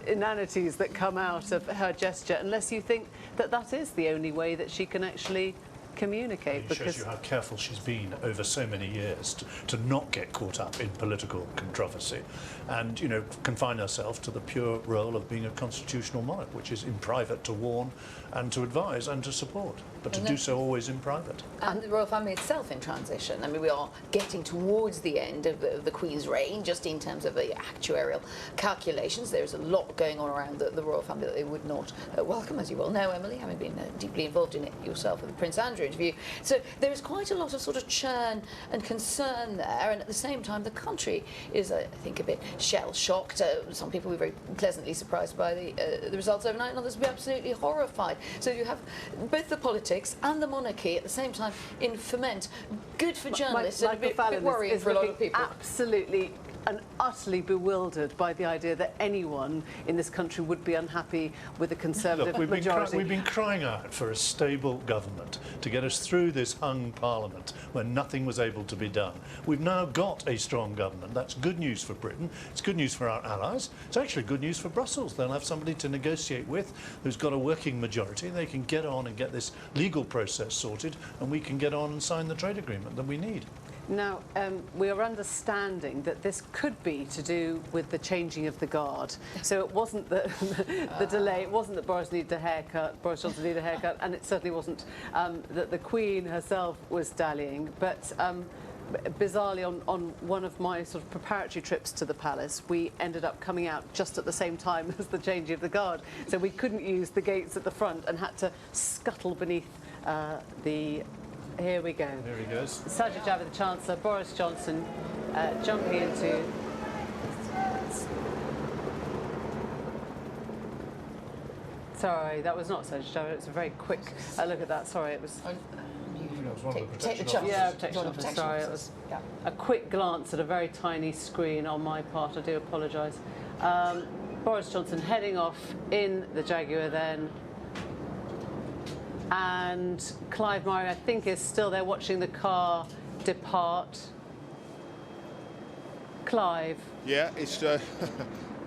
inanities that come out of her gesture, unless you think that that is the only way that she can actually communicate. It shows you how careful she's been over so many years to not get caught up in political controversy and, you know, confine herself to the pure role of being a constitutional monarch, which is in private to warn and to advise and to support, but to do so always in private. And the royal family itself in transition. I mean, we are getting towards the end of the Queen's reign, just in terms of the actuarial calculations. There's a lot going on around the royal family that they would not welcome, as you well know, Emily, having been deeply involved in it yourself with the Prince Andrew interview. So there is quite a lot of sort of churn and concern there, and at the same time the country is, I think, a bit shell-shocked. Some people were very pleasantly surprised by the results overnight, and others will be absolutely horrified. So you have both the politics and the monarchy at the same time in ferment. Good for journalists and a bit worrying for a lot of people. Absolutely and utterly bewildered by the idea that anyone in this country would be unhappy with a Conservative majority. We've been crying out for a stable government to get us through this hung Parliament where nothing was able to be done. We've now got a strong government. That's good news for Britain. It's good news for our allies. It's actually good news for Brussels. They'll have somebody to negotiate with who's got a working majority. They can get on and get this legal process sorted, and we can get on and sign the trade agreement that we need. Now, we are understanding that this could be to do with the changing of the guard. So it wasn't the delay, it wasn't that Boris Johnson needed a haircut, and it certainly wasn't that the Queen herself was dallying. But bizarrely, on one of my sort of preparatory trips to the palace, we ended up coming out just at the same time as the changing of the guard. So we couldn't use the gates at the front and had to scuttle beneath the... Here we go. There he goes. Sajid Javid, the Chancellor, Boris Johnson jumping into... Sorry, that was not Sajid Javid. It was a very quick look at that. Sorry, it was... Take the chance. Yeah, protection officer. Sorry, it was a quick glance at a very tiny screen on my part. I do apologise. Boris Johnson heading off in the Jaguar then. And Clive, Myrie, I think, is still there watching the car depart. Clive. Yeah, it's...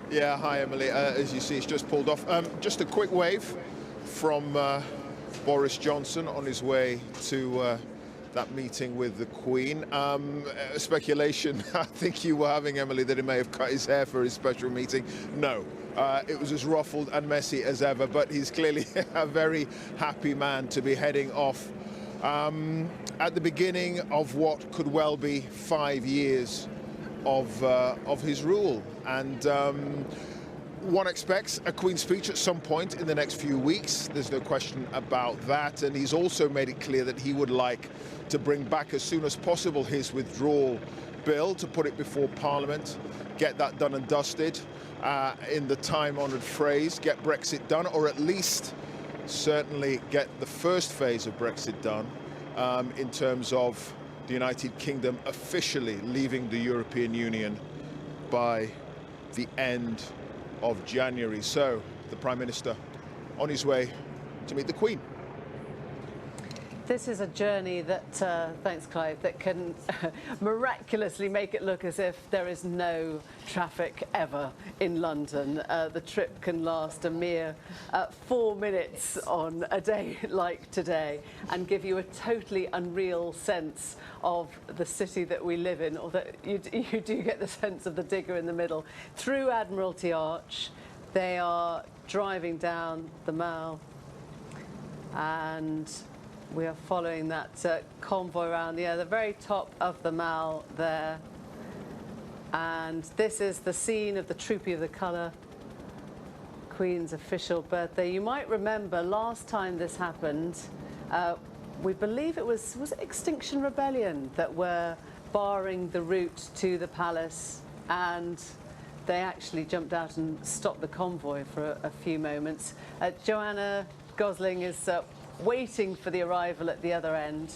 yeah, hi, Emily. As you see, it's just pulled off. Just a quick wave from Boris Johnson on his way to that meeting with the Queen. Speculation, I think you were having, Emily, that he may have cut his hair for his special meeting. No. It was as ruffled and messy as ever, but he's clearly a very happy man to be heading off at the beginning of what could well be 5 years of his rule. And one expects a Queen's speech at some point in the next few weeks. There's no question about that. And he's also made it clear that he would like to bring back as soon as possible his withdrawal bill, to put it before Parliament, get that done and dusted. In the time-honoured phrase, get Brexit done, or at least certainly get the first phase of Brexit done in terms of the United Kingdom officially leaving the European Union by the end of January. So the Prime Minister on his way to meet the Queen. This is a journey that, thanks Clive, that can miraculously make it look as if there is no traffic ever in London. The trip can last a mere 4 minutes on a day like today and give you a totally unreal sense of the city that we live in, or that you do get the sense of the digger in the middle. Through Admiralty Arch, they are driving down the Mall, and we are following that convoy around the very top of the Mall there. And this is the scene of the Troopy of the Colour, Queen's official birthday. You might remember last time this happened, we believe it was it Extinction Rebellion that were barring the route to the palace, and they actually jumped out and stopped the convoy for a few moments. Joanna, Gosling is waiting for the arrival at the other end.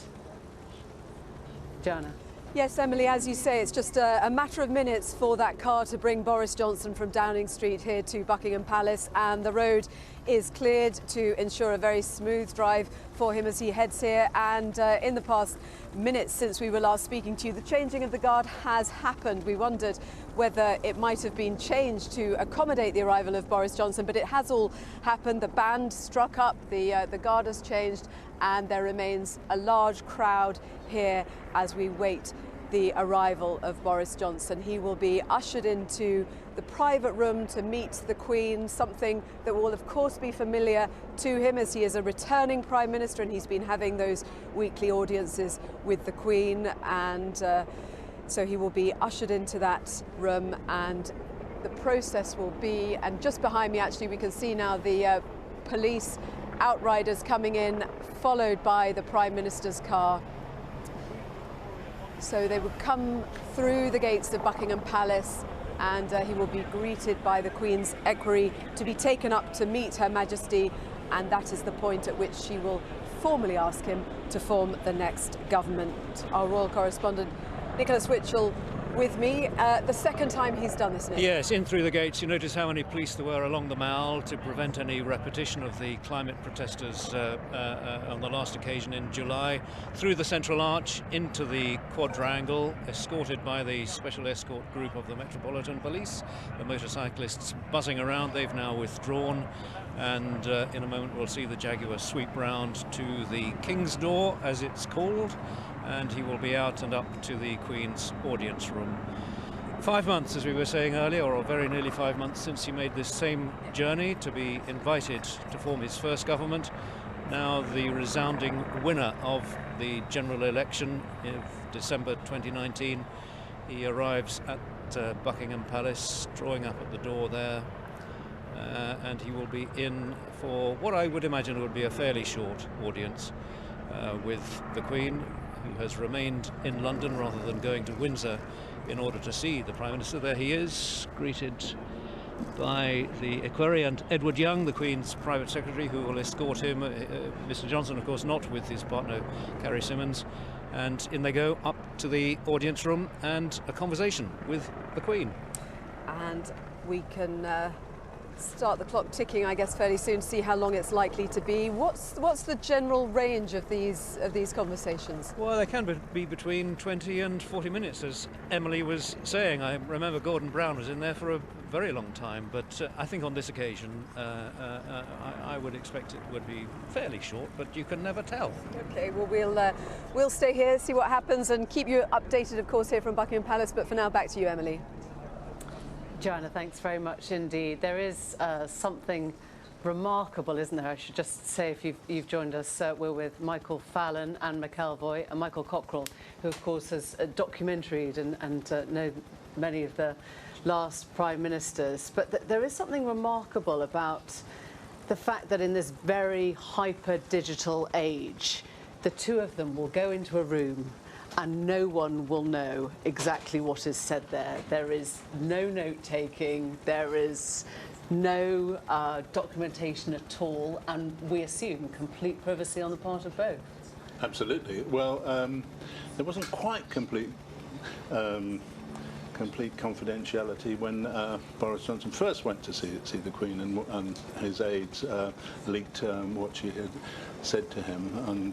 Joanna. Yes, Emily, as you say, it's just a matter of minutes for that car to bring Boris Johnson from Downing Street here to Buckingham Palace, and the road is cleared to ensure a very smooth drive for him as he heads here. And in the past minutes since we were last speaking to you, the changing of the guard has happened. We wondered whether it might have been changed to accommodate the arrival of Boris Johnson, but it has all happened. The band struck up, the guard has changed, and there remains a large crowd here as we wait the arrival of Boris Johnson. He will be ushered into the private room to meet the Queen, something that will of course be familiar to him as he is a returning Prime Minister and he's been having those weekly audiences with the Queen, and so he will be ushered into that room, and the process will be, and just behind me actually we can see now the police outriders coming in, followed by the Prime Minister's car. So they would come through the gates of Buckingham Palace, and he will be greeted by the Queen's equerry to be taken up to meet Her Majesty, and that is the point at which she will formally ask him to form the next government. Our royal correspondent Nicholas Witchell with me. The second time he's done this, Nick. Yes, in through the gates. You notice how many police there were along the Mall to prevent any repetition of the climate protesters on the last occasion in July. Through the Central Arch into the quadrangle, escorted by the special escort group of the Metropolitan Police. The motorcyclists buzzing around. They've now withdrawn, and in a moment we'll see the Jaguar sweep round to the King's Door, as it's called. and he will be out and up to the Queen's audience room. 5 months, as we were saying earlier, or very nearly 5 months since he made this same journey to be invited to form his first government. Now the resounding winner of the general election of December 2019. He arrives at Buckingham Palace, drawing up at the door there, and he will be in for what I would imagine would be a fairly short audience with the Queen, who has remained in London rather than going to Windsor in order to see the Prime Minister. There he is, greeted by the equerry and Edward Young, the Queen's private secretary, who will escort him. Mr Johnson, of course, not with his partner, Carrie Symonds. And in they go, up to the audience room, and a conversation with the Queen. And we can start the clock ticking, I guess, fairly soon to see how long it's likely to be. What's the general range of these conversations? Well, they can be between 20 and 40 minutes, as Emily was saying. I remember Gordon Brown was in there for a very long time, but I think on this occasion I would expect it would be fairly short, but you can never tell. Okay, well, we'll stay here, see what happens, and keep you updated, of course, here from Buckingham Palace. But for now, back to you, Emily. Joanna, thanks very much indeed. There is something remarkable, isn't there? I should just say, if you've joined us, we're with Michael Fallon, Anne McElvoy and Michael Cockrell, who of course has documentaried and know many of the last Prime Ministers. But there is something remarkable about the fact that in this very hyper-digital age, the two of them will go into a room and no one will know exactly what is said there. There is no note-taking, there is no documentation at all, and we assume complete privacy on the part of both. Absolutely. Well, there wasn't quite complete confidentiality when Boris Johnson first went to see the Queen, and his aides leaked what she had said to him.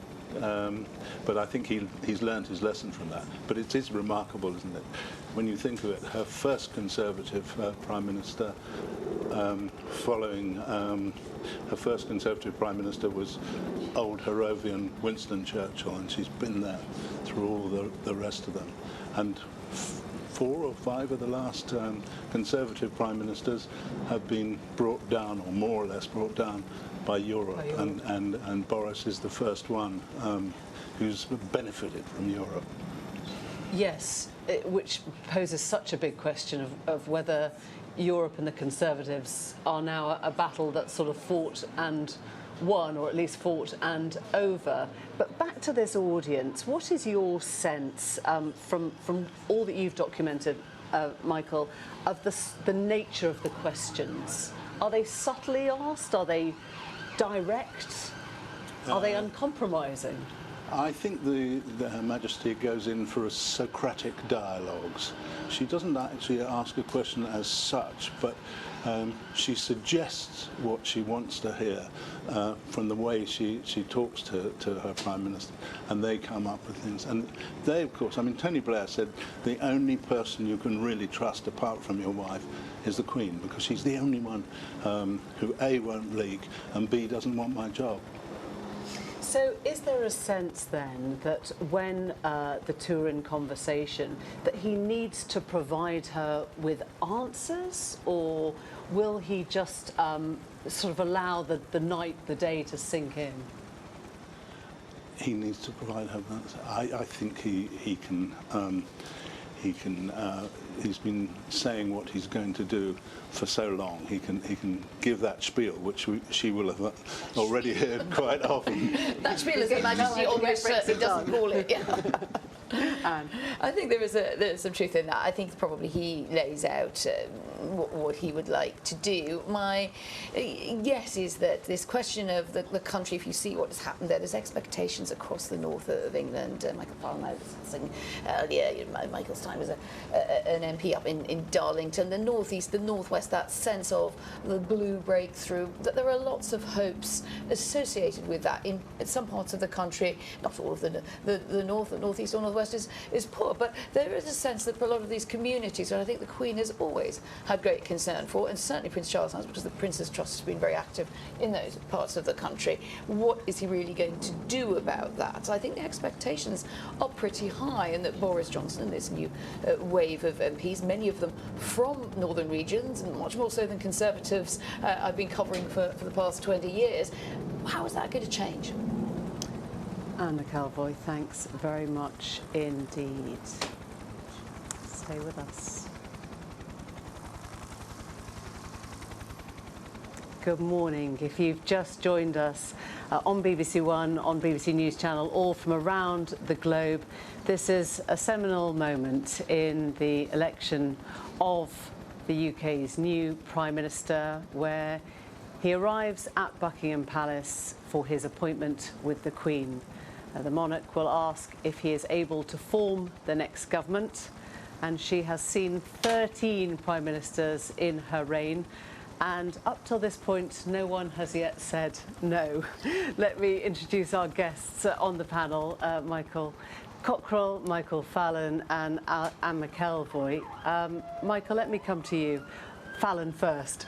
But I think he's learned his lesson from that. But it is remarkable, isn't it? When you think of it, her first Conservative Prime Minister, following her first Conservative Prime Minister was old Harrovian Winston Churchill, and she's been there through all the rest of them. And 4 or 5 of the last Conservative Prime Ministers have been brought down, or more or less brought down, by Europe. And Boris is the first one who's benefited from Europe. Yes, which poses such a big question of whether Europe and the Conservatives are now a battle that's sort of fought and won, or at least fought and over. But back to this audience, what is your sense from all that you've documented, Michael, of the nature of the questions? Are they subtly asked? Are they direct? Are they uncompromising? I think Her Majesty goes in for a Socratic dialogues. She doesn't actually ask a question as such, but she suggests what she wants to hear from the way she talks to her Prime Minister, and they come up with things. And they, of course, I mean, Tony Blair said the only person you can really trust apart from your wife is the Queen, because she's the only one who A, won't leak, and B, doesn't want my job. So is there a sense then that when the two are in conversation that he needs to provide her with answers, or will he just sort of allow the night, the day to sink in? He needs to provide her with answers. I think he can. He's been saying what he's going to do for so long. He can give that spiel, which she will have already heard quite often. That spiel is Her Majesty almost certainly doesn't call it. Yeah. Anne. I think there's some truth in that. I think probably he lays out what he would like to do. My guess is that this question of the country, if you see what has happened there, there's expectations across the north of England. Michael Fallon was saying earlier, Michael's time as an MP up in Darlington, the northeast, the northwest, that sense of the blue breakthrough, that there are lots of hopes associated with that in some parts of the country, not all of the north, northeast or northwest, West is poor. But there is a sense that for a lot of these communities, and I think the Queen has always had great concern for, and certainly Prince Charles has, because the Prince's Trust has been very active in those parts of the country. What is he really going to do about that? I think the expectations are pretty high, and that Boris Johnson and this new wave of MPs, many of them from northern regions, and much more so than Conservatives I've been covering for the past 20 years, how is that going to change? Anne McElvoy, thanks very much indeed. Stay with us. Good morning. If you've just joined us on BBC One, on BBC News Channel, or from around the globe, this is a seminal moment in the election of the UK's new Prime Minister, where he arrives at Buckingham Palace for his appointment with the Queen. The monarch will ask if he is able to form the next government, and she has seen 13 Prime Ministers in her reign, and up till this point no one has yet said no. Let me introduce our guests on the panel, Michael Cockrell, Michael Fallon and Anne McElvoy. Michael, let me come to you. Fallon first,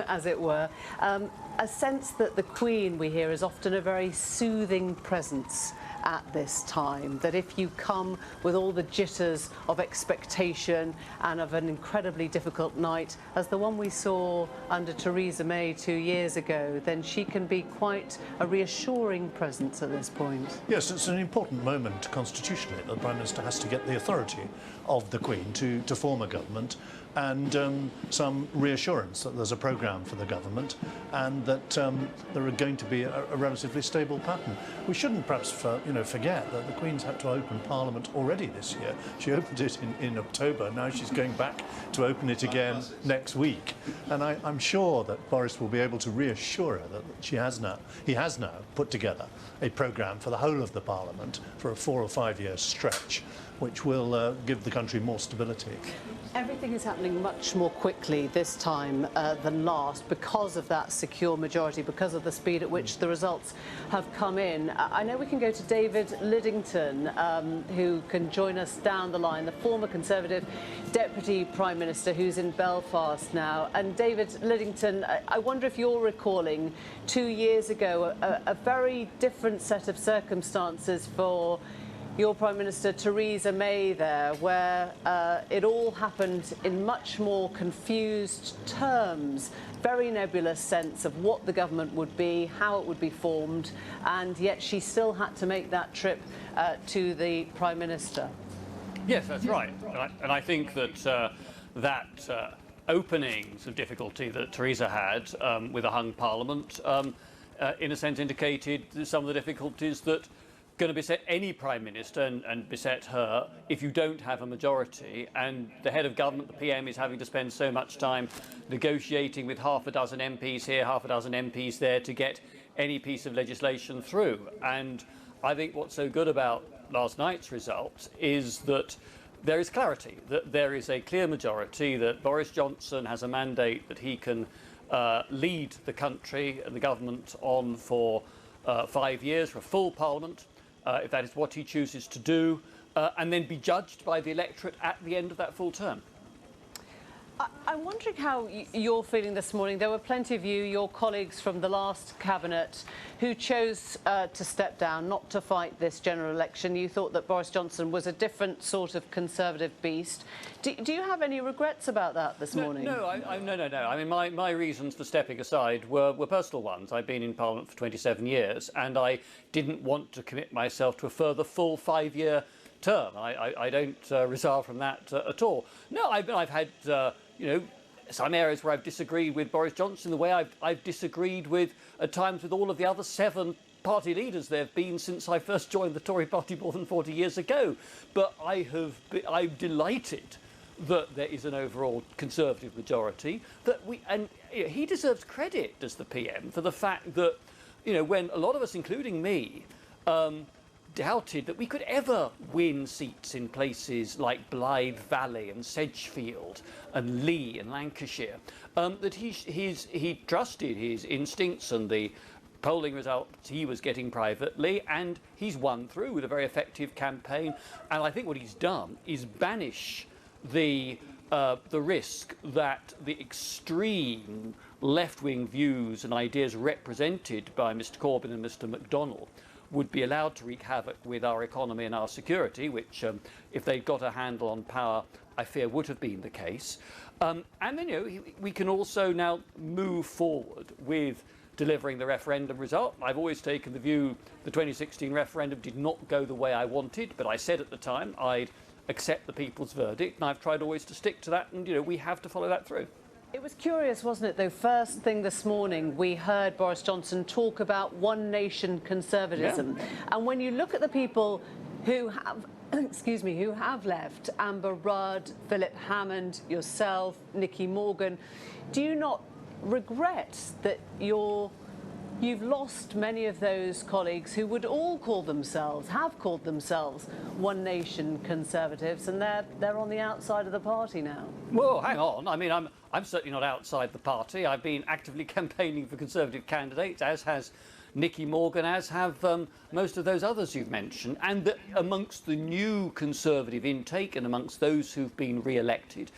as it were. A sense that the Queen, we hear, is often a very soothing presence at this time, that if you come with all the jitters of expectation and of an incredibly difficult night, as the one we saw under Theresa May 2 years ago, then she can be quite a reassuring presence at this point. Yes, it's an important moment constitutionally. The Prime Minister has to get the authority of the Queen to form a government, and some reassurance that there's a programme for the government, and that there are going to be a relatively stable pattern. We shouldn't perhaps forget that the Queen's had to open Parliament already this year. She opened it in October. Now she's going back to open it again next week. And I'm sure that Boris will be able to reassure her that he has now put together a programme for the whole of the Parliament for a 4 or 5 year stretch, which will give the country more stability. Everything is happening much more quickly this time than last because of that secure majority, because of the speed at which the results have come in. I know we can go to David Lidington, who can join us down the line, the former Conservative Deputy Prime Minister who's in Belfast now. And David Lidington, I wonder if you're recalling 2 years ago a very different set of circumstances for your Prime Minister Theresa May there, where it all happened in much more confused terms, very nebulous sense of what the government would be, how it would be formed, and yet she still had to make that trip to the Prime Minister. Yes, that's right. And I think that that openings of difficulty that Theresa had with a hung Parliament, in a sense, indicated some of the difficulties that going to beset any Prime Minister and beset her if you don't have a majority, and the head of government, the PM, is having to spend so much time negotiating with half a dozen MPs here, half a dozen MPs there to get any piece of legislation through. And I think what's so good about last night's result is that there is clarity, that there is a clear majority, that Boris Johnson has a mandate that he can lead the country and the government on for 5 years, for a full Parliament, if that is what he chooses to do, and then be judged by the electorate at the end of that full term. I'm wondering how you're feeling this morning. There were plenty of you, your colleagues from the last cabinet, who chose to step down, not to fight this general election. You thought that Boris Johnson was a different sort of Conservative beast. Do you have any regrets about that this morning? No. I mean, my reasons for stepping aside were personal ones. I've been in Parliament for 27 years, and I didn't want to commit myself to a further full 5 year term. I don't resile from that at all. No, I've had some areas where I've disagreed with Boris Johnson, the way I've disagreed with at times with all of the other 7 party leaders there have been since I first joined the Tory party more than 40 years ago. But I'm delighted that there is an overall Conservative majority, and he deserves credit as the PM for the fact that, when a lot of us, including me, doubted that we could ever win seats in places like Blythe Valley and Sedgefield and Lee and Lancashire, that he trusted his instincts and the polling results he was getting privately, and he's won through with a very effective campaign. And I think what he's done is banish the risk that the extreme left-wing views and ideas represented by Mr Corbyn and Mr McDonnell would be allowed to wreak havoc with our economy and our security, which, if they'd got a handle on power, I fear would have been the case. And then, you know, we can also now move forward with delivering the referendum result. I've always taken the view the 2016 referendum did not go the way I wanted, but I said at the time I'd accept the people's verdict, and I've tried always to stick to that, and, you know, we have to follow that through. It was curious, wasn't it, though? First thing this morning, we heard Boris Johnson talk about one nation conservatism. Yeah. And when you look at the people who have, excuse me, who have left, Amber Rudd, Philip Hammond, yourself, Nicky Morgan, do you not regret that you've lost many of those colleagues who would all have called themselves one nation conservatives, and they're on the outside of the party now? Well, hang on. I mean, I'm certainly not outside the party. I've been actively campaigning for Conservative candidates, as has Nicky Morgan, as have most of those others you've mentioned. And amongst the new Conservative intake and amongst those who've been re-elected,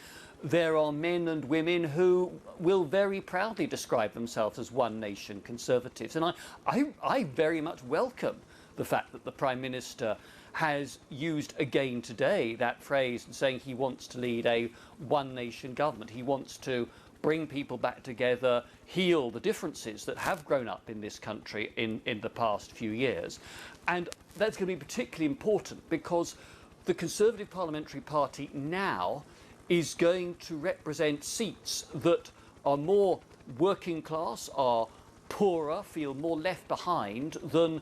there are men and women who will very proudly describe themselves as one nation conservatives. And I very much welcome the fact that the Prime Minister has used again today that phrase, saying he wants to lead a one nation government. He wants to bring people back together, heal the differences that have grown up in this country in the past few years. And that's going to be particularly important because the Conservative Parliamentary Party now is going to represent seats that are more working class, are poorer, feel more left behind than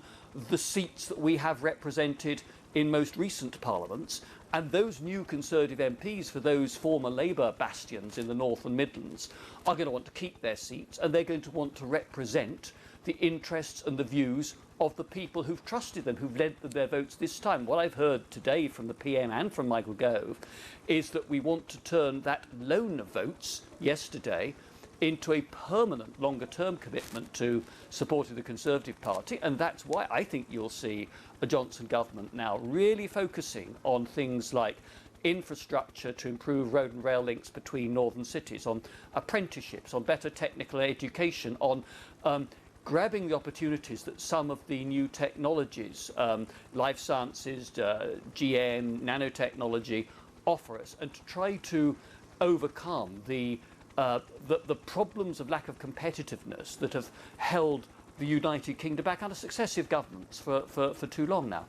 the seats that we have represented in most recent parliaments. And those new Conservative MPs for those former Labour bastions in the North and Midlands are going to want to keep their seats, and they're going to want to represent the interests and the views of the people who've trusted them, who've led their votes this time. What I've heard today from the PM and from Michael Gove is that we want to turn that loan of votes yesterday into a permanent longer-term commitment to supporting the Conservative Party, and that's why I think you'll see a Johnson government now really focusing on things like infrastructure to improve road and rail links between northern cities, on apprenticeships, on better technical education, on grabbing the opportunities that some of the new technologies, life sciences, GM, nanotechnology, offer us, and to try to overcome the problems of lack of competitiveness that have held the United Kingdom back under successive governments for too long now.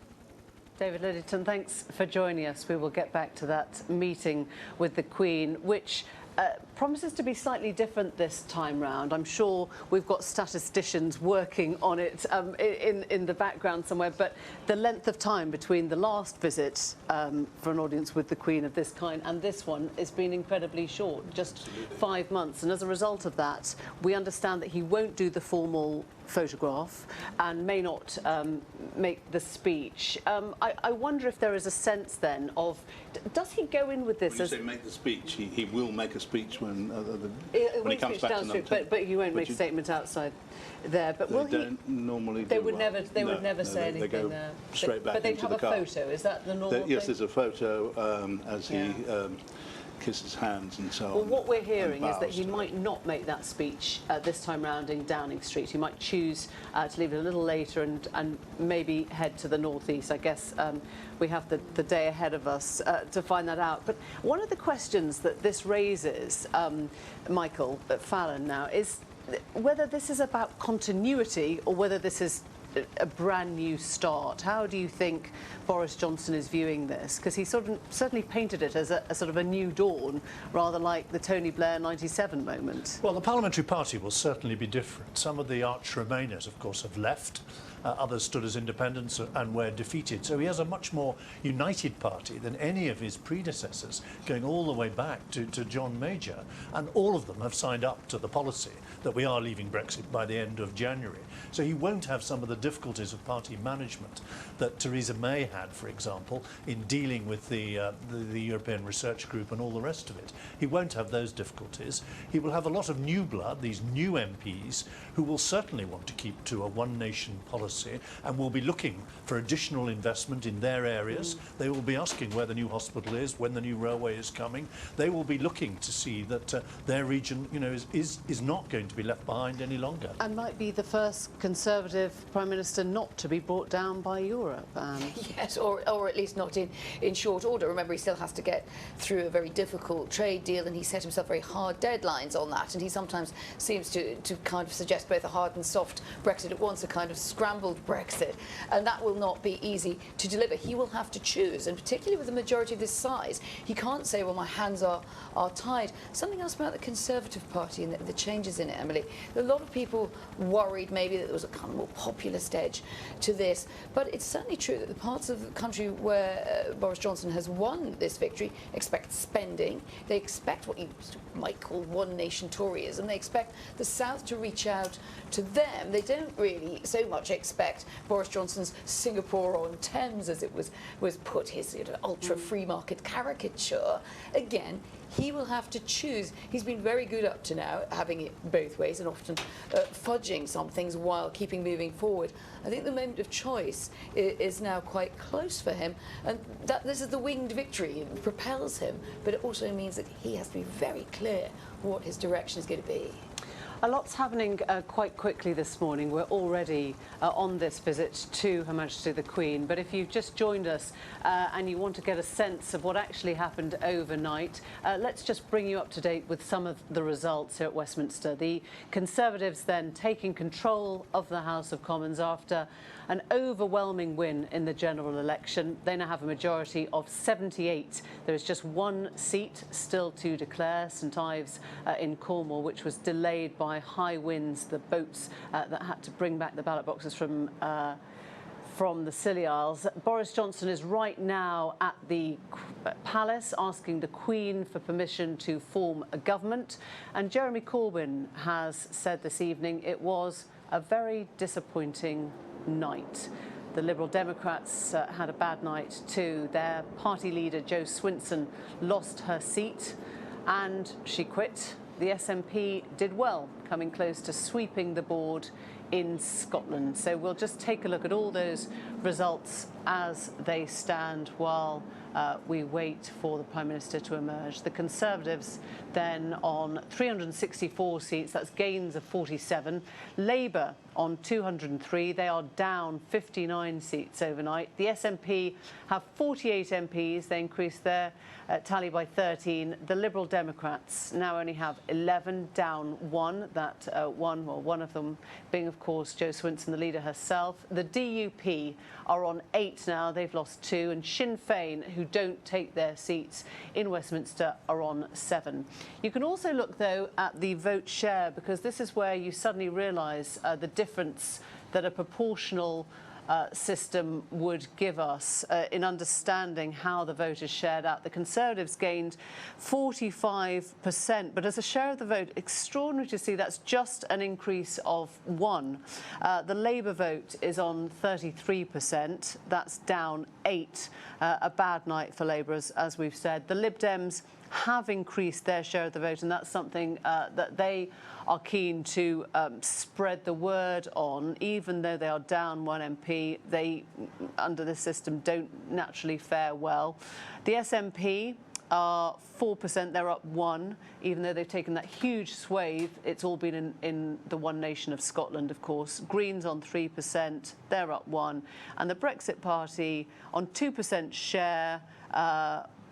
David Liddington, thanks for joining us. We will get back to that meeting with the Queen, which promises to be slightly different this time round. I'm sure we've got statisticians working on it in the background somewhere, but the length of time between the last visit for an audience with the Queen of this kind and this one has been incredibly short, just 5 months. And as a result of that, we understand that he won't do the formal photograph and may not make the speech. I wonder if there is a sense then of, does he go in with this when you say make the speech, he will make a speech when he comes back to London. But he won't make a statement outside there. But will he? Normally they would never. They would never say anything. They go there. straight back but they'd into have the car. a photo. Is that the normal Yes, thing? there's a photo as he kisses hands and so on. Well, what we're hearing is that he might not make that speech this time round in Downing Street. He might choose to leave it a little later and maybe head to the northeast. I guess we have the day ahead of us to find that out. But one of the questions that this raises, Michael Fallon now, is whether this is about continuity or whether this is a brand new start. How do you think Boris Johnson is viewing this? Because he certainly painted it as a sort of a new dawn, rather like the Tony Blair 97 moment. Well, the Parliamentary Party will certainly be different. Some of the arch Remainers, of course, have left. Others stood as independents and were defeated. So he has a much more united party than any of his predecessors, going all the way back to John Major. And all of them have signed up to the policy that we are leaving Brexit by the end of January. So he won't have some of the difficulties of party management that Theresa May had, for example, in dealing with the European Research Group and all the rest of it. He won't have those difficulties. He will have a lot of new blood, these new MPs, who will certainly want to keep to a one-nation policy and will be looking for additional investment in their areas. They will be asking where the new hospital is, when the new railway is coming. They will be looking to see that their region, you know, is not going to be left behind any longer. And might be the first Conservative Prime Minister not to be brought down by Europe. Yes, or at least not in short order. Remember, he still has to get through a very difficult trade deal, and he set himself very hard deadlines on that, and he sometimes seems to kind of suggest both a hard and soft Brexit at once, a kind of scrambled Brexit, and that will not be easy to deliver. He will have to choose, and particularly with a majority of this size, he can't say, well, my hands are tied. Something else about the Conservative Party and the changes in it, Emily. A lot of people worried maybe that there was a kind of more populist edge to this, but it's certainly true that the parts of the country where Boris Johnson has won this victory expect spending. They expect what you might call one-nation Toryism. They expect the South to reach out to them. They don't really so much expect Boris Johnson's Singapore-on-Thames, as it was put, his ultra-free market caricature. Again, he will have to choose. He's been very good up to now, having it both ways and often fudging some things while keeping moving forward. I think the moment of choice is now quite close for him, and that this is the winged victory. It propels him, but it also means that he has to be very clear what his direction is going to be. A lot's happening quite quickly this morning. We're already on this visit to Her Majesty the Queen. But if you've just joined us and you want to get a sense of what actually happened overnight, let's just bring you up to date with some of the results here at Westminster. The Conservatives then taking control of the House of Commons after an overwhelming win in the general election. They now have a majority of 78. There is just one seat still to declare, St Ives in Cornwall, which was delayed by high winds, the boats that had to bring back the ballot boxes from the Scilly Isles. Boris Johnson is right now at the palace asking the Queen for permission to form a government. And Jeremy Corbyn has said this evening it was a very disappointing night. The Liberal Democrats had a bad night too. Their party leader, Jo Swinson, lost her seat and she quit. The SNP did well, coming close to sweeping the board in Scotland. So we'll just take a look at all those results as they stand while we wait for the Prime Minister to emerge. The Conservatives then on 364 seats, that's gains of 47. Labour on 203, they are down 59 seats overnight. The SNP have 48 MPs, they increased their tally by 13. The Liberal Democrats now only have 11, down 1. One of them being, of course, Jo Swinson, the leader herself. The DUP are on 8 now, they've lost 2, and Sinn Féin, who don't take their seats in Westminster, are on 7. You can also look, though, at the vote share, because this is where you suddenly realise the difference that a proportional system would give us in understanding how the vote is shared out. The Conservatives gained 45%, but as a share of the vote, extraordinary to see, that's just an increase of 1. The Labour vote is on 33%, that's down 8. A bad night for Labour, as we've said. The Lib Dems have increased their share of the vote, and that's something that they are keen to spread the word on. Even though they are down 1 MP, they, under this system, don't naturally fare well. The SNP are 4%, they're up 1, even though they've taken that huge swathe. It's all been in the one nation of Scotland, of course. Greens on 3%, they're up 1. And the Brexit Party on 2% share,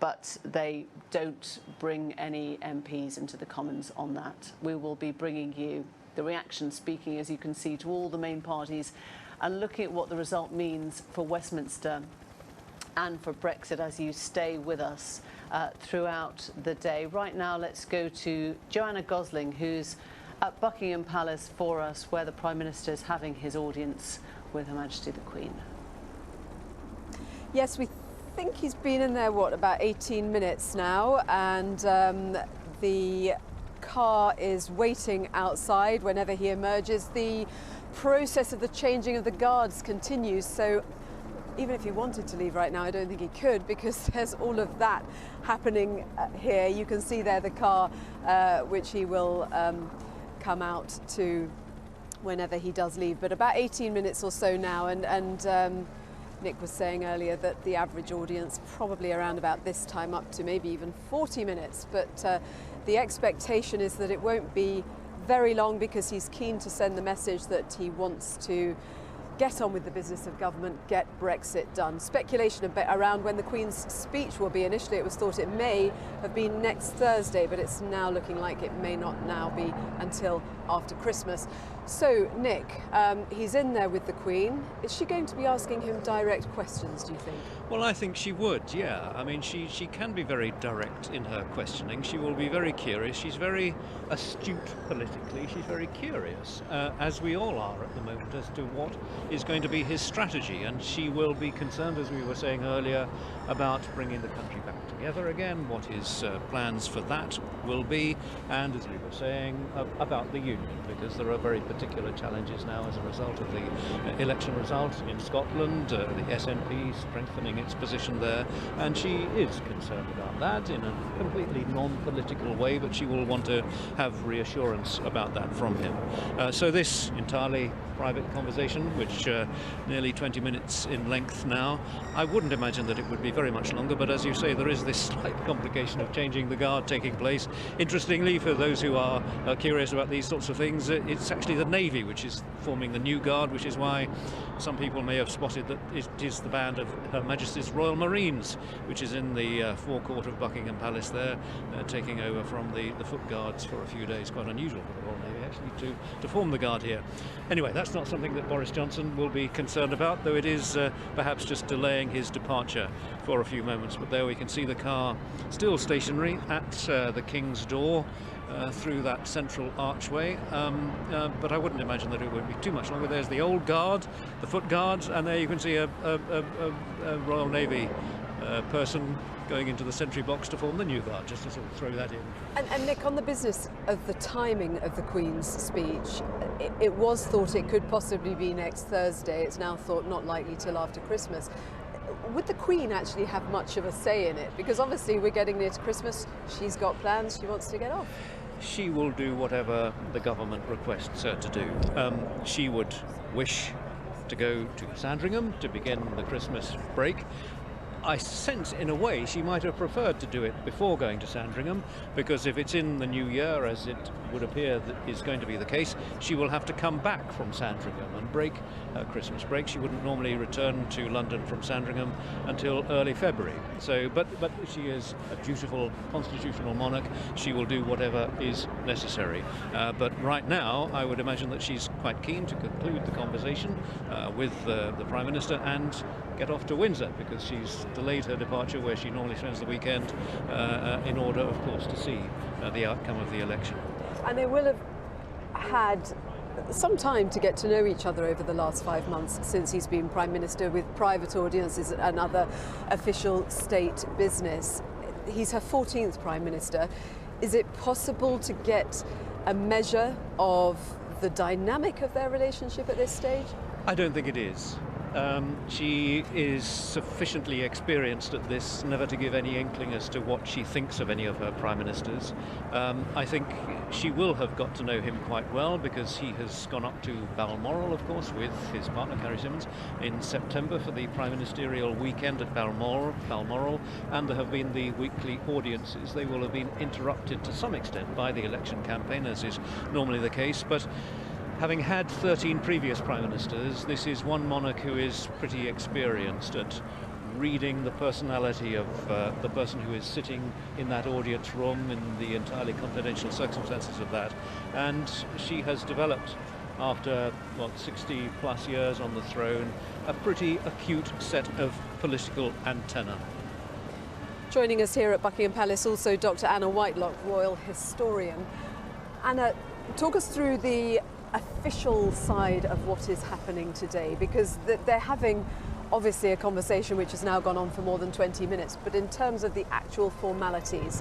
but they don't bring any MPs into the Commons on that. We will be bringing you the reaction, speaking, as you can see, to all the main parties and looking at what the result means for Westminster and for Brexit as you stay with us throughout the day. Right now, let's go to Joanna Gosling, who's at Buckingham Palace for us, where the Prime Minister is having his audience with Her Majesty the Queen. Yes, we think he's been in there, what, about 18 minutes now, and the car is waiting outside whenever he emerges. The process of the changing of the guards continues. So even if he wanted to leave right now, I don't think he could, because there's all of that happening here. You can see there the car which he will come out to whenever he does leave. But about 18 minutes or so now, and Nick was saying earlier that the average audience probably around about this time, up to maybe even 40 minutes. But the expectation is that it won't be very long, because he's keen to send the message that he wants to get on with the business of government, get Brexit done. Speculation a bit around when the Queen's speech will be. Initially it was thought it may have been next Thursday, but it's now looking like it may not now be until after Christmas. So, Nick, he's in there with the Queen. Is she going to be asking him direct questions, do you think? Well, I think she would, yeah. I mean, she can be very direct in her questioning. She will be very curious. She's very astute politically. She's very curious, as we all are at the moment, as to what is going to be his strategy. And she will be concerned, as we were saying earlier, about bringing the country back together again, what his plans for that will be, and, as we were saying, about the Union, because there are very particular challenges now as a result of the election result in Scotland, the SNP strengthening its position there, and she is concerned about that in a completely non-political way, but she will want to have reassurance about that from him. So this entirely private conversation, which nearly 20 minutes in length now, I wouldn't imagine that it would be very much longer, but as you say, there is this slight complication of changing the guard taking place. Interestingly, for those who are curious about these sorts of things, it's actually the Navy which is forming the new guard, which is why some people may have spotted that it is the band of Her Majesty's Royal Marines, which is in the forecourt of Buckingham Palace there, taking over from the Foot Guards for a few days. Quite unusual for the Royal Navy actually to form the guard here. Anyway, that's not something that Boris Johnson will be concerned about, though it is perhaps just delaying his departure for a few moments. But there we can see the car still stationary at the King's door, through that central archway, but I wouldn't imagine that it would be too much longer. There's the old guard, the Foot Guards, and there you can see a Royal Navy person going into the sentry box to form the new guard, just to sort of throw that in. And Nick, on the business of the timing of the Queen's speech, it was thought it could possibly be next Thursday. It's now thought not likely till after Christmas. Would the Queen actually have much of a say in it? Because obviously we're getting near to Christmas. She's got plans. She wants to get off. She will do whatever the government requests her to do. She would wish to go to Sandringham to begin the Christmas break. I sense, in a way, she might have preferred to do it before going to Sandringham, because if it's in the new year, as it would appear that is going to be the case, she will have to come back from Sandringham and break her Christmas break. She wouldn't normally return to London from Sandringham until early February. So, but she is a dutiful constitutional monarch. She will do whatever is necessary. But right now, I would imagine that she's quite keen to conclude the conversation with the Prime Minister and get off to Windsor, because she's delayed her departure where she normally spends the weekend in order, of course, to see the outcome of the election. And they will have had some time to get to know each other over the last 5 months since he's been Prime Minister, with private audiences and other official state business. He's her 14th Prime Minister. Is it possible to get a measure of the dynamic of their relationship at this stage? I don't think it is. She is sufficiently experienced at this never to give any inkling as to what she thinks of any of her prime ministers. I think she will have got to know him quite well, because he has gone up to Balmoral, of course, with his partner Carrie Symonds in September for the prime ministerial weekend at Balmoral, and there have been the weekly audiences. They will have been interrupted to some extent by the election campaign, as is normally the case, but having had 13 previous prime ministers, this is one monarch who is pretty experienced at reading the personality of the person who is sitting in that audience room, in the entirely confidential circumstances of that. And she has developed, after, 60 plus years on the throne, a pretty acute set of political antennae. Joining us here at Buckingham Palace, also Dr. Anna Whitelock, royal historian. Anna, talk us through the official side of what is happening today, because they're having obviously a conversation which has now gone on for more than 20 minutes, but in terms of the actual formalities,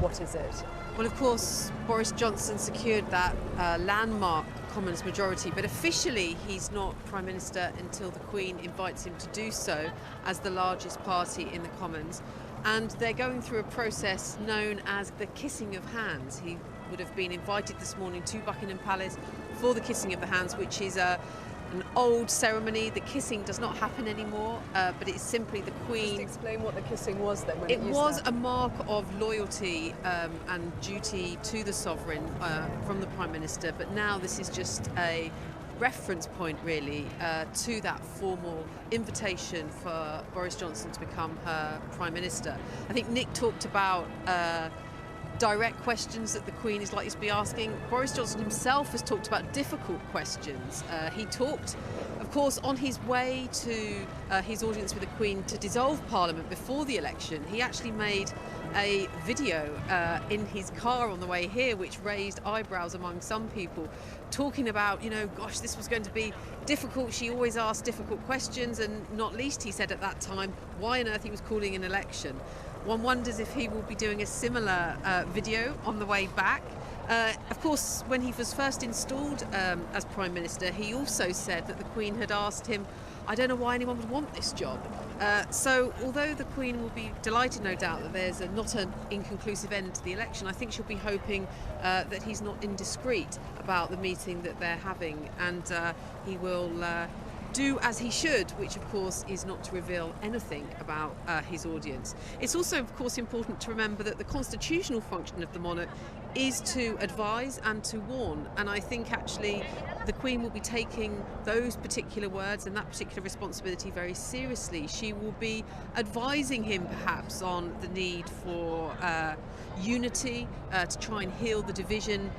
what is it? Well, of course, Boris Johnson secured that landmark Commons majority, but officially he's not Prime Minister until the Queen invites him to do so as the largest party in the Commons. And they're going through a process known as the kissing of hands. He would have been invited this morning to Buckingham Palace for the kissing of the hands, which is an old ceremony. The kissing does not happen anymore, but it's simply the Queen. Just explain what the kissing was then. It was a mark of loyalty and duty to the sovereign from the Prime Minister, but now this is just a reference point really to that formal invitation for Boris Johnson to become her Prime Minister. I think Nick talked about direct questions that the Queen is likely to be asking. Boris Johnson himself has talked about difficult questions. He talked, of course, on his way to his audience with the Queen to dissolve Parliament before the election. He actually made a video in his car on the way here which raised eyebrows among some people, talking about, you know, gosh, this was going to be difficult. She always asked difficult questions, and not least, he said at that time, why on earth he was calling an election. One wonders if he will be doing a similar video on the way back. Of course, when he was first installed as Prime Minister, he also said that the Queen had asked him, I don't know why anyone would want this job. So although the Queen will be delighted, no doubt, that there's not an inconclusive end to the election, I think she'll be hoping that he's not indiscreet about the meeting that they're having, and he will do as he should, which of course is not to reveal anything about his audience. It's also of course important to remember that the constitutional function of the monarch is to advise and to warn, and I think actually the Queen will be taking those particular words and that particular responsibility very seriously. She will be advising him perhaps on the need for unity to try and heal the division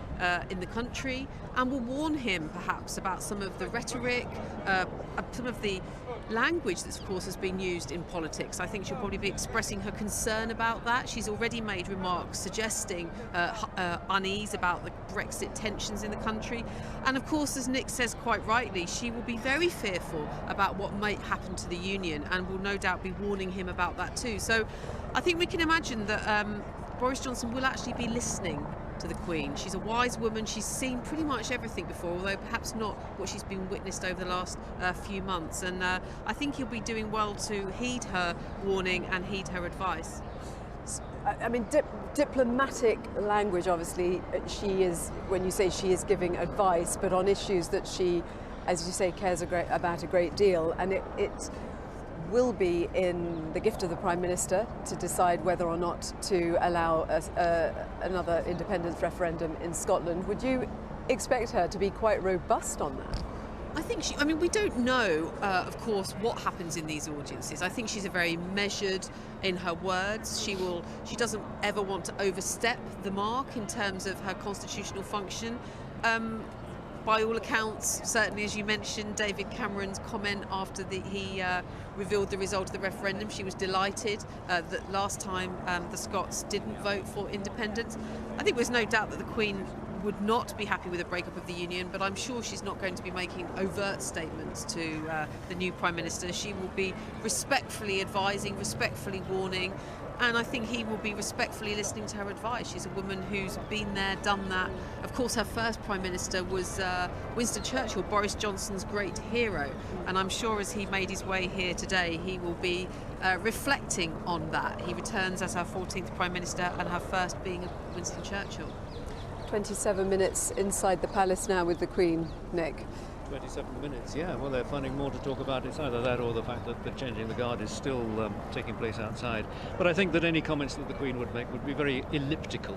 in the country, and will warn him perhaps about some of the rhetoric, some of the language that of course has been used in politics. I think she'll probably be expressing her concern about that. She's already made remarks suggesting unease about the Brexit tensions in the country, and of course, as Nick says quite rightly, she will be very fearful about what might happen to the Union, and will no doubt be warning him about that too. So I think we can imagine that Boris Johnson will actually be listening to the Queen. She's a wise woman. She's seen pretty much everything before, although perhaps not what she's been witnessed over the last few months. And I think he'll be doing well to heed her warning and heed her advice. I mean, diplomatic language, obviously, she is, when you say she is giving advice, but on issues that she, as you say, cares about a great deal. And it will be in the gift of the Prime Minister to decide whether or not to allow another independence referendum in Scotland. Would you expect her to be quite robust on that? I think I mean, we don't know, of course, what happens in these audiences. I think she's very measured in her words. She doesn't ever want to overstep the mark in terms of her constitutional function. By all accounts, certainly as you mentioned, David Cameron's comment after he revealed the result of the referendum, she was delighted that last time the Scots didn't vote for independence. I think there's no doubt that the Queen would not be happy with a breakup of the Union, but I'm sure she's not going to be making overt statements to the new Prime Minister. She will be respectfully advising, respectfully warning, and I think he will be respectfully listening to her advice. She's a woman who's been there, done that. Of course, her first Prime Minister was Winston Churchill, Boris Johnson's great hero, and I'm sure as he made his way here today, he will be reflecting on that. He returns as her 14th Prime Minister, and her first being Winston Churchill. 27 minutes inside the palace now with the Queen, Nick. 27 minutes, yeah. Well, they're finding more to talk about. It's either that or the fact that the changing the guard is still taking place outside. But I think that any comments that the Queen would make would be very elliptical.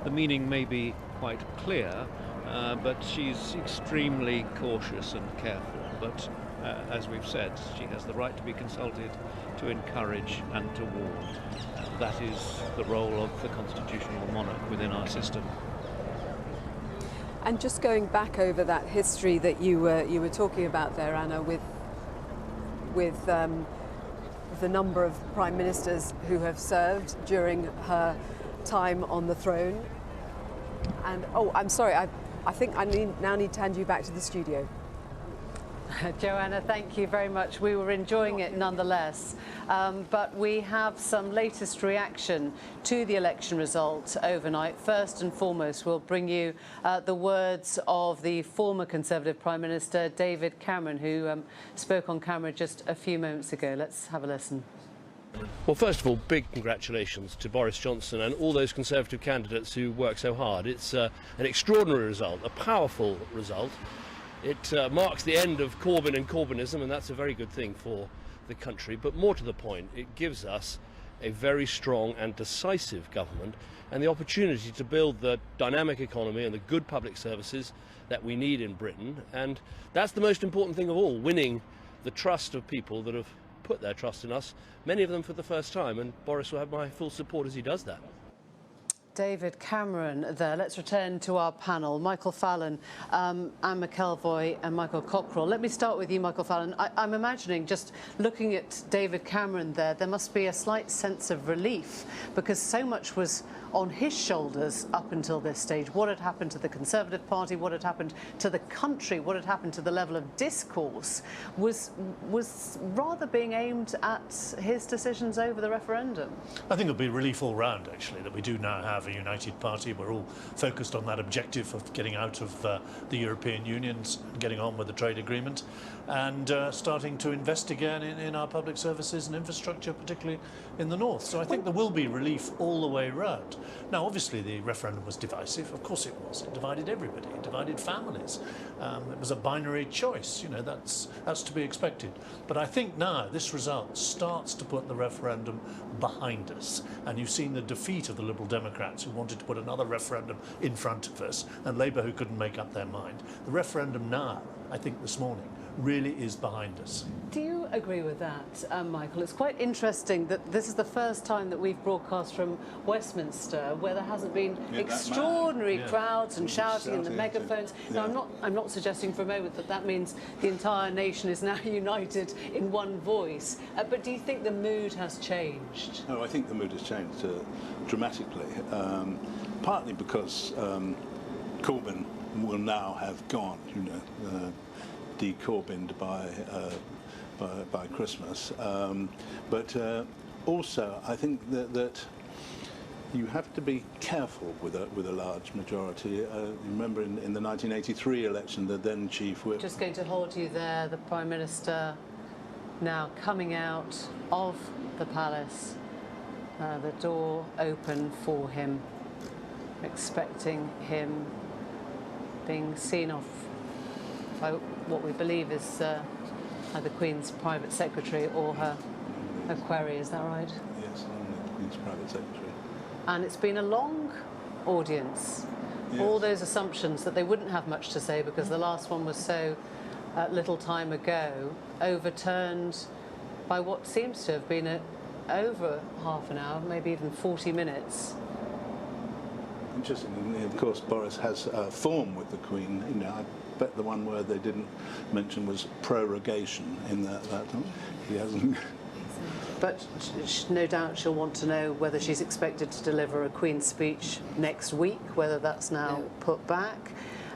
The meaning may be quite clear, but she's extremely cautious and careful. But as we've said, she has the right to be consulted, to encourage and to warn. That is the role of the constitutional monarch within our system. And just going back over that history that you were talking about there, Anna, with the number of prime ministers who have served during her time on the throne. And oh, I'm sorry, I think I now need to hand you back to the studio. Joanna, thank you very much. We were enjoying it nonetheless. But we have some latest reaction to the election result overnight. First and foremost, we'll bring you the words of the former Conservative Prime Minister, David Cameron, who spoke on camera just a few moments ago. Let's have a listen. Well, first of all, big congratulations to Boris Johnson and all those Conservative candidates who work so hard. It's an extraordinary result, a powerful result. It marks the end of Corbyn and Corbynism, and that's a very good thing for the country. But more to the point, it gives us a very strong and decisive government and the opportunity to build the dynamic economy and the good public services that we need in Britain. And that's the most important thing of all, winning the trust of people that have put their trust in us, many of them for the first time, and Boris will have my full support as he does that. David Cameron there. Let's return to our panel. Michael Fallon, Anne McElvoy and Michael Cockrell. Let me start with you, Michael Fallon. I'm imagining, just looking at David Cameron there must be a slight sense of relief because so much was on his shoulders up until this stage. What had happened to the Conservative Party, what had happened to the country, what had happened to the level of discourse was rather being aimed at his decisions over the referendum. I think it'll be relief all round, actually, that we do now have a united party. We're all focused on that objective of getting out of the European Union, getting on with the trade agreement, and starting to invest again in our public services and infrastructure, particularly in the north. So I think there will be relief all the way round. Now, obviously, the referendum was divisive. Of course it was. It divided everybody. It divided families. It was a binary choice. You know, that's to be expected. But I think now this result starts to put the referendum behind us. And you've seen the defeat of the Liberal Democrats who wanted to put another referendum in front of us, and Labour who couldn't make up their mind. The referendum now, I think this morning, really is behind us. Do you agree with that, Michael? It's quite interesting that this is the first time that we've broadcast from Westminster where there hasn't been extraordinary crowds and shouting in the megaphones. Now, I'm not suggesting for a moment that that means the entire nation is now united in one voice. But do you think the mood has changed? No, I think the mood has changed dramatically, partly because Corbyn will now have gone, you know, de-Corbyned by Christmas, but also I think that you have to be careful with a large majority. Remember in the 1983 election, the then chief whip. Just going to hold you there, the Prime Minister now coming out of the palace, the door open for him, expecting him being seen off by what we believe is the Queen's private secretary or her query, is that right? Yes, I'm the Queen's private secretary. And it's been a long audience. Yes. All those assumptions that they wouldn't have much to say because the last one was so little time ago, overturned by what seems to have been over half an hour, maybe even 40 minutes. Interesting. Of course, Boris has form with the Queen. You know, I bet the one word they didn't mention was prorogation in that time. He hasn't. But no doubt she'll want to know whether she's expected to deliver a Queen's speech next week, whether that's now put back.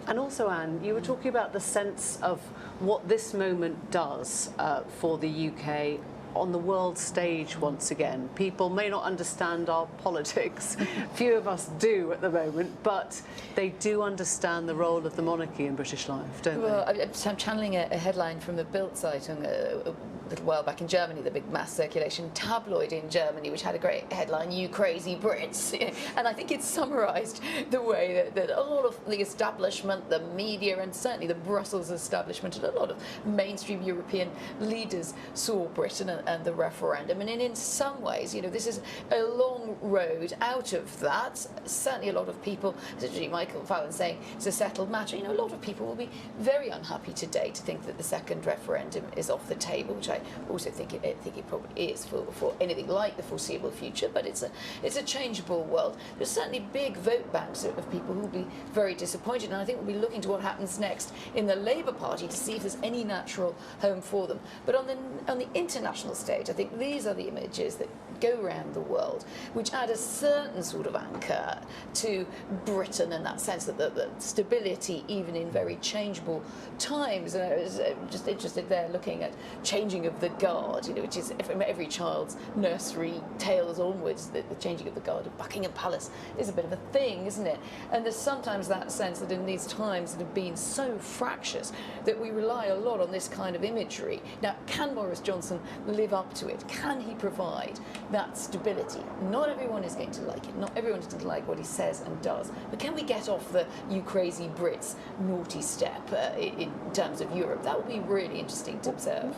And also, Anne, you were talking about the sense of what this moment does for the UK on the world stage once again. People may not understand our politics. Few of us do at the moment, but they do understand the role of the monarchy in British life, don't they? Well, I'm channeling a headline from the Bild Zeitung a little while back in Germany, the big mass circulation tabloid in Germany, which had a great headline, "You Crazy Brits." And I think it summarised the way that a lot of the establishment, the media, and certainly the Brussels establishment, and a lot of mainstream European leaders saw Britain and the referendum. And in some ways, you know, this is a long road out of that. Certainly a lot of people, especially Michael Fallon saying it's a settled matter, you know, a lot of people will be very unhappy today to think that the second referendum is off the table, which I also think it probably is for anything like the foreseeable future, but it's a changeable world. There's certainly big vote banks of people who will be very disappointed, and I think we'll be looking to what happens next in the Labour Party to see if there's any natural home for them. But on the international stage, I think these are the images that go around the world, which add a certain sort of anchor to Britain in that sense that the stability, even in very changeable times. And I was just interested there looking at changing of the guard, which is from every child's nursery tales onwards, the changing of the guard of Buckingham Palace is a bit of a thing, isn't it? And there's sometimes that sense that in these times that have been so fractious that we rely a lot on this kind of imagery. Now, can Boris Johnson live up to it? Can he provide that stability? Not everyone is going to like it. Not everyone is going to like what he says and does. But can we get off the "you crazy Brits" naughty step in terms of Europe? That would be really interesting to observe.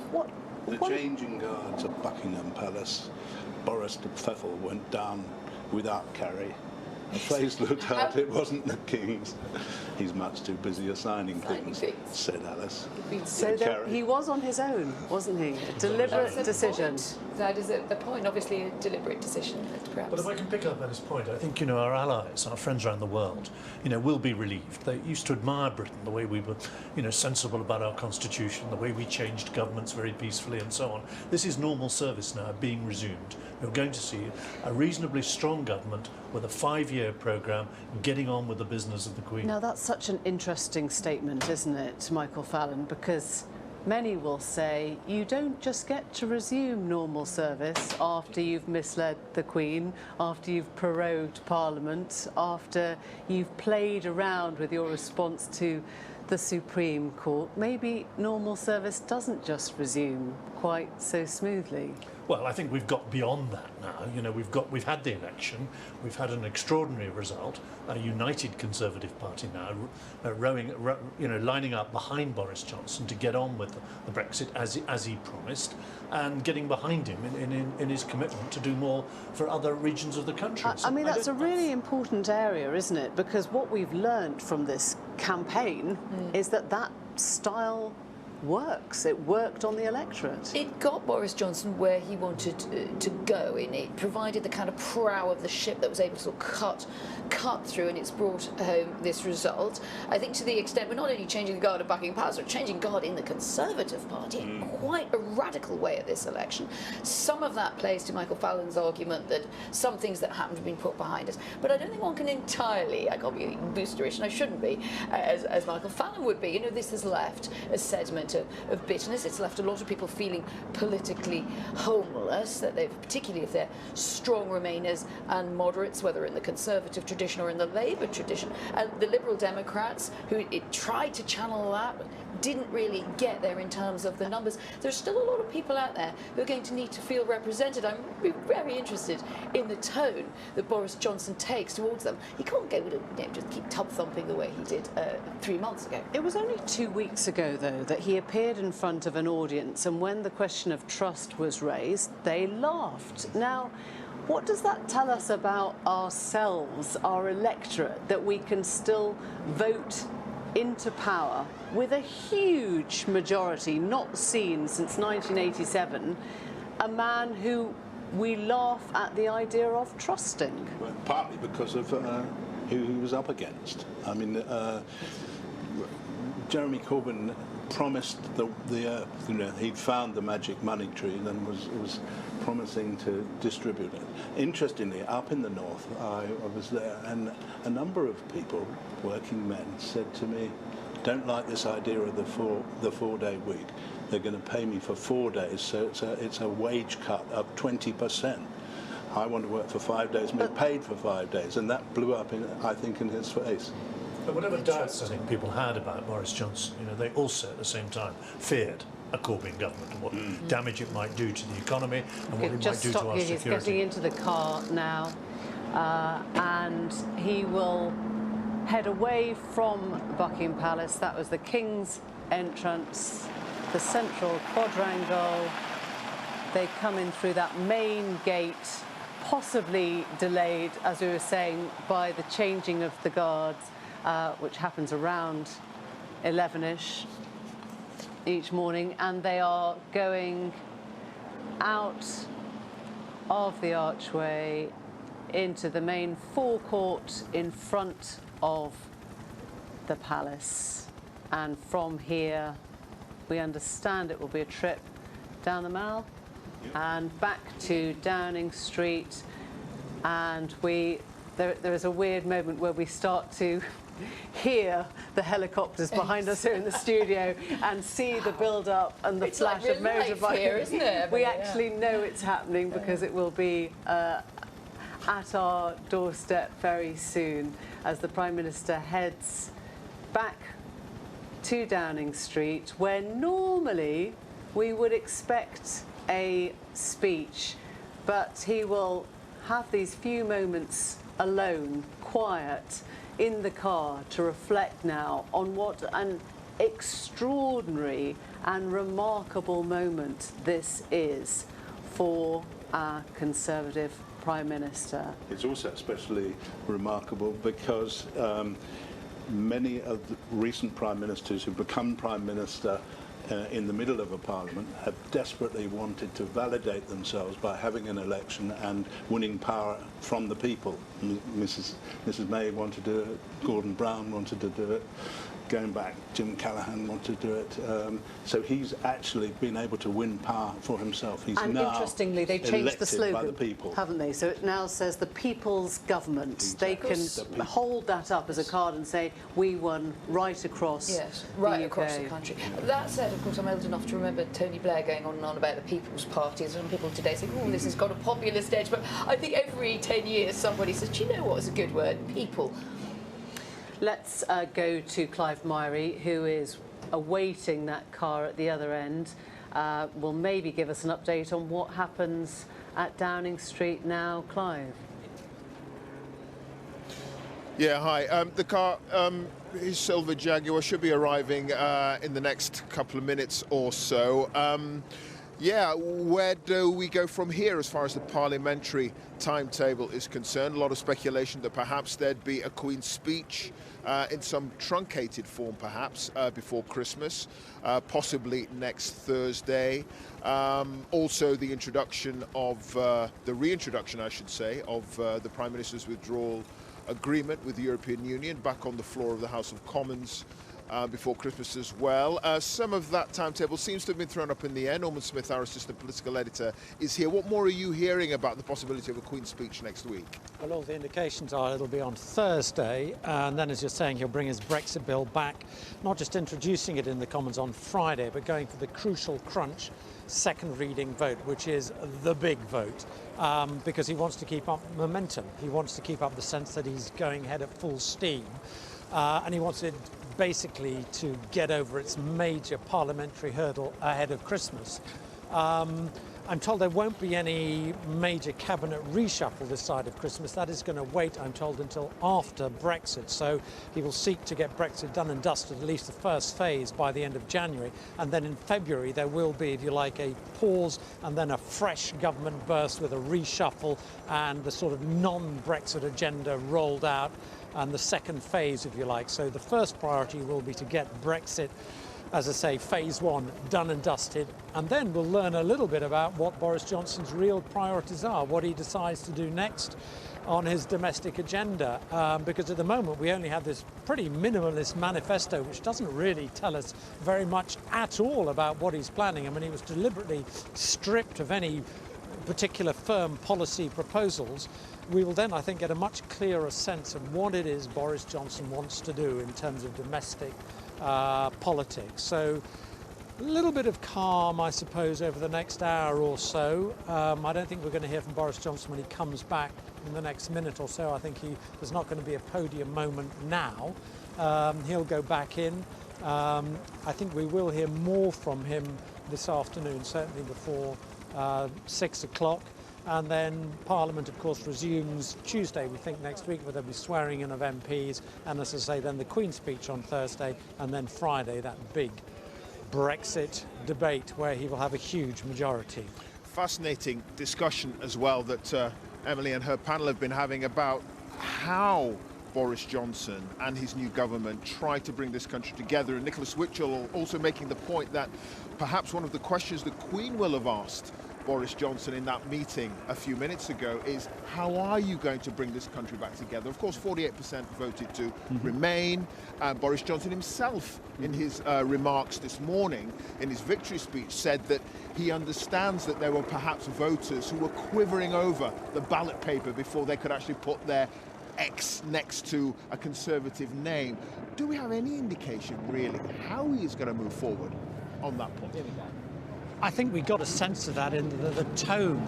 The changing guards at Buckingham Palace, Boris de Pfeffel went down without carry. The face looked out, it wasn't the King's. He's much too busy assigning things, said Alice. So he was on his own, wasn't he? A deliberate decision. That is the point, obviously a deliberate decision, perhaps. But if I can pick up on his point, I think, our allies, our friends around the world, will be relieved. They used to admire Britain, the way we were, sensible about our constitution, the way we changed governments very peacefully and so on. This is normal service now being resumed. We're going to see a reasonably strong government with a 5-year programme getting on with the business of the Queen. Now, that's such an interesting statement, isn't it, Michael Fallon? Because many will say you don't just get to resume normal service after you've misled the Queen, after you've prorogued Parliament, after you've played around with your response to the Supreme Court. Maybe normal service doesn't just resume quite so smoothly. Well, I think we've got beyond that now. We've had the election, we've had an extraordinary result, a united Conservative Party now, lining up behind Boris Johnson to get on with the Brexit as he promised, and getting behind him in his commitment to do more for other regions of the country. I mean, that's a really important area, isn't it? Because what we've learned from this campaign is that style works. It worked on the electorate. It got Boris Johnson where he wanted to go, and it provided the kind of prow of the ship that was able to sort of cut through, and it's brought home this result. I think to the extent we're not only changing the guard at Buckingham Palace, but changing guard in the Conservative Party in quite a radical way at this election. Some of that plays to Michael Fallon's argument that some things that happened have been put behind us, but I don't think one can entirely, I can't be boosterish, and I shouldn't be, as Michael Fallon would be. This has left a sediment of bitterness. It's left a lot of people feeling politically homeless, that particularly if they're strong Remainers and moderates, whether in the Conservative tradition or in the Labour tradition. And the Liberal Democrats, who tried to channel that, didn't really get there in terms of the numbers. There's still a lot of people out there who are going to need to feel represented. I'm very interested in the tone that Boris Johnson takes towards them. He can't go to just keep tub thumping the way he did 3 months ago. It was only 2 weeks ago, though, that he appeared in front of an audience, and when the question of trust was raised, they laughed. Now, what does that tell us about ourselves, our electorate, that we can still vote into power with a huge majority, not seen since 1987, a man who we laugh at the idea of trusting? Well, partly because of who he was up against. I mean, Jeremy Corbyn promised the earth. He'd found the magic money tree and was promising to distribute it. Interestingly, up in the north, I was there, and a number of people, working men, said to me, "Don't like this idea of the four-day week. They're going to pay me for 4 days, so it's a wage cut of 20%. I want to work for 5 days and be paid for 5 days," and that blew up, I think, in his face. But whatever doubts I think people had about Boris Johnson, they also at the same time feared a Corbyn government and what damage it might do to the economy and what it might do to our security. He's getting into the car now, and he will head away from Buckingham Palace. That was the King's entrance, the central quadrangle. They come in through that main gate, possibly delayed, as we were saying, by the changing of the guards, which happens around 11ish each morning, and they are going out of the archway into the main forecourt in front of the palace. And from here, we understand it will be a trip down the Mall. and back to Downing Street, and there is a weird moment where we start to hear the helicopters behind us here in the studio and see the build-up and the flash of motorbikes. Here, isn't it? We actually know it's happening because it will be at our doorstep very soon as the Prime Minister heads back to Downing Street, where normally we would expect a speech, but he will have these few moments alone, quiet, in the car to reflect now on what an extraordinary and remarkable moment this is for our Conservative Prime Minister. It's also especially remarkable because many of the recent Prime Ministers who've become Prime Minister in the middle of a parliament have desperately wanted to validate themselves by having an election and winning power from the people. Mrs May wanted to do it, Gordon Brown wanted to do it, going back, Jim Callaghan wanted to do it. So he's actually been able to win power for himself. He's and now interestingly, they changed the slogan, by the people, haven't they? So it now says the people's government. Exactly. They can hold that up as a card and say, we won right across right the across UK. the country. That said, of course, I'm old enough to remember Tony Blair going on and on about the People's Party, and people today say, oh, this has got a populist edge. But I think every 10 years somebody says, do you know what is a good word? People. Let's go to Clive Myrie, who is awaiting that car at the other end. Will maybe give us an update on what happens at Downing Street now. Clive. Yeah, hi. The car, his silver Jaguar, should be arriving in the next couple of minutes or so. Yeah, where do we go from here as far as the parliamentary timetable is concerned? A lot of speculation that perhaps there'd be a Queen's speech in some truncated form, perhaps, before Christmas, possibly next Thursday. Also, the introduction of, the reintroduction, I should say, of the Prime Minister's withdrawal agreement with the European Union back on the floor of the House of Commons before Christmas as well. Some of that timetable seems to have been thrown up in the air. Norman Smith, our assistant political editor, is here. What more are you hearing about the possibility of a Queen's speech next week? Well, all the indications are it'll be on Thursday, and then, as you're saying, he'll bring his Brexit bill back, not just introducing it in the Commons on Friday, but going for the crucial crunch second reading vote, which is the big vote, because he wants to keep up momentum. He wants to keep up the sense that he's going ahead at full steam, and he wants it basically to get over its major parliamentary hurdle ahead of Christmas. I'm told there won't be any major cabinet reshuffle this side of Christmas. That is going to wait, I'm told, until after Brexit. So he will seek to get Brexit done and dusted, at least the first phase, by the end of January. And then in February there will be, if you like, a pause and then a fresh government burst with a reshuffle and the sort of non-Brexit agenda rolled out, and the second phase, if you like. So the first priority will be to get Brexit, as I say, phase one done and dusted, and then we'll learn a little bit about what Boris Johnson's real priorities are, what he decides to do next on his domestic agenda, because at the moment we only have this pretty minimalist manifesto which doesn't really tell us very much at all about what he's planning. I mean, he was deliberately stripped of any particular firm policy proposals. We will then, I think, get a much clearer sense of what it is Boris Johnson wants to do in terms of domestic politics. So a little bit of calm, I suppose, over the next hour or so. I don't think we're going to hear from Boris Johnson when he comes back in the next minute or so. I think there's not going to be a podium moment now. He'll go back in. I think we will hear more from him this afternoon, certainly before 6 o'clock. And then Parliament, of course, resumes Tuesday, we think, next week, where there'll be swearing in of MPs. And as I say, then the Queen's speech on Thursday, and then Friday, that big Brexit debate where he will have a huge majority. Fascinating discussion as well that Emily and her panel have been having about how Boris Johnson and his new government try to bring this country together. And Nicholas Witchell also making the point that perhaps one of the questions the Queen will have asked Boris Johnson in that meeting a few minutes ago is, how are you going to bring this country back together? Of course, 48% voted to remain. Boris Johnson himself, in his remarks this morning, in his victory speech, said that he understands that there were perhaps voters who were quivering over the ballot paper before they could actually put their X next to a Conservative name. Do we have any indication, really, how he is going to move forward on that point? I think we got a sense of that in the tone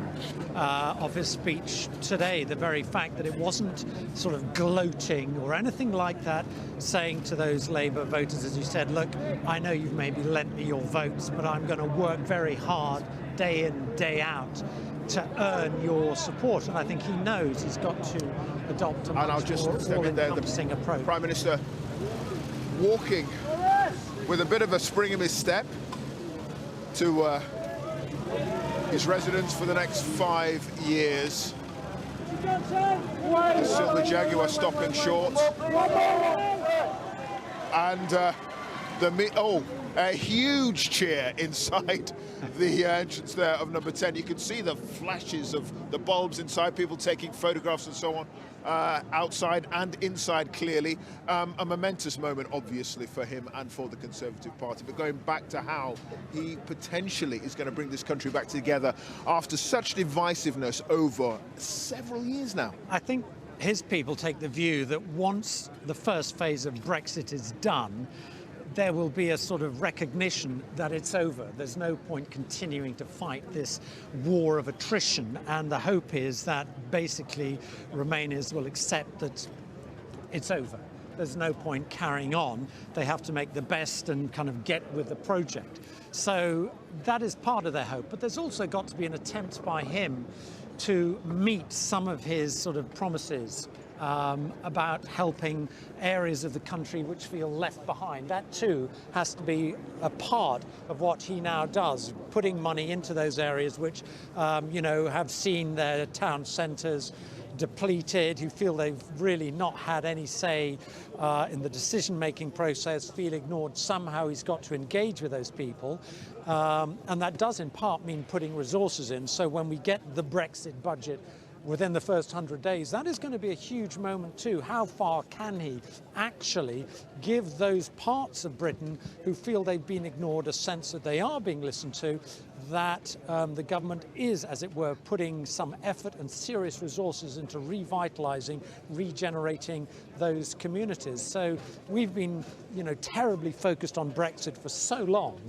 of his speech today, the very fact that it wasn't sort of gloating or anything like that, saying to those Labour voters, as you said, look, I know you've maybe lent me your votes, but I'm going to work very hard day in, day out to earn your support. And I think he knows he's got to adopt a much more all-encompassing approach. Prime Minister walking with a bit of a spring in his step to his residence for the next 5 years. The silver Jaguar stock and shorts. And a huge cheer inside the entrance there of number 10. You can see the flashes of the bulbs inside, people taking photographs and so on, outside and inside clearly. A momentous moment, obviously, for him and for the Conservative Party. But going back to how he potentially is going to bring this country back together after such divisiveness over several years now. I think his people take the view that once the first phase of Brexit is done, there will be a sort of recognition that it's over. There's no point continuing to fight this war of attrition, and the hope is that basically Remainers will accept that it's over. There's no point carrying on. They have to make the best and kind of get with the project. So that is part of their hope, but there's also got to be an attempt by him to meet some of his sort of promises about helping areas of the country which feel left behind. That too has to be a part of what he now does, putting money into those areas which, have seen their town centres depleted, who feel they've really not had any say in the decision-making process, feel ignored. Somehow he's got to engage with those people. And that does in part mean putting resources in. So when we get the Brexit budget within the first 100 days, that is going to be a huge moment too. How far can he actually give those parts of Britain who feel they've been ignored a sense that they are being listened to, that the government is, as it were, putting some effort and serious resources into revitalising, regenerating those communities. So we've been, terribly focused on Brexit for so long.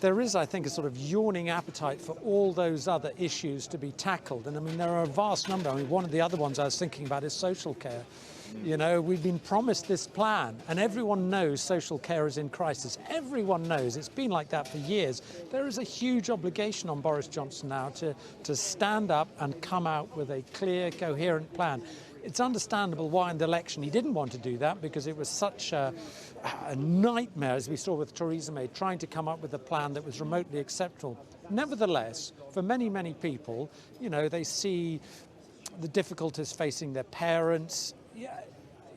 There is, I think, a sort of yawning appetite for all those other issues to be tackled. And I mean, there are a vast number. I mean, one of the other ones I was thinking about is social care. We've been promised this plan, and everyone knows social care is in crisis. Everyone knows. It's been like that for years. There is a huge obligation on Boris Johnson now to stand up and come out with a clear, coherent plan. It's understandable why in the election he didn't want to do that, because it was such a nightmare, as we saw with Theresa May, trying to come up with a plan that was remotely acceptable. Nevertheless, for many, many people, they see the difficulties facing their parents.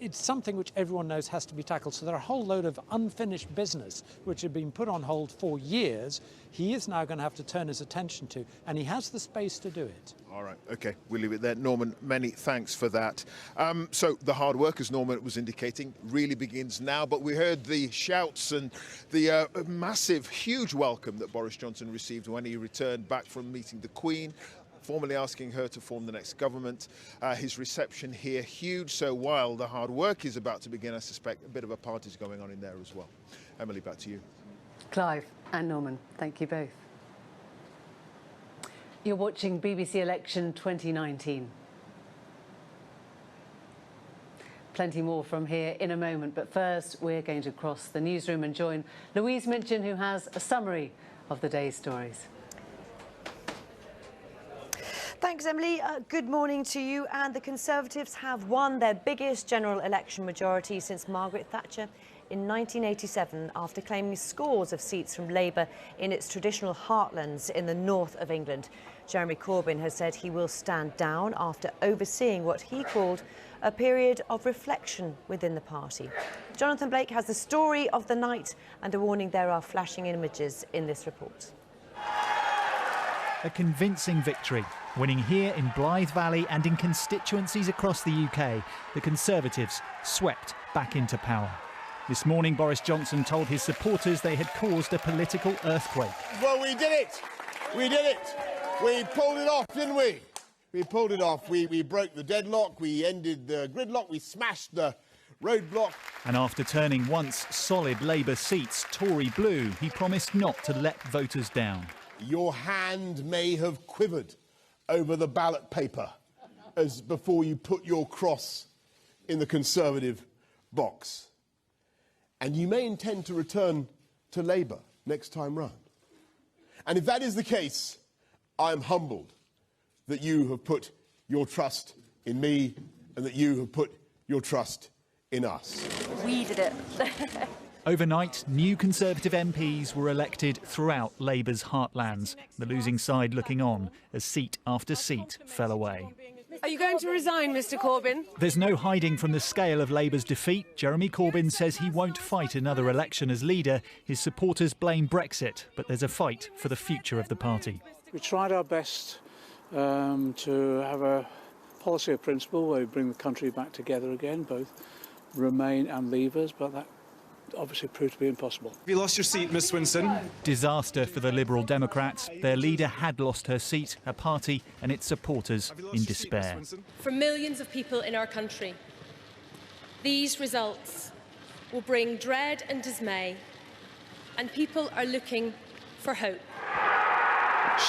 It's something which everyone knows has to be tackled. So there are a whole load of unfinished business which had been put on hold for years. He is now going to have to turn his attention to, and he has the space to do it. All right, OK, we'll leave it there. Norman, many thanks for that. So the hard work, as Norman was indicating, really begins now. But we heard the shouts and the massive, huge welcome that Boris Johnson received when he returned back from meeting the Queen, formally asking her to form the next government. His reception here, huge. So while the hard work is about to begin, I suspect a bit of a party's going on in there as well. Emily, back to you. Clive and Norman, thank you both. You're watching BBC Election 2019. Plenty more from here in a moment, but first we're going to cross the newsroom and join Louise Minchin, who has a summary of the day's stories. Thanks, Emily. Good morning to you. And the Conservatives have won their biggest general election majority since Margaret Thatcher in 1987, after claiming scores of seats from Labour in its traditional heartlands in the north of England. Jeremy Corbyn has said he will stand down after overseeing what he called a period of reflection within the party. Jonathan Blake has the story of the night and a warning there are flashing images in this report. a convincing victory. Winning here in Blythe Valley and in constituencies across the UK, the Conservatives swept back into power. This morning, Boris Johnson told his supporters they had caused a political earthquake. Well, we did it. We did it. We pulled it off, didn't we? We pulled it off. We broke the deadlock. We ended the gridlock. We smashed the roadblock. And after turning once solid Labour seats Tory blue, he promised not to let voters down. Your hand may have quivered over the ballot paper as before you put your cross in the Conservative box. And you may intend to return to Labour next time round. And if that is the case, I am humbled that you have put your trust in me and that you have put your trust in us. We did it. Overnight, new Conservative MPs were elected throughout Labour's heartlands, the losing side looking on as seat after seat fell away. Are you going to resign, Mr Corbyn? There's no hiding from the scale of Labour's defeat. Jeremy Corbyn says he won't fight another election as leader. His supporters blame Brexit, but there's a fight for the future of the party. We tried our best to have a policy of principle where we bring the country back together again, both Remain and Leavers, but that obviously proved to be impossible. You lost your seat, Miss Swinson. Disaster for the Liberal Democrats. Their leader had lost her seat, her party and its supporters in despair. For millions of people in our country, these results will bring dread and dismay, and people are looking for hope.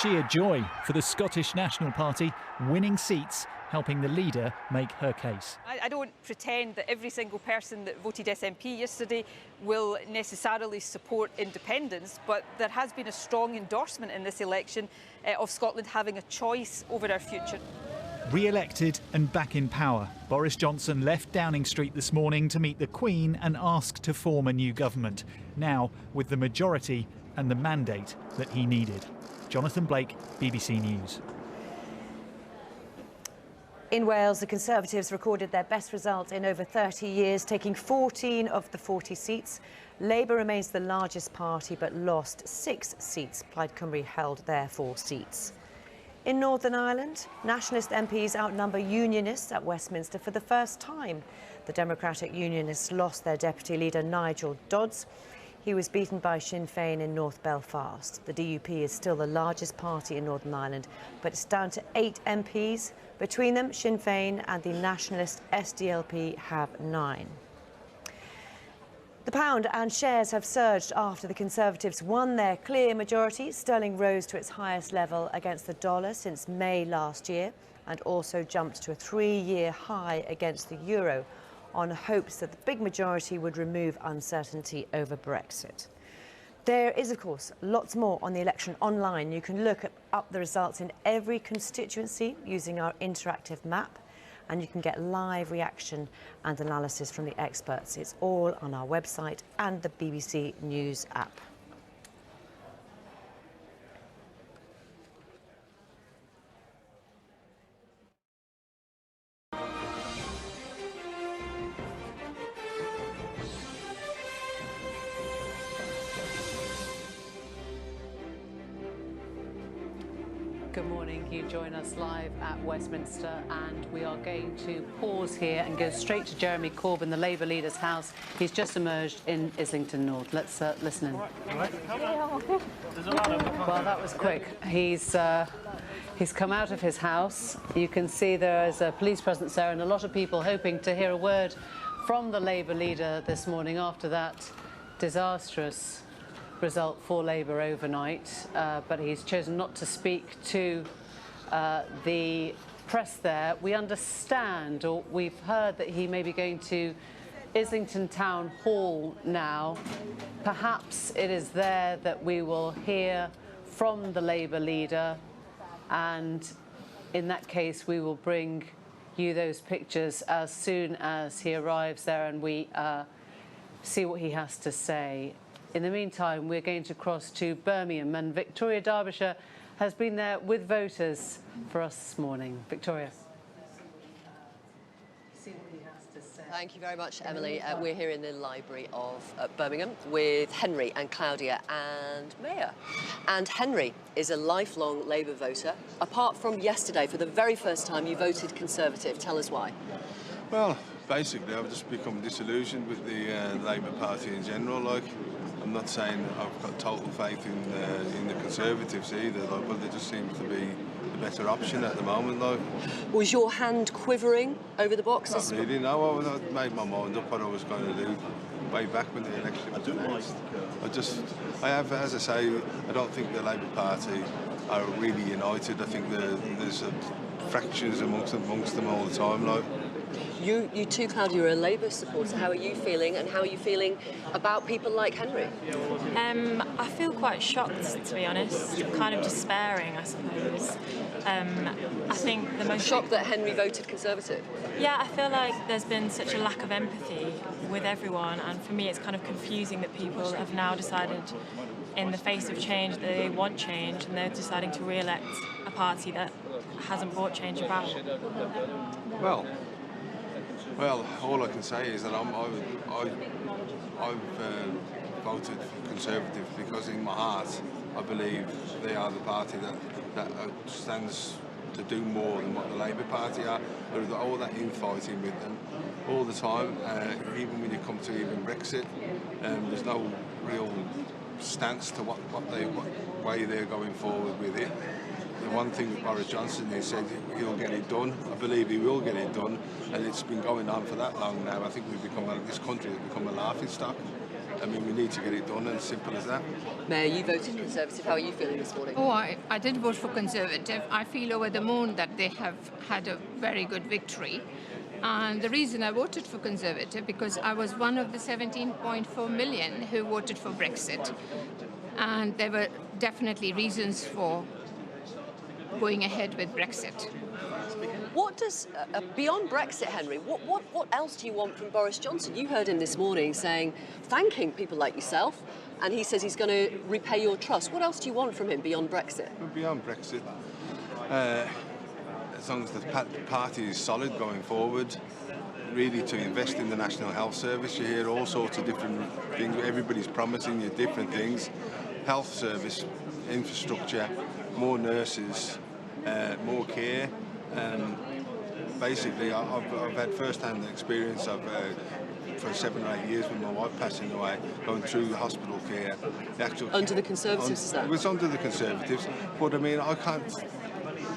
Sheer joy for the Scottish National Party, winning seats, helping the leader make her case. I don't pretend that every single person that voted SNP yesterday will necessarily support independence, but there has been a strong endorsement in this election of Scotland having a choice over our future. Re-elected and back in power, Boris Johnson left Downing Street this morning to meet the Queen and ask to form a new government, now with the majority and the mandate that he needed. Jonathan Blake, BBC News. In Wales, the Conservatives recorded their best result in over 30 years, taking 14 of the 40 seats. Labour remains the largest party, but lost 6 seats. Plaid Cymru held their 4 seats. In Northern Ireland, Nationalist MPs outnumber Unionists at Westminster for the first time. The Democratic Unionists lost their deputy leader, Nigel Dodds. He was beaten by Sinn Féin in North Belfast. The DUP is still the largest party in Northern Ireland, but it's down to 8 MPs. Between them, Sinn Féin and the nationalist SDLP have 9. The pound and shares have surged after the Conservatives won their clear majority. Sterling rose to its highest level against the dollar since May last year and also jumped to a 3-year high against the euro on hopes that the big majority would remove uncertainty over Brexit. There is, of course, lots more on the election online. You can look up the results in every constituency using our interactive map, and you can get live reaction and analysis from the experts. It's all on our website and the BBC News app. Good morning. You join us live at Westminster, and we are going to pause here and go straight to Jeremy Corbyn, the Labour leader's house. He's just emerged in Islington North. Let's listen in. Well, that was quick. He's come out of his house. You can see there is a police presence there and a lot of people hoping to hear a word from the Labour leader this morning after that disastrous result for Labour overnight, but he's chosen not to speak to the press there. We understand, or we've heard, that he may be going to Islington Town Hall now. Perhaps it is there that we will hear from the Labour leader, and in that case we will bring you those pictures as soon as he arrives there and we see what he has to say. In the meantime, we're going to cross to Birmingham, and Victoria Derbyshire has been there with voters for us this morning. Victoria. See what he has to say. Thank you very much, Emily. We're here in the library of Birmingham with Henry and Claudia and Maya. And Henry is a lifelong Labour voter. Apart from yesterday, for the very first time, you voted Conservative. Tell us why. Well, basically, I've just become disillusioned with the Labour Party in general. Like, I'm not saying I've got total faith in the Conservatives either, like, but there just seems to be the better option at the moment. Like, was your hand quivering over the box? Not really. No, I made my mind up what I was going to do way back when the election was announced. As I say, I don't think the Labour Party are really united. I think there's fractures amongst them all the time. Like. You too, Claudia, are a Labour supporter. How are you feeling, and how are you feeling about people like Henry? I feel quite shocked, to be honest. Kind of despairing, I suppose. I think the most... Shocked that Henry voted Conservative? Yeah, I feel like there's been such a lack of empathy with everyone, and for me it's kind of confusing that people have now decided, in the face of change, that they want change, and they're deciding to re-elect a party that hasn't brought change about. Well, all I can say is that I've voted Conservative because in my heart I believe they are the party that stands to do more than what the Labour Party are. There's all that infighting with them all the time, even when you come to even Brexit, there's no real stance to what way they're going forward with it. The one thing that Boris Johnson has said, he'll get it done. I believe he will get it done, and it's been going on for that long now. I think this country has become a laughing stock. I mean, we need to get it done, and as simple as that. Mayor, you voted Conservative. How are you feeling this morning? Oh, I did vote for Conservative. I feel over the moon that they have had a very good victory. And the reason I voted for Conservative, because I was one of the 17.4 million who voted for Brexit. And there were definitely reasons for going ahead with Brexit. What does, beyond Brexit, Henry, what else do you want from Boris Johnson? You heard him this morning thanking people like yourself, and he says he's going to repay your trust. What else do you want from him beyond Brexit? Well, beyond Brexit, as long as the party is solid going forward, really to invest in the National Health Service. You hear all sorts of different things. Everybody's promising you different things. Health service, infrastructure, more nurses, more care. Basically, I've had first-hand experience of for 7 or 8 years with my wife passing away, going through the hospital care. Under the Conservatives, is that? It was under the Conservatives, but I mean, I can't.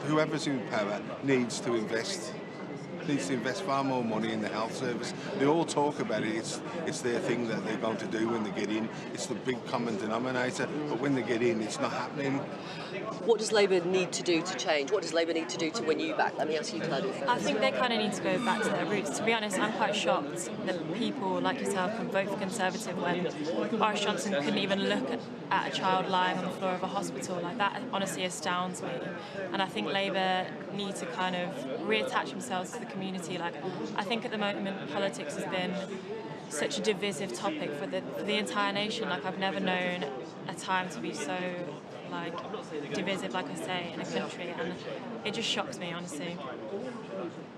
Whoever's in power needs to invest far more money in the health service. They all talk about it. It's their thing that they're going to do when they get in. It's the big common denominator, but when they get in, it's not happening. What does Labour need to do to change? What does Labour need to do to win you back? Let me ask you, Claudia. I think they kind of need to go back to their roots. To be honest, I'm quite shocked that people like yourself can vote for Conservative when Boris Johnson couldn't even look at a child lying on the floor of a hospital. Like, that honestly astounds me. And I think Labour need to kind of reattach themselves to the community. Like, I think at the moment politics has been such a divisive topic for the entire nation. Like, I've never known a time to be so divisive, like I say, in a country, and it just shocks me, honestly.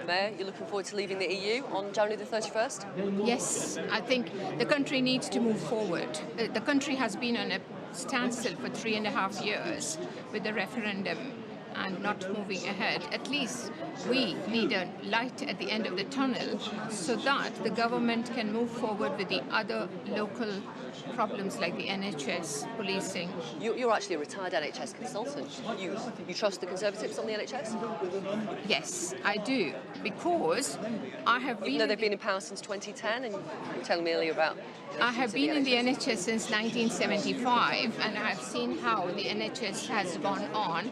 Mayor, you're looking forward to leaving the EU on January the 31st? Yes, I think the country needs to move forward. The country has been on a standstill for 3.5 years with the referendum and not moving ahead. At least we need a light at the end of the tunnel so that the government can move forward with the other local problems like the NHS, policing. You're actually a retired NHS consultant. You trust the Conservatives on the NHS? Yes, I do, because I have been... Even though they've been in power since 2010, and you were telling me earlier about... I have been in the NHS since 1975, and I've seen how the NHS has gone on,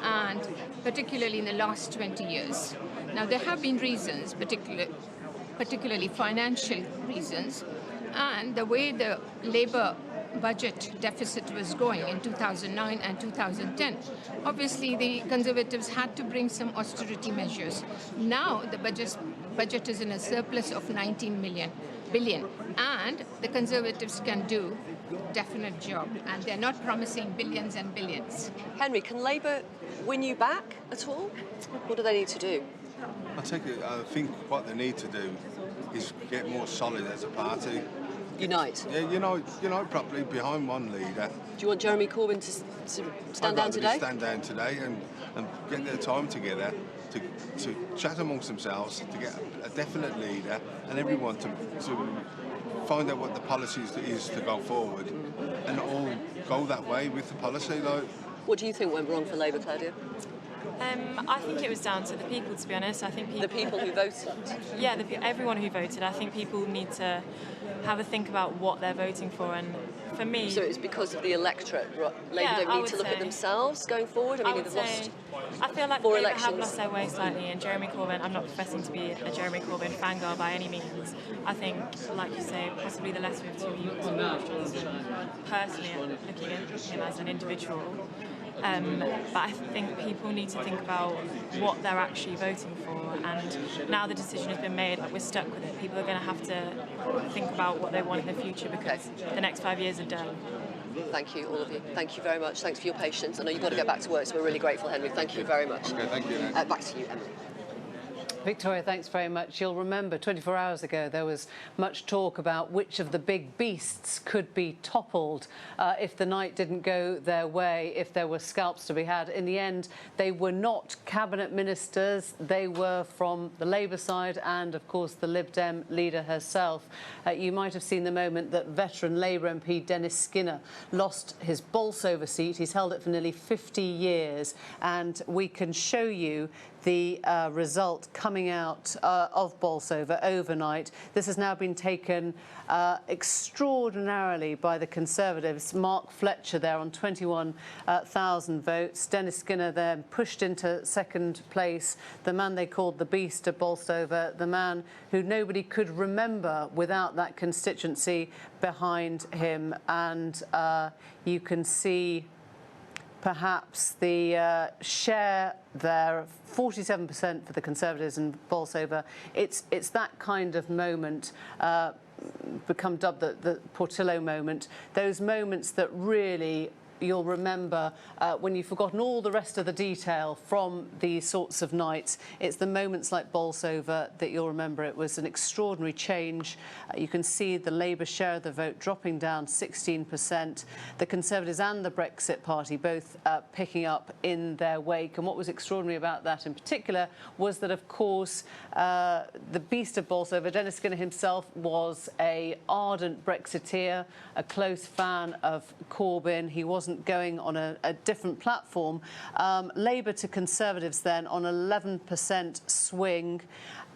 and particularly in the last 20 years. Now, there have been reasons, particularly financial reasons, and the way the Labour budget deficit was going in 2009 and 2010. Obviously, the Conservatives had to bring some austerity measures. Now, the budget is in a surplus of 19 billion, and the Conservatives can do definite job, and they're not promising billions and billions. Henry, can Labour win you back at all? What do they need to do? I think what they need to do is get more solid as a party. Unite? Yeah, unite properly behind one leader. Do you want Jeremy Corbyn to stand down today? Stand down today and get their time together to chat amongst themselves, to get a definite leader and everyone to find out what the policy is to go forward and all go that way with the policy. Like. What do you think went wrong for Labour, Claudia? I think it was down to the people, to be honest. I think people... The people who voted? Yeah, everyone who voted. I think people need to have a think about what they're voting for, and for me... So it's because of the electorate? Labour don't need to look at themselves going forward? I mean, they've lost I feel like 4 Labour elections. have lost their way slightly, and Jeremy Corbyn, I'm not professing to be a Jeremy Corbyn fangirl by any means. I think, like you say, possibly the less we've to Boris Johnson, personally, looking at him as an individual. But I think people need to think about what they're actually voting for, and now the decision has been made, like we're stuck with it. People are going to have to think about what they want in the future, because the next 5 years are done. Thank you, all of you. Thank you very much. Thanks for your patience. I know you've got to get back to work, so we're really grateful, Henry. Thank you very much. Okay, thank you. Back to you, Emily. Victoria, thanks very much. You'll remember 24 hours ago there was much talk about which of the big beasts could be toppled if the night didn't go their way, if there were scalps to be had. In the end, they were not cabinet ministers. They were from the Labour side and, of course, the Lib Dem leader herself. You might have seen the moment that veteran Labour MP Dennis Skinner lost his Bolsover seat. He's held it for nearly 50 years, and we can show you the result coming out of Bolsover overnight. This has now been taken extraordinarily by the Conservatives. Mark Fletcher there on 21,000 votes. Dennis Skinner then pushed into second place. The man they called the Beast of Bolsover, the man who nobody could remember without that constituency behind him. And you can see perhaps the share there, 47% for the Conservatives and Bolsover. It's that kind of moment, become dubbed the Portillo moment, those moments that really you'll remember when you've forgotten all the rest of the detail from these sorts of nights. It's the moments like Bolsover that you'll remember. It was an extraordinary change. You can see the Labour share of the vote dropping down 16%. The Conservatives and the Brexit Party both picking up in their wake. And what was extraordinary about that in particular was that, of course, the Beast of Bolsover, Dennis Skinner himself, was an ardent Brexiteer, a close fan of Corbyn. He wasn't going on a different platform. Labour to Conservatives then on 11% swing,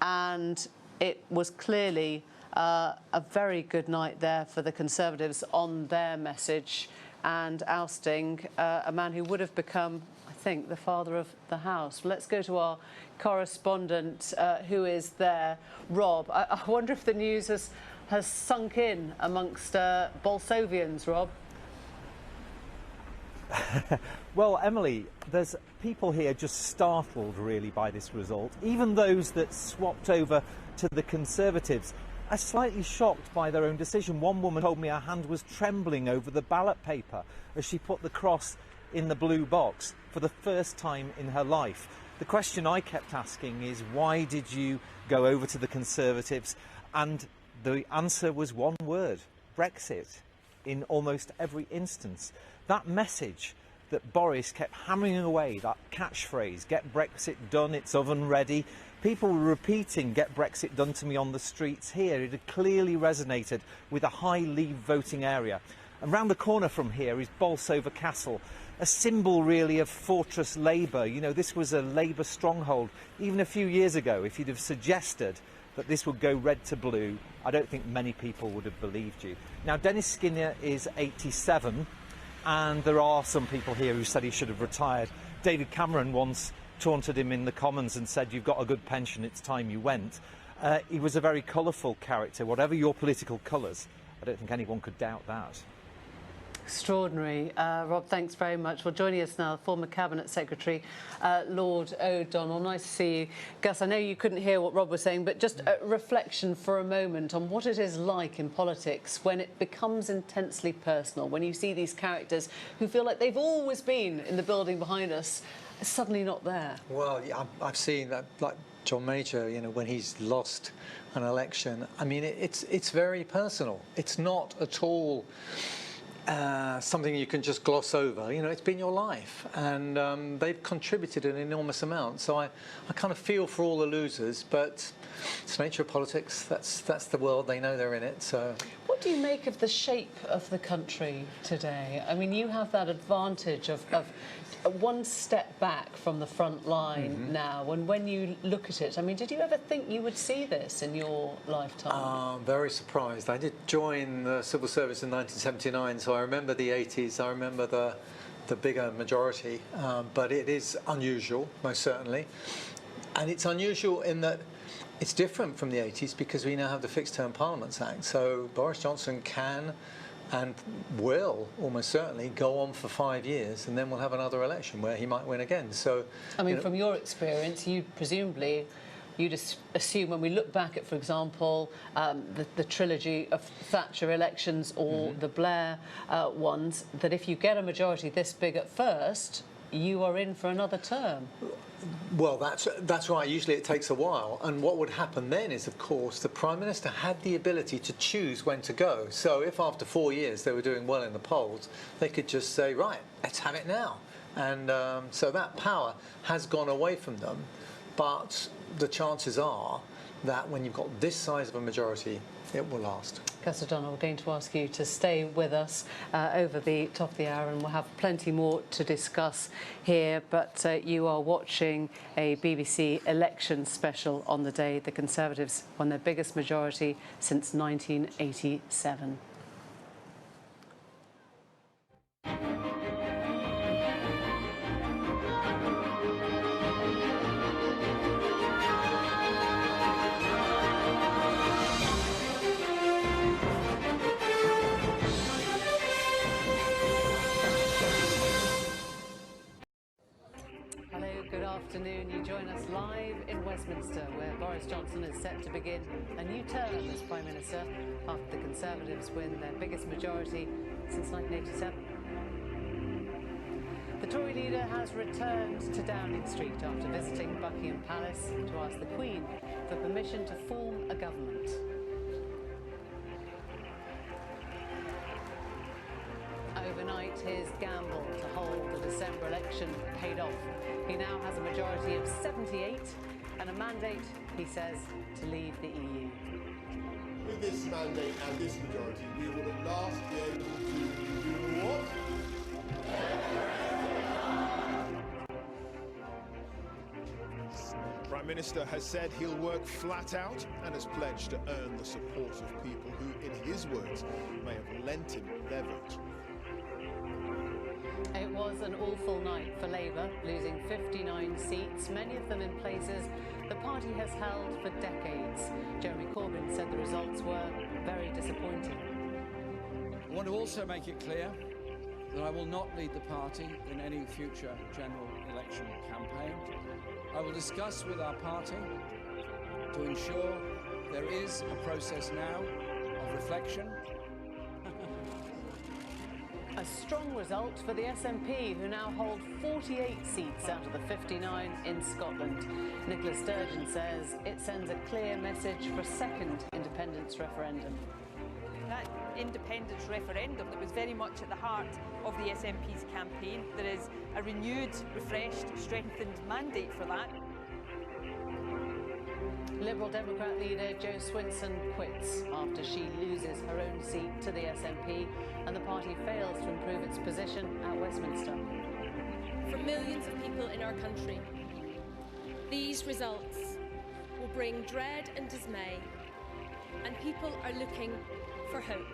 and it was clearly a very good night there for the Conservatives on their message and ousting a man who would have become, I think, the father of the house. Let's go to our correspondent who is there, Rob. I wonder if the news has sunk in amongst Bolsovians, Rob. Well, Emily, there's people here just startled really by this result. Even those that swapped over to the Conservatives are slightly shocked by their own decision. One woman told me her hand was trembling over the ballot paper as she put the cross in the blue box for the first time in her life. The question I kept asking is, why did you go over to the Conservatives? And the answer was one word: Brexit, in almost every instance. That message that Boris kept hammering away, that catchphrase, get Brexit done, it's oven ready. People were repeating, get Brexit done to me on the streets here. It had clearly resonated with a high Leave voting area. And round the corner from here is Bolsover Castle, a symbol really of fortress Labour. You know, this was a Labour stronghold. Even a few years ago, if you'd have suggested that this would go red to blue, I don't think many people would have believed you. Now, Dennis Skinner is 87. And there are some people here who said he should have retired. David Cameron once taunted him in the Commons and said, you've got a good pension, it's time you went. He was a very colourful character. Whatever your political colours, I don't think anyone could doubt that. Extraordinary. Rob, thanks very much. Well, joining us now, former Cabinet Secretary Lord O'Donnell. Nice to see you. Gus, I know you couldn't hear what Rob was saying, but just a reflection for a moment on what it is like in politics when it becomes intensely personal, when you see these characters who feel like they've always been in the building behind us, suddenly not there. Well, yeah, I've seen that, like John Major, you know, when he's lost an election. I mean, it's very personal. It's not at all something you can just gloss over. You know, it's been your life, and they've contributed an enormous amount. So I kind of feel for all the losers, but it's the nature of politics. That's the world. They know they're in it. So. What do you make of the shape of the country today? I mean, you have that advantage of one step back from the front line now, and when you look at it, I mean, did you ever think you would see this in your lifetime? Very surprised. I did join the civil service in 1979, so I remember the 80s, I remember the bigger majority, but it is unusual, most certainly. And it's unusual in that it's different from the 80s because we now have the Fixed Term Parliaments Act, so Boris Johnson can and will almost certainly go on for 5 years, and then we'll have another election where he might win again. So, I mean, from your experience, you'd assume when we look back at, for example, the trilogy of Thatcher elections or the Blair ones, that if you get a majority this big at first, you are in for another term. Well, that's right. Usually it takes a while. And what would happen then is, of course, the Prime Minister had the ability to choose when to go. So if after 4 years they were doing well in the polls, they could just say, right, let's have it now. And so that power has gone away from them. But the chances are that when you've got this size of a majority, it will last. Gus O'Donnell, we're going to ask you to stay with us over the top of the hour, and we'll have plenty more to discuss here. But you are watching a BBC election special on the day the Conservatives won their biggest majority since 1987. Afternoon. You join us live in Westminster, where Boris Johnson is set to begin a new term as Prime Minister after the Conservatives win their biggest majority since 1987. The Tory leader has returned to Downing Street after visiting Buckingham Palace to ask the Queen for permission to form a government. Overnight, his gamble to hold the December election paid off. He now has a majority of 78 and a mandate, he says, to leave the EU. With this mandate and this majority, we will at last be able to do what? The Prime Minister has said he'll work flat out and has pledged to earn the support of people who, in his words, may have lent him their vote. It was an awful night for Labour, losing 59 seats, many of them in places the party has held for decades. Jeremy Corbyn said the results were very disappointing. I want to also make it clear that I will not lead the party in any future general election campaign. I will discuss with our party to ensure there is a process now of reflection. A strong result for the SNP, who now hold 48 seats out of the 59 in Scotland. Nicola Sturgeon says it sends a clear message for a second independence referendum. That independence referendum that was very much at the heart of the SNP's campaign. There is a renewed, refreshed, strengthened mandate for that. Liberal Democrat leader Jo Swinson quits after she loses her own seat to the SNP and the party fails to improve its position at Westminster. For millions of people in our country, these results will bring dread and dismay, and people are looking for hope.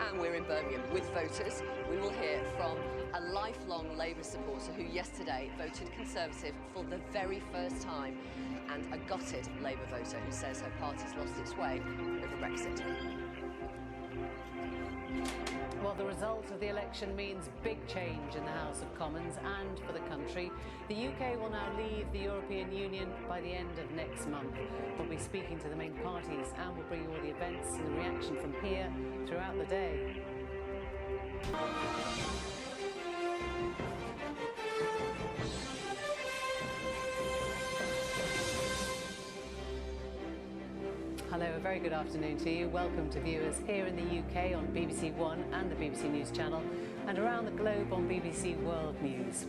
And we're in Birmingham with voters. We will hear from a lifelong Labour supporter who yesterday voted Conservative for the very first time, and a gutted Labour voter who says her party's lost its way over Brexit. Well, the result of the election means big change in the House of Commons and for the country. The UK will now leave the European Union by the end of next month. We'll be speaking to the main parties and we'll bring you all the events and the reaction from here throughout the day. Hello, a very good afternoon to you. Welcome to viewers here in the UK on BBC One and the BBC News Channel, and around the globe on BBC World News.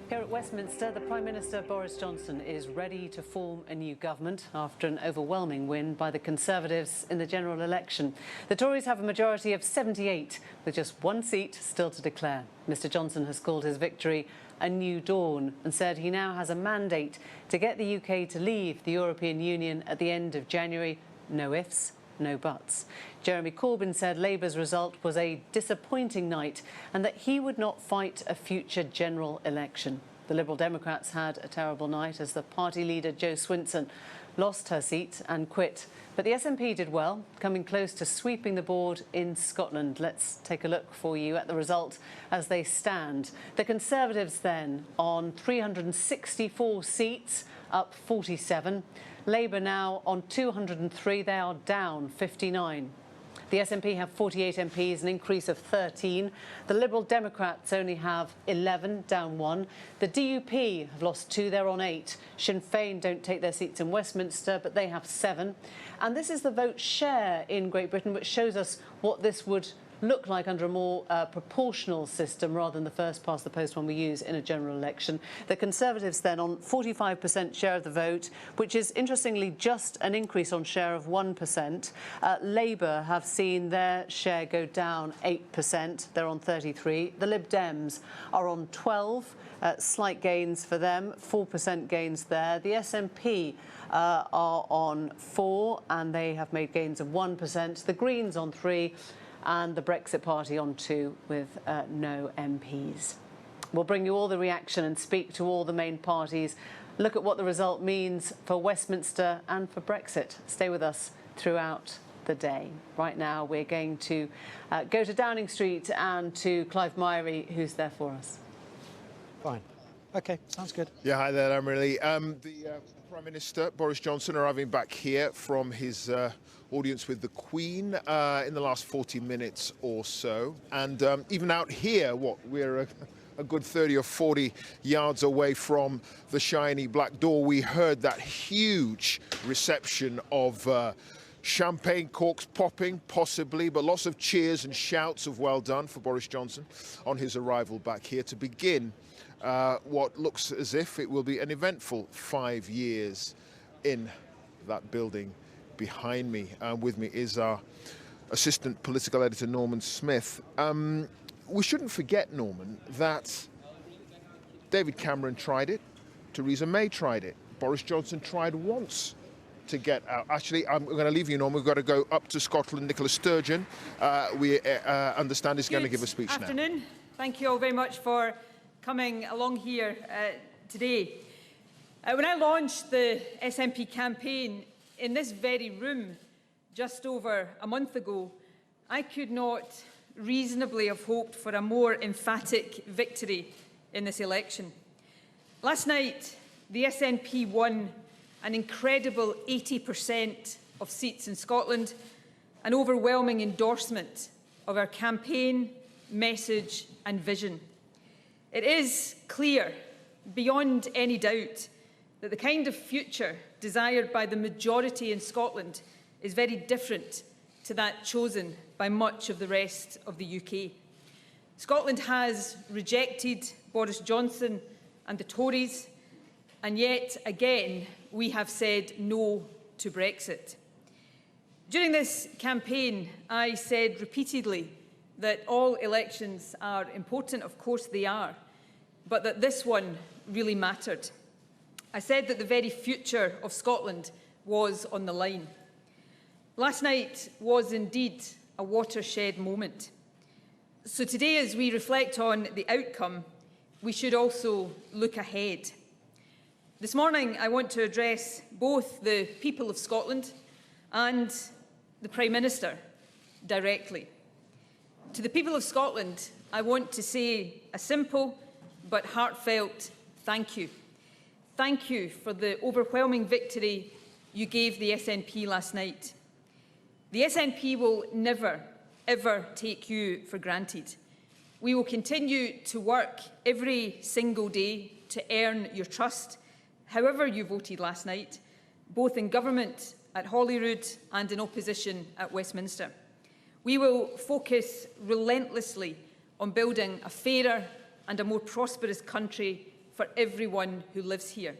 Here at Westminster, the Prime Minister Boris Johnson is ready to form a new government after an overwhelming win by the Conservatives in the general election. The Tories have a majority of 78, with just one seat still to declare. Mr Johnson has called his victory a new dawn and said he now has a mandate to get the UK to leave the European Union at the end of January. No ifs, no buts. Jeremy Corbyn said Labour's result was a disappointing night and that he would not fight a future general election. The Liberal Democrats had a terrible night as the party leader Jo Swinson lost her seat and quit. But the SNP did well, coming close to sweeping the board in Scotland. Let's take a look for you at the result as they stand. The Conservatives then on 364 seats, up 47. Labour now on 203, they are down 59. The SNP have 48 MPs, an increase of 13. The Liberal Democrats only have 11, down 1. The DUP have lost 2, they're on 8. Sinn Féin don't take their seats in Westminster, but they have 7. And this is the vote share in Great Britain, which shows us what this would look like under a more proportional system rather than the first past the post one we use in a general election. The Conservatives then on 45% share of the vote, which is interestingly just an increase on share of 1%. Labour have seen their share go down 8%, they're on 33. The Lib Dems are on 12, slight gains for them, 4% gains there. The SNP are on 4 and they have made gains of 1%. The Greens on 3. And the Brexit Party on 2 with no MPs. We'll bring you all the reaction and speak to all the main parties, look at what the result means for Westminster and for Brexit. Stay with us throughout the day. Right now we're going to go to Downing Street and to Clive Myrie, who's there for us. Fine. OK, sounds good. Yeah, hi there, Myrie. The Prime Minister, Boris Johnson, arriving back here from his audience with the Queen in the last 40 minutes or so. And even out here, we're a good 30 or 40 yards away from the shiny black door, we heard that huge reception of champagne corks popping, possibly, but lots of cheers and shouts of well done for Boris Johnson on his arrival back here to begin what looks as if it will be an eventful 5 years in that building behind me. With me is our assistant political editor, Norman Smith. We shouldn't forget, Norman, that David Cameron tried it, Theresa May tried it, Boris Johnson tried once to get out. Actually, I'm going to leave you, Norman. We've got to go up to Scotland. Nicola Sturgeon, we understand, is going to give a speech now. Good afternoon. Thank you all very much for coming along here today. When I launched the SNP campaign in this very room just over a month ago, I could not reasonably have hoped for a more emphatic victory in this election. Last night, the SNP won an incredible 80% of seats in Scotland, an overwhelming endorsement of our campaign, message and vision. It is clear, beyond any doubt, that the kind of future desired by the majority in Scotland is very different to that chosen by much of the rest of the UK. Scotland has rejected Boris Johnson and the Tories, and yet again we have said no to Brexit. During this campaign, I said repeatedly that all elections are important, of course they are, but that this one really mattered. I said that the very future of Scotland was on the line. Last night was indeed a watershed moment. So today, as we reflect on the outcome, we should also look ahead. This morning, I want to address both the people of Scotland and the Prime Minister directly. To the people of Scotland, I want to say a simple but heartfelt thank you. Thank you for the overwhelming victory you gave the SNP last night. The SNP will never, ever take you for granted. We will continue to work every single day to earn your trust, however you voted last night, both in government at Holyrood and in opposition at Westminster. We will focus relentlessly on building a fairer and a more prosperous country for everyone who lives here.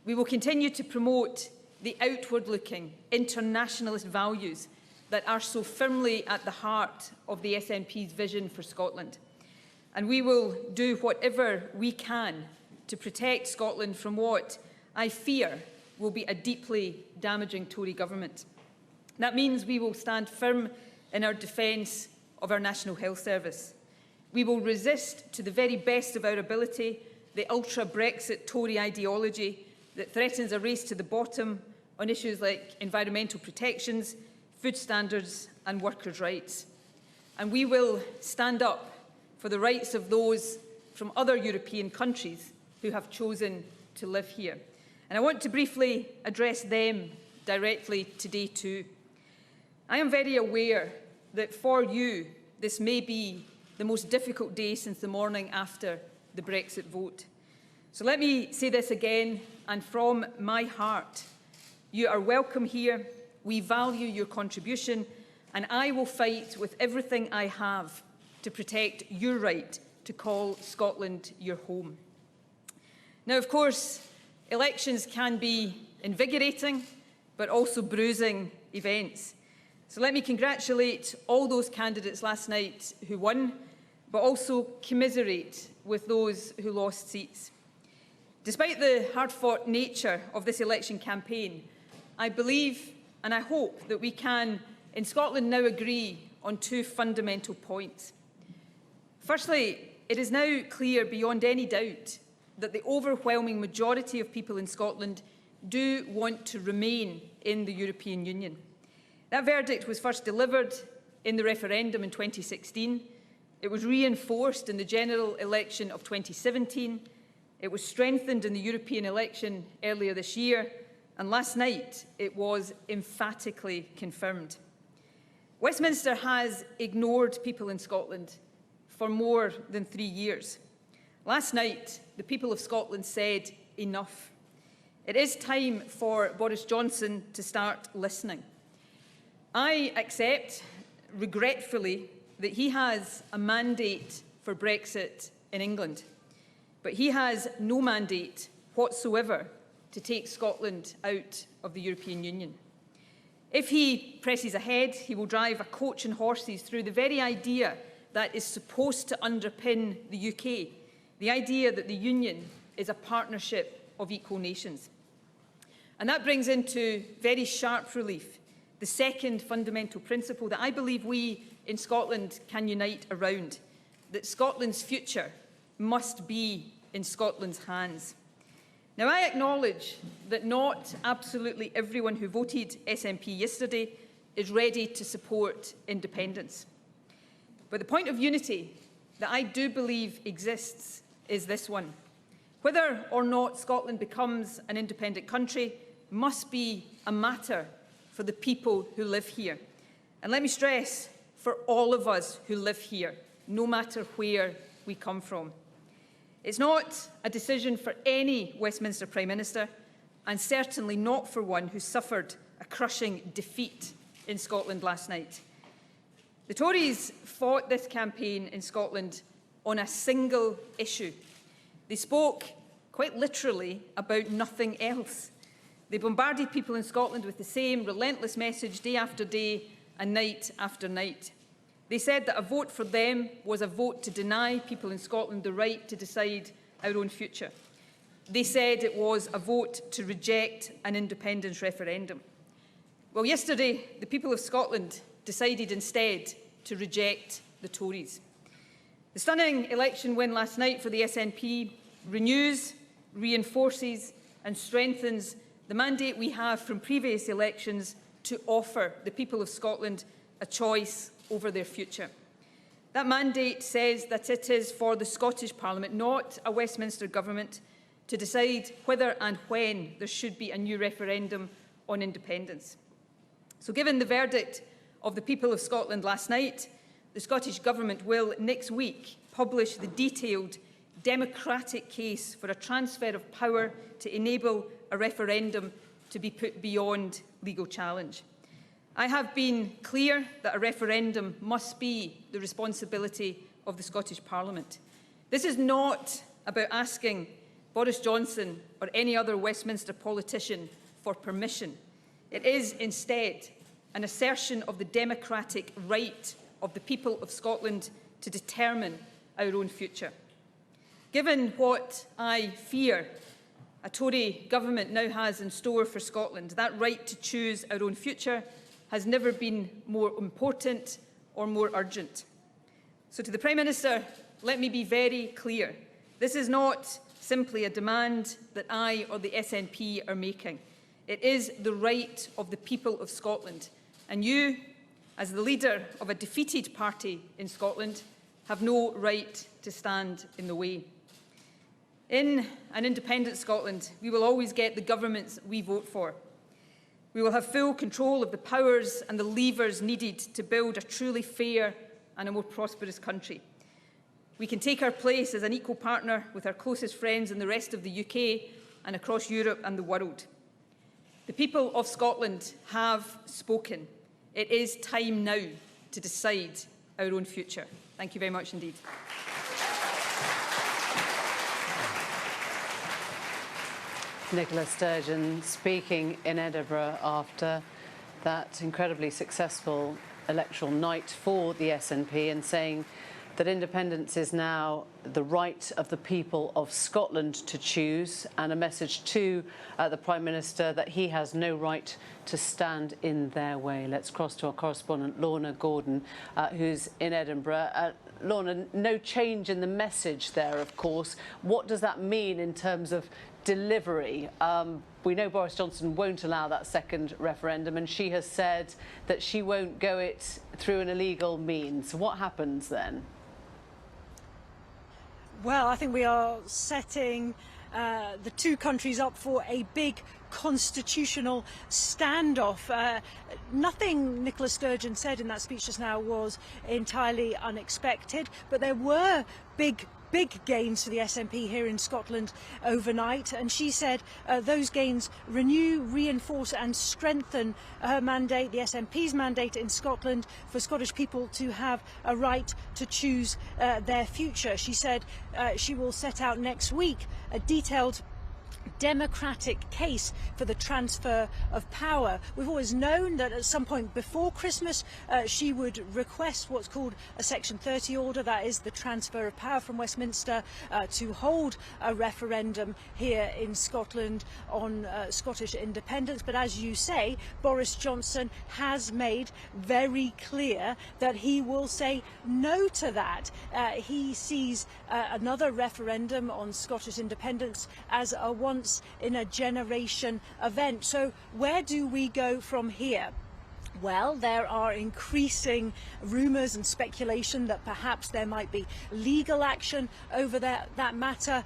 We will continue to promote the outward-looking internationalist values that are so firmly at the heart of the SNP's vision for Scotland. And we will do whatever we can to protect Scotland from what I fear will be a deeply damaging Tory government. That means we will stand firm in our defence of our National Health Service. We will resist to the very best of our ability the ultra-Brexit Tory ideology that threatens a race to the bottom on issues like environmental protections, food standards and workers' rights. And we will stand up for the rights of those from other European countries who have chosen to live here. And I want to briefly address them directly today too. I am very aware that for you this may be the most difficult day since the morning after the Brexit vote. So let me say this again, and from my heart, you are welcome here, we value your contribution, and I will fight with everything I have to protect your right to call Scotland your home. Now, of course, elections can be invigorating, but also bruising events. So let me congratulate all those candidates last night who won, but also commiserate with those who lost seats. Despite the hard-fought nature of this election campaign, I believe and I hope that we can, in Scotland, now agree on two fundamental points. Firstly, it is now clear beyond any doubt that the overwhelming majority of people in Scotland do want to remain in the European Union. That verdict was first delivered in the referendum in 2016. It was reinforced in the general election of 2017. It was strengthened in the European election earlier this year, and last night it was emphatically confirmed. Westminster has ignored people in Scotland for more than 3 years. Last night, the people of Scotland said enough. It is time for Boris Johnson to start listening. I accept, regretfully, that he has a mandate for Brexit in England, but he has no mandate whatsoever to take Scotland out of the European Union. If he presses ahead, he will drive a coach and horses through the very idea that is supposed to underpin the UK, the idea that the Union is a partnership of equal nations. And that brings into very sharp relief the second fundamental principle that I believe we in Scotland can unite around, that Scotland's future must be in Scotland's hands. Now, I acknowledge that not absolutely everyone who voted SNP yesterday is ready to support independence. But the point of unity that I do believe exists is this one. Whether or not Scotland becomes an independent country must be a matter for the people who live here. And let me stress, for all of us who live here, no matter where we come from. It's not a decision for any Westminster Prime Minister, and certainly not for one who suffered a crushing defeat in Scotland last night. The Tories fought this campaign in Scotland on a single issue. They spoke, quite literally, about nothing else. They bombarded people in Scotland with the same relentless message day after day and night after night. They said that a vote for them was a vote to deny people in Scotland the right to decide our own future. They said it was a vote to reject an independence referendum. Well, yesterday, the people of Scotland decided instead to reject the Tories. The stunning election win last night for the SNP renews, reinforces and strengthens the mandate we have from previous elections to offer the people of Scotland a choice over their future. That mandate says that it is for the Scottish Parliament, not a Westminster government, to decide whether and when there should be a new referendum on independence. So given the verdict of the people of Scotland last night, the Scottish Government will next week publish the detailed democratic case for a transfer of power to enable a referendum to be put beyond legal challenge. I have been clear that a referendum must be the responsibility of the Scottish Parliament. This is not about asking Boris Johnson or any other Westminster politician for permission. It is instead an assertion of the democratic right of the people of Scotland to determine our own future. Given what I fear a Tory government now has in store for Scotland, that right to choose our own future has never been more important or more urgent. So to the Prime Minister, let me be very clear. This is not simply a demand that I or the SNP are making. It is the right of the people of Scotland. And you, as the leader of a defeated party in Scotland, have no right to stand in the way. In an independent Scotland, we will always get the governments we vote for. We will have full control of the powers and the levers needed to build a truly fair and a more prosperous country. We can take our place as an equal partner with our closest friends in the rest of the UK and across Europe and the world. The people of Scotland have spoken. It is time now to decide our own future. Thank you very much indeed. Nicola Sturgeon speaking in Edinburgh after that incredibly successful electoral night for the SNP and saying that independence is now the right of the people of Scotland to choose, and a message to the Prime Minister that he has no right to stand in their way. Let's cross to our correspondent Lorna Gordon, who's in Edinburgh. Lorna, no change in the message there, of course. What does that mean in terms of delivery? We know Boris Johnson won't allow that second referendum, and she has said that she won't go it through an illegal means. What happens then? Well, I think we are setting the two countries up for a big constitutional standoff. Nothing Nicola Sturgeon said in that speech just now was entirely unexpected, but there were big gains for the SNP here in Scotland overnight, and she said those gains renew, reinforce and strengthen her mandate, the SNP's mandate in Scotland, for Scottish people to have a right to choose their future. She said she will set out next week a detailed democratic case for the transfer of power. We've always known that at some point before Christmas she would request what's called a Section 30 order, that is the transfer of power from Westminster, to hold a referendum here in Scotland on Scottish independence. But as you say, Boris Johnson has made very clear that he will say no to that. He sees another referendum on Scottish independence as a once in a generation event. So where do we go from here? Well, there are increasing rumours and speculation that perhaps there might be legal action over that matter,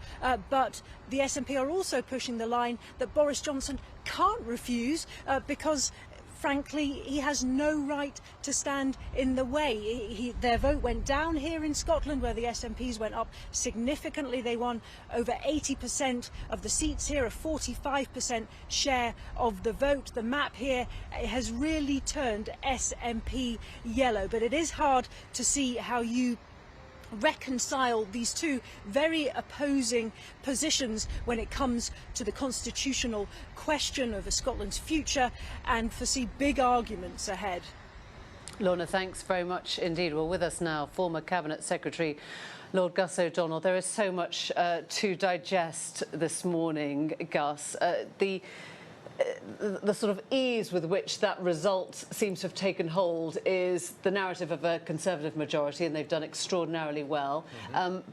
but the SNP are also pushing the line that Boris Johnson can't refuse because frankly, he has no right to stand in the way. Their vote went down here in Scotland, where the SNPs went up significantly. They won over 80% of the seats here, a 45% share of the vote. The map here has really turned SNP yellow, but it is hard to see how you reconcile these two very opposing positions when it comes to the constitutional question of Scotland's future, and foresee big arguments ahead. Lorna, thanks very much indeed. Well, with us now, former Cabinet Secretary Lord Gus O'Donnell. There is so much to digest this morning, Gus. The sort of ease with which that result seems to have taken hold is the narrative of a Conservative majority, and they've done extraordinarily well.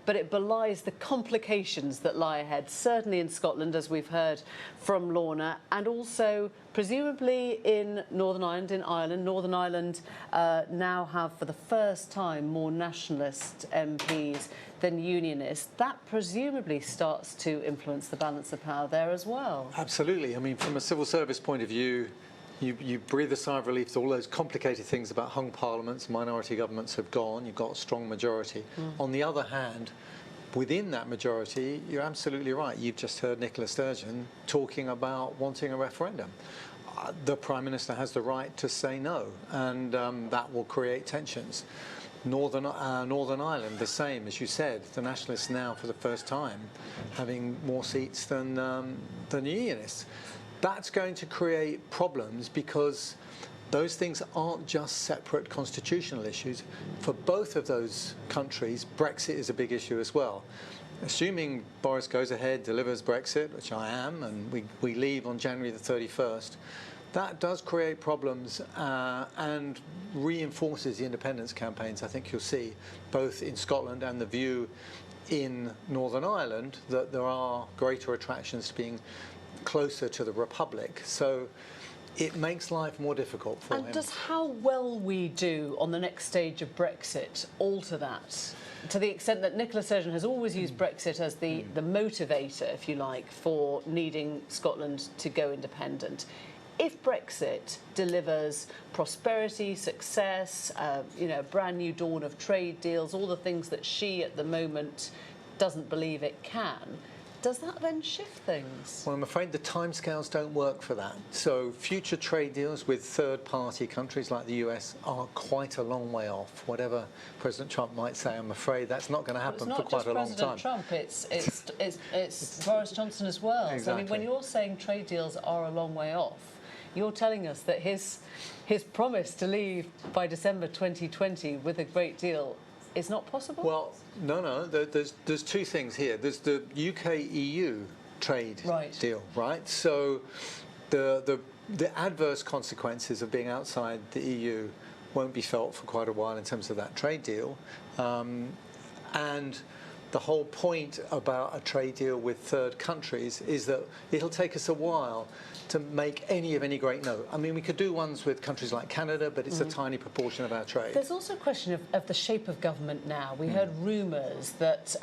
But it belies the complications that lie ahead, certainly in Scotland, as we've heard from Lorna, and also presumably in Northern Ireland, in Ireland. Northern Ireland now have, for the first time, more nationalist MPs than unionists. That presumably starts to influence the balance of power there as well. Absolutely. I mean, from a civil service point of view, you breathe a sigh of relief that all those complicated things about hung parliaments, minority governments have gone. You've got a strong majority. On the other hand, within that majority, you're absolutely right. You've just heard Nicola Sturgeon talking about wanting a referendum. The Prime Minister has the right to say no, and that will create tensions. Northern Ireland, the same, as you said. The Nationalists now, for the first time, having more seats than the Unionists. That's going to create problems because those things aren't just separate constitutional issues. For both of those countries, Brexit is a big issue as well. Assuming Boris goes ahead, delivers Brexit, which I am, and we leave on January the 31st, that does create problems and reinforces the independence campaigns, I think you'll see, both in Scotland and the view in Northern Ireland that there are greater attractions to being closer to the Republic. So it makes life more difficult for him. And does how well we do on the next stage of Brexit alter that? To the extent that Nicola Sturgeon has always used Brexit as the motivator, if you like, for needing Scotland to go independent. If Brexit delivers prosperity, success, you know, a brand new dawn of trade deals, all the things that she at the moment doesn't believe it can, does that then shift things? Well, I'm afraid the timescales don't work for that. So future trade deals with third-party countries like the US are quite a long way off. Whatever President Trump might say, I'm afraid that's not going to happen for quite a long time. It's not just President Trump, it's Boris Johnson as well. Exactly. So, I mean, when you're saying trade deals are a long way off, you're telling us that his promise to leave by December 2020 with a great deal is not possible? Well, no. There's two things here. There's the UK-EU trade deal, right? So the adverse consequences of being outside the EU won't be felt for quite a while in terms of that trade deal. And the whole point about a trade deal with third countries is that it'll take us a while to make any great note. I mean, we could do ones with countries like Canada, but it's a tiny proportion of our trade. There's also a question of the shape of government now. We heard rumours that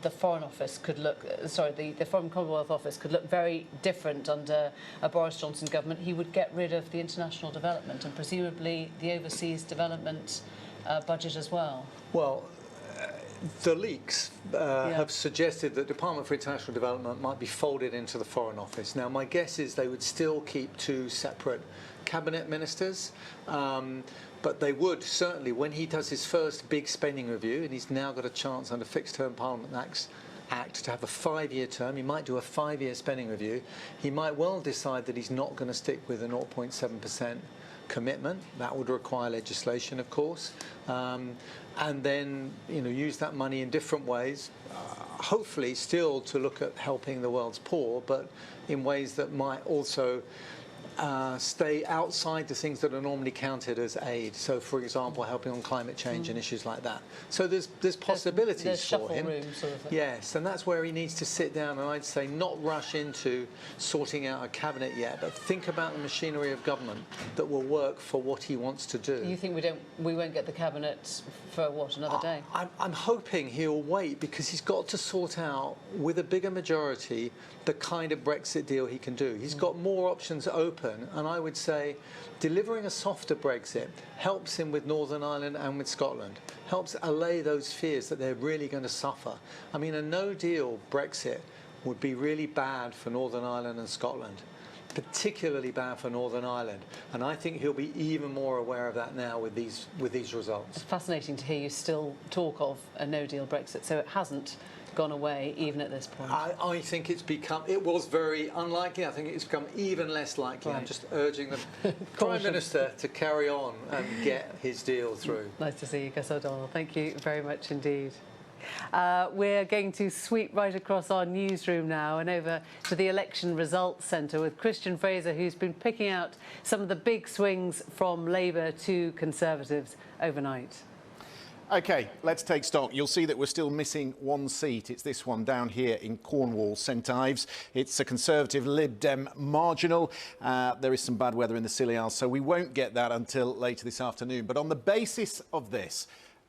the Foreign Office could look, the Foreign Commonwealth Office could look very different under a Boris Johnson government. He would get rid of the international development and presumably the overseas development budget as well. Well, the leaks have suggested that the Department for International Development might be folded into the Foreign Office. Now, my guess is they would still keep two separate cabinet ministers, but they would certainly, when he does his first big spending review, and he's now got a chance under Fixed-Term Parliament Act to have a 5-year term, he might do a 5-year spending review. He might well decide that he's not going to stick with a 0.7% commitment. That would require legislation, of course. And then, you know, use that money in different ways, hopefully still to look at helping the world's poor, but in ways that might also stay outside the things that are normally counted as aid. So, for example, helping on climate change and issues like that. So there's possibilities there's for him. Room sort of thing. Yes, and that's where he needs to sit down and I'd say not rush into sorting out a cabinet yet, but think about the machinery of government that will work for what he wants to do. You think we won't get the cabinet for what, another day? I'm hoping he'll wait because he's got to sort out with a bigger majority the kind of Brexit deal he can do. He's got more options open, and I would say delivering a softer Brexit helps him with Northern Ireland and with Scotland, helps allay those fears that they're really going to suffer. I mean, a no-deal Brexit would be really bad for Northern Ireland and Scotland, particularly bad for Northern Ireland, and I think he'll be even more aware of that now with these results. It's fascinating to hear you still talk of a no-deal Brexit, so it hasn't gone away even at this point. I think it was very unlikely. I think it's become even less likely. I'm just urging the Prime Minister to carry on and get his deal through. Nice to see you, Gus O'Donnell. Thank you very much indeed. We're going to sweep right across our newsroom now and over to the Election Results Centre with Christian Fraser, who's been picking out some of the big swings from Labour to Conservatives overnight. OK, let's take stock. You'll see that we're still missing one seat. It's this one down here in Cornwall, St Ives. It's a Conservative Lib Dem marginal. There is some bad weather in the Scilly Isles, so we won't get that until later this afternoon. But on the basis of this,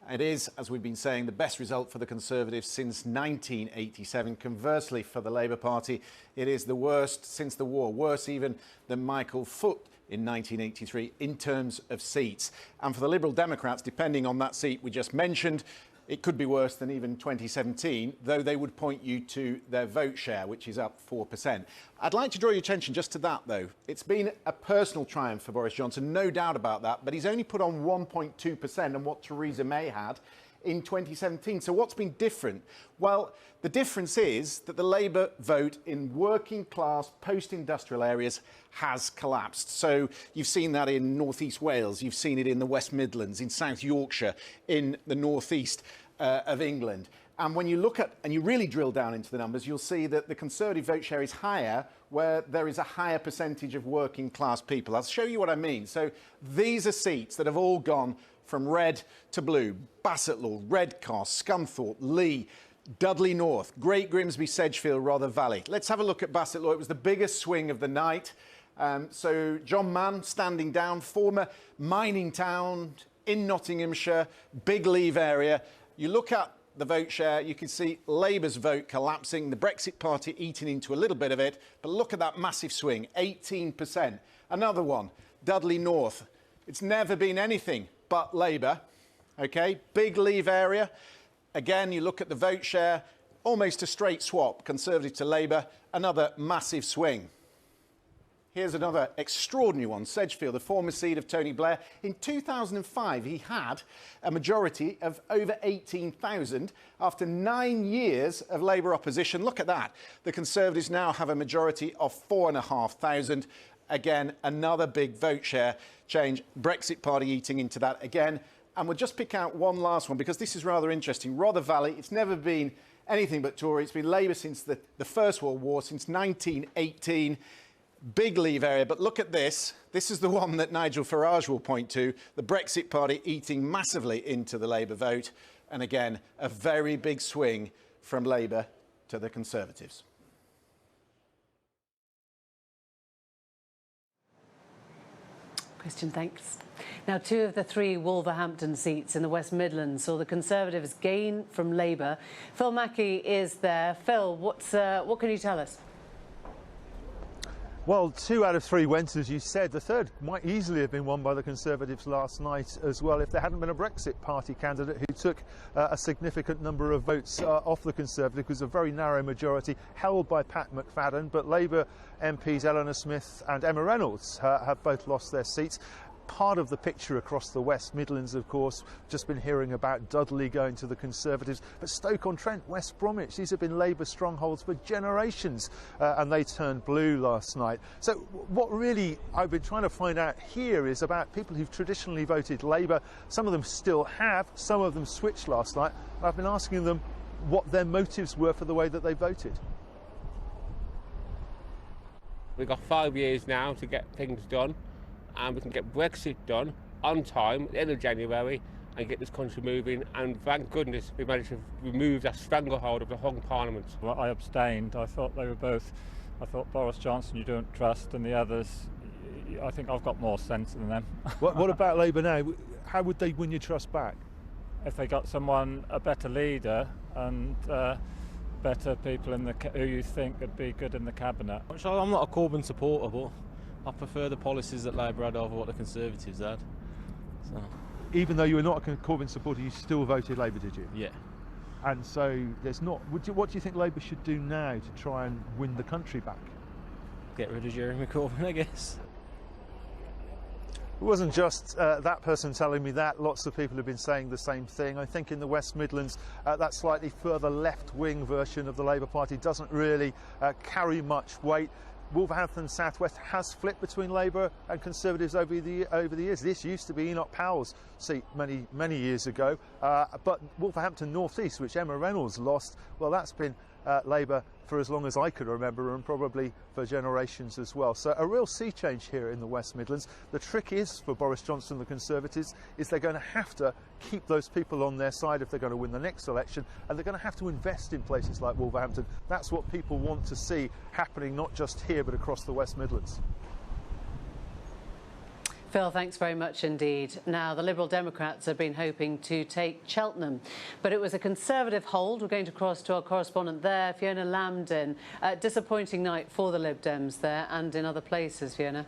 it is, as we've been saying, the best result for the Conservatives since 1987. Conversely, for the Labour Party, it is the worst since the war, worse even than Michael Foot in 1983 in terms of seats. And for the Liberal Democrats, depending on that seat we just mentioned, It could be worse than even 2017, though they would point you to their vote share, which is up 4%. I'd like to draw your attention just to that, though. It's been a personal triumph for Boris Johnson, no doubt about that, but he's only put on 1.2% on what Theresa May had in 2017. So what's been different? Well, the difference is that the Labour vote in working class post-industrial areas has collapsed. So you've seen that in North East Wales, you've seen it in the West Midlands, in South Yorkshire, in the North East of England. And when you look at, and you really drill down into the numbers, you'll see that the Conservative vote share is higher where there is a higher percentage of working class people. I'll show you what I mean. So these are seats that have all gone from red to blue. Bassetlaw, Redcar, Scunthorpe, Lee, Dudley North, Great Grimsby, Sedgefield, Rother Valley. Let's have a look at Bassetlaw. It was the biggest swing of the night. So John Mann standing down, former mining town in Nottinghamshire, big Leave area. You look at the vote share, you can see Labour's vote collapsing, the Brexit Party eating into a little bit of it, but look at that massive swing, 18%. Another one, Dudley North. It's never been anything but Labour, okay? Big Leave area. Again, you look at the vote share, almost a straight swap, Conservative to Labour, another massive swing. Here's another extraordinary one, Sedgefield, the former seat of Tony Blair. In 2005, he had a majority of over 18,000 after 9 years of Labour opposition. Look at that. The Conservatives now have a majority of 4,500. Again, another big vote share change. Brexit Party eating into that again. And we'll just pick out one last one because this is rather interesting. Rother Valley, it's never been anything but Tory. It's been Labour since the First World War, since 1918. Big Leave area, but look at this. This is the one that Nigel Farage will point to. The Brexit Party eating massively into the Labour vote. And again, a very big swing from Labour to the Conservatives. Christian, thanks. Now, 2 of the 3 Wolverhampton seats in the West Midlands saw the Conservatives gain from Labour. Phil Mackey is there. Phil, what can you tell us? Well, 2 out of 3 went, as you said. The third might easily have been won by the Conservatives last night as well if there hadn't been a Brexit Party candidate who took a significant number of votes off the Conservative. It was a very narrow majority held by Pat McFadden, but Labour MPs Eleanor Smith and Emma Reynolds have both lost their seats. Part of the picture across the West Midlands, of course, just been hearing about Dudley going to the Conservatives, but Stoke-on-Trent, West Bromwich, these have been Labour strongholds for generations, and they turned blue last night. So what really I've been trying to find out here is about people who've traditionally voted Labour. Some of them still have, some of them switched last night. I've been asking them what their motives were for the way that they voted. We've got 5 years now to get things done, and we can get Brexit done on time at the end of January and get this country moving, and thank goodness we managed to remove that stranglehold of the Hung Parliament. Well, I abstained. I thought they were both, I thought Boris Johnson you don't trust, and the others, I think I've got more sense than them. What about Labour now? How would they win your trust back? If they got someone, a better leader and better people in who you think would be good in the cabinet. I'm not a Corbyn supporter, but I prefer the policies that Labour had over what the Conservatives had. So. Even though you were not a Corbyn supporter, you still voted Labour, did you? Yeah. And so there's not. What do you think Labour should do now to try and win the country back? Get rid of Jeremy Corbyn, I guess. It wasn't just that person telling me that. Lots of people have been saying the same thing. I think in the West Midlands, that slightly further left-wing version of the Labour Party doesn't really carry much weight. Wolverhampton South West has flipped between Labour and Conservatives over the years. This used to be Enoch Powell's seat many years ago, but Wolverhampton North East, which Emma Reynolds lost, well, that's been Labour for as long as I could remember, and probably for generations as well. So a real sea change here in the West Midlands. The trick is for Boris Johnson and the Conservatives is they're going to have to keep those people on their side if they're going to win the next election, and they're going to have to invest in places like Wolverhampton. That's what people want to see happening, not just here but across the West Midlands. Phil, thanks very much indeed. Now, the Liberal Democrats have been hoping to take Cheltenham, but it was a Conservative hold. We're going to cross to our correspondent there, Fiona Lambden. Disappointing night for the Lib Dems there and in other places, Fiona.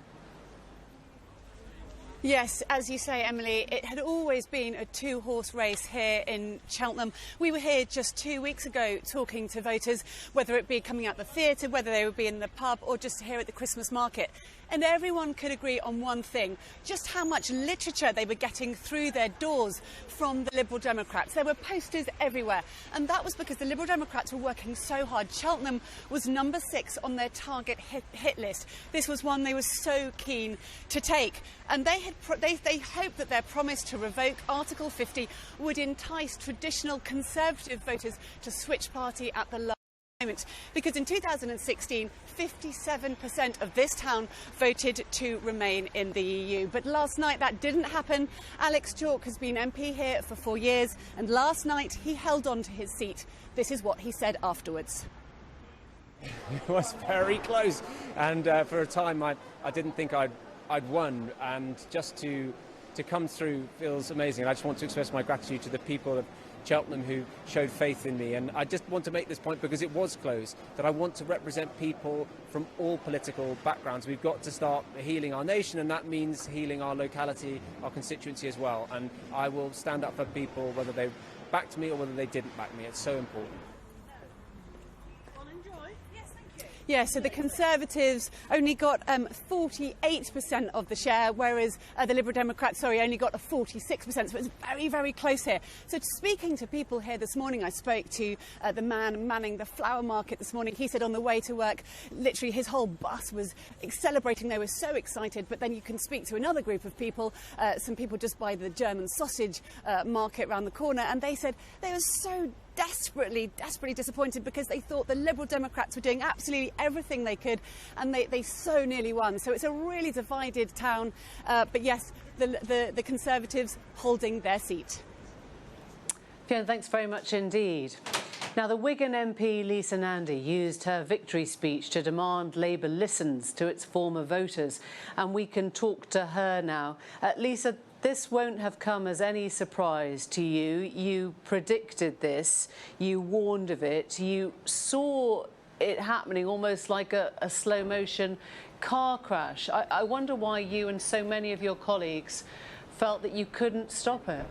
Yes, as you say, Emily, it had always been a two-horse race here in Cheltenham. We were here just 2 weeks ago talking to voters, whether it be coming out the theatre, whether they would be in the pub or just here at the Christmas market. And everyone could agree on one thing, just how much literature they were getting through their doors from the Liberal Democrats. There were posters everywhere, and that was because the Liberal Democrats were working so hard. Cheltenham was number 6 on their target hit list. This was one they were so keen to take. And they hoped that their promise to revoke Article 50 would entice traditional Conservative voters to switch party at the last moment. Because in 2016, 57% of this town voted to remain in the EU. But last night that didn't happen. Alex Chalk has been MP here for 4 years, and last night he held on to his seat. This is what he said afterwards. It was very close, and for a time I didn't think I'd won, and just to come through feels amazing. I just want to express my gratitude to the people of Cheltenham who showed faith in me, and I just want to make this point because it was close, that I want to represent people from all political backgrounds. We've got to start healing our nation, and that means healing our locality, our constituency as well, and I will stand up for people whether they backed me or whether they didn't back me. It's so important. Yeah, so the Conservatives only got 48% of the share, whereas the Liberal Democrats, only got a 46%. So it's very, very close here. So speaking to people here this morning, I spoke to the man manning the flower market this morning. He said on the way to work, literally his whole bus was celebrating. They were so excited. But then you can speak to another group of people, some people just by the German sausage market around the corner, and they said they were so desperately disappointed because they thought the Liberal Democrats were doing absolutely everything they could, and they so nearly won. So it's a really divided town, but yes, the Conservatives holding their seat. Fiona, thanks very much indeed. Now, the Wigan MP Lisa Nandy used her victory speech to demand Labour listens to its former voters, and we can talk to her now. Lisa, this won't have come as any surprise to you. You predicted this, you warned of it, you saw it happening almost like a slow-motion car crash. I wonder why you and so many of your colleagues felt that you couldn't stop it.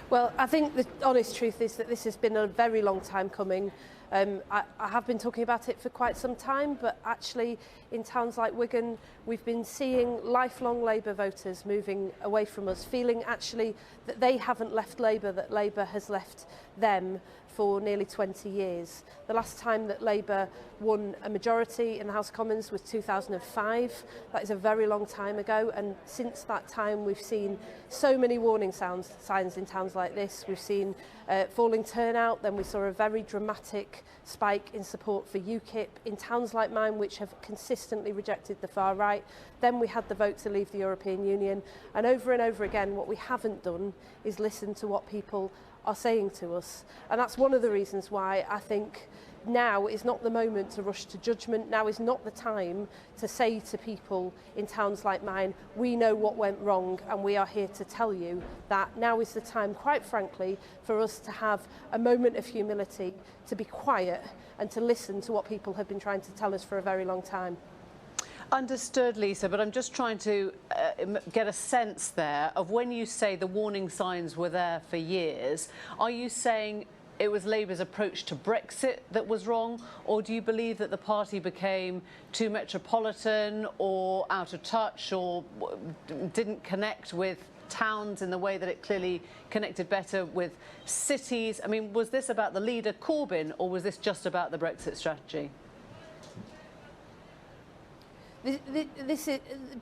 Well, I think the honest truth is that this has been a very long time coming. I have been talking about it for quite some time, but actually in towns like Wigan, we've been seeing lifelong Labour voters moving away from us, feeling actually that they haven't left Labour, that Labour has left them for nearly 20 years. The last time that Labour won a majority in the House of Commons was 2005. That is a very long time ago, and since that time we've seen so many warning signs in towns like this. We've seen falling turnout, then we saw a very dramatic spike in support for UKIP in towns like mine, which have consistently rejected the far right. Then we had the vote to leave the European Union, and over again what we haven't done is listen to what people are saying to us. And that's one of the reasons why I think now is not the moment to rush to judgment. Now is not the time to say to people in towns like mine, we know what went wrong and we are here to tell you that. Now is the time, quite frankly, for us to have a moment of humility, to be quiet and to listen to what people have been trying to tell us for a very long time. Understood, Lisa, but I'm just trying to get a sense there of when you say the warning signs were there for years, are you saying it was Labour's approach to Brexit that was wrong, or do you believe that the party became too metropolitan or out of touch or didn't connect with towns in the way that it clearly connected better with cities? I mean, was this about the leader, Corbyn, or was this just about the Brexit strategy?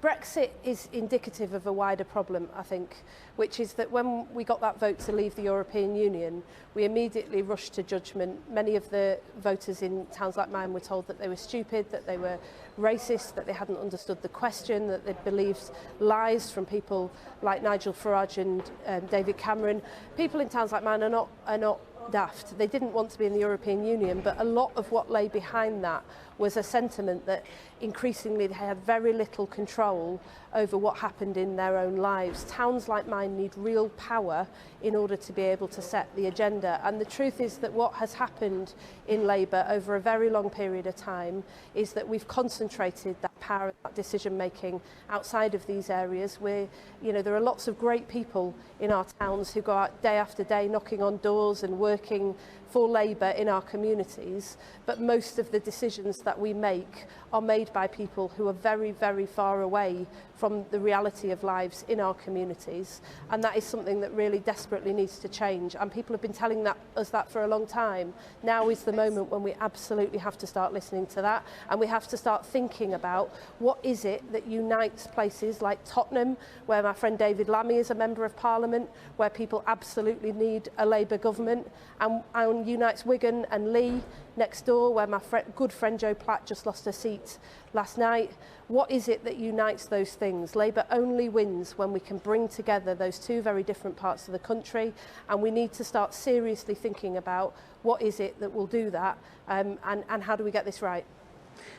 Brexit is indicative of a wider problem, I think, which is that when we got that vote to leave the European Union, we immediately rushed to judgment. Many of the voters in towns like mine were told that they were stupid, that they were racist, that they hadn't understood the question, that they believed lies from people like Nigel Farage and David Cameron. People in towns like mine are not daft. They didn't want to be in the European Union, but a lot of what lay behind that was a sentiment that increasingly they had very little control over what happened in their own lives. Towns like mine need real power in order to be able to set the agenda. And the truth is that what has happened in Labour over a very long period of time is that we've concentrated that power and that decision making outside of these areas where, you know, there are lots of great people in our towns who go out day after day knocking on doors and working for Labour in our communities, but most of the decisions that we make are made by people who are very, very far away from the reality of lives in our communities, and that is something that really desperately needs to change, and people have been telling us that for a long time. Now is the moment when we absolutely have to start listening to that, and we have to start thinking about what is it that unites places like Tottenham, where my friend David Lammy is a Member of Parliament, where people absolutely need a Labour government, and unites Wigan and Lee next door, where my good friend Jo Platt just lost her seat last night. What is it that unites those things? Labour only wins when we can bring together those two very different parts of the country, and we need to start seriously thinking about what is it that will do that, and how do we get this right?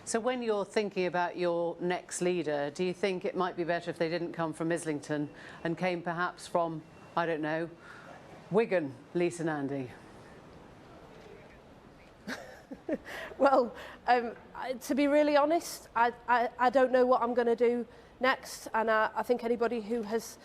So when you're thinking about your next leader, do you think it might be better if they didn't come from Islington and came perhaps from, I don't know, Wigan, Lisa Nandy? Well, to be really honest, I don't know what I'm going to do next, and I think anybody who has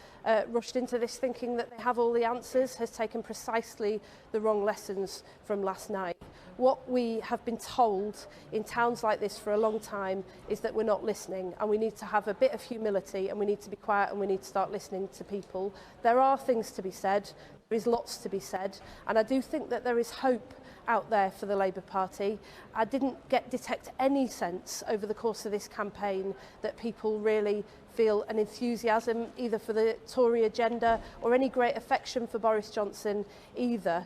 rushed into this thinking that they have all the answers has taken precisely the wrong lessons from last night. What we have been told in towns like this for a long time is that we're not listening, and we need to have a bit of humility, and we need to be quiet, and we need to start listening to people. There are things to be said, there is lots to be said, and I do think that there is hope out there for the Labour Party. I didn't detect any sense over the course of this campaign that people really feel an enthusiasm either for the Tory agenda or any great affection for Boris Johnson either.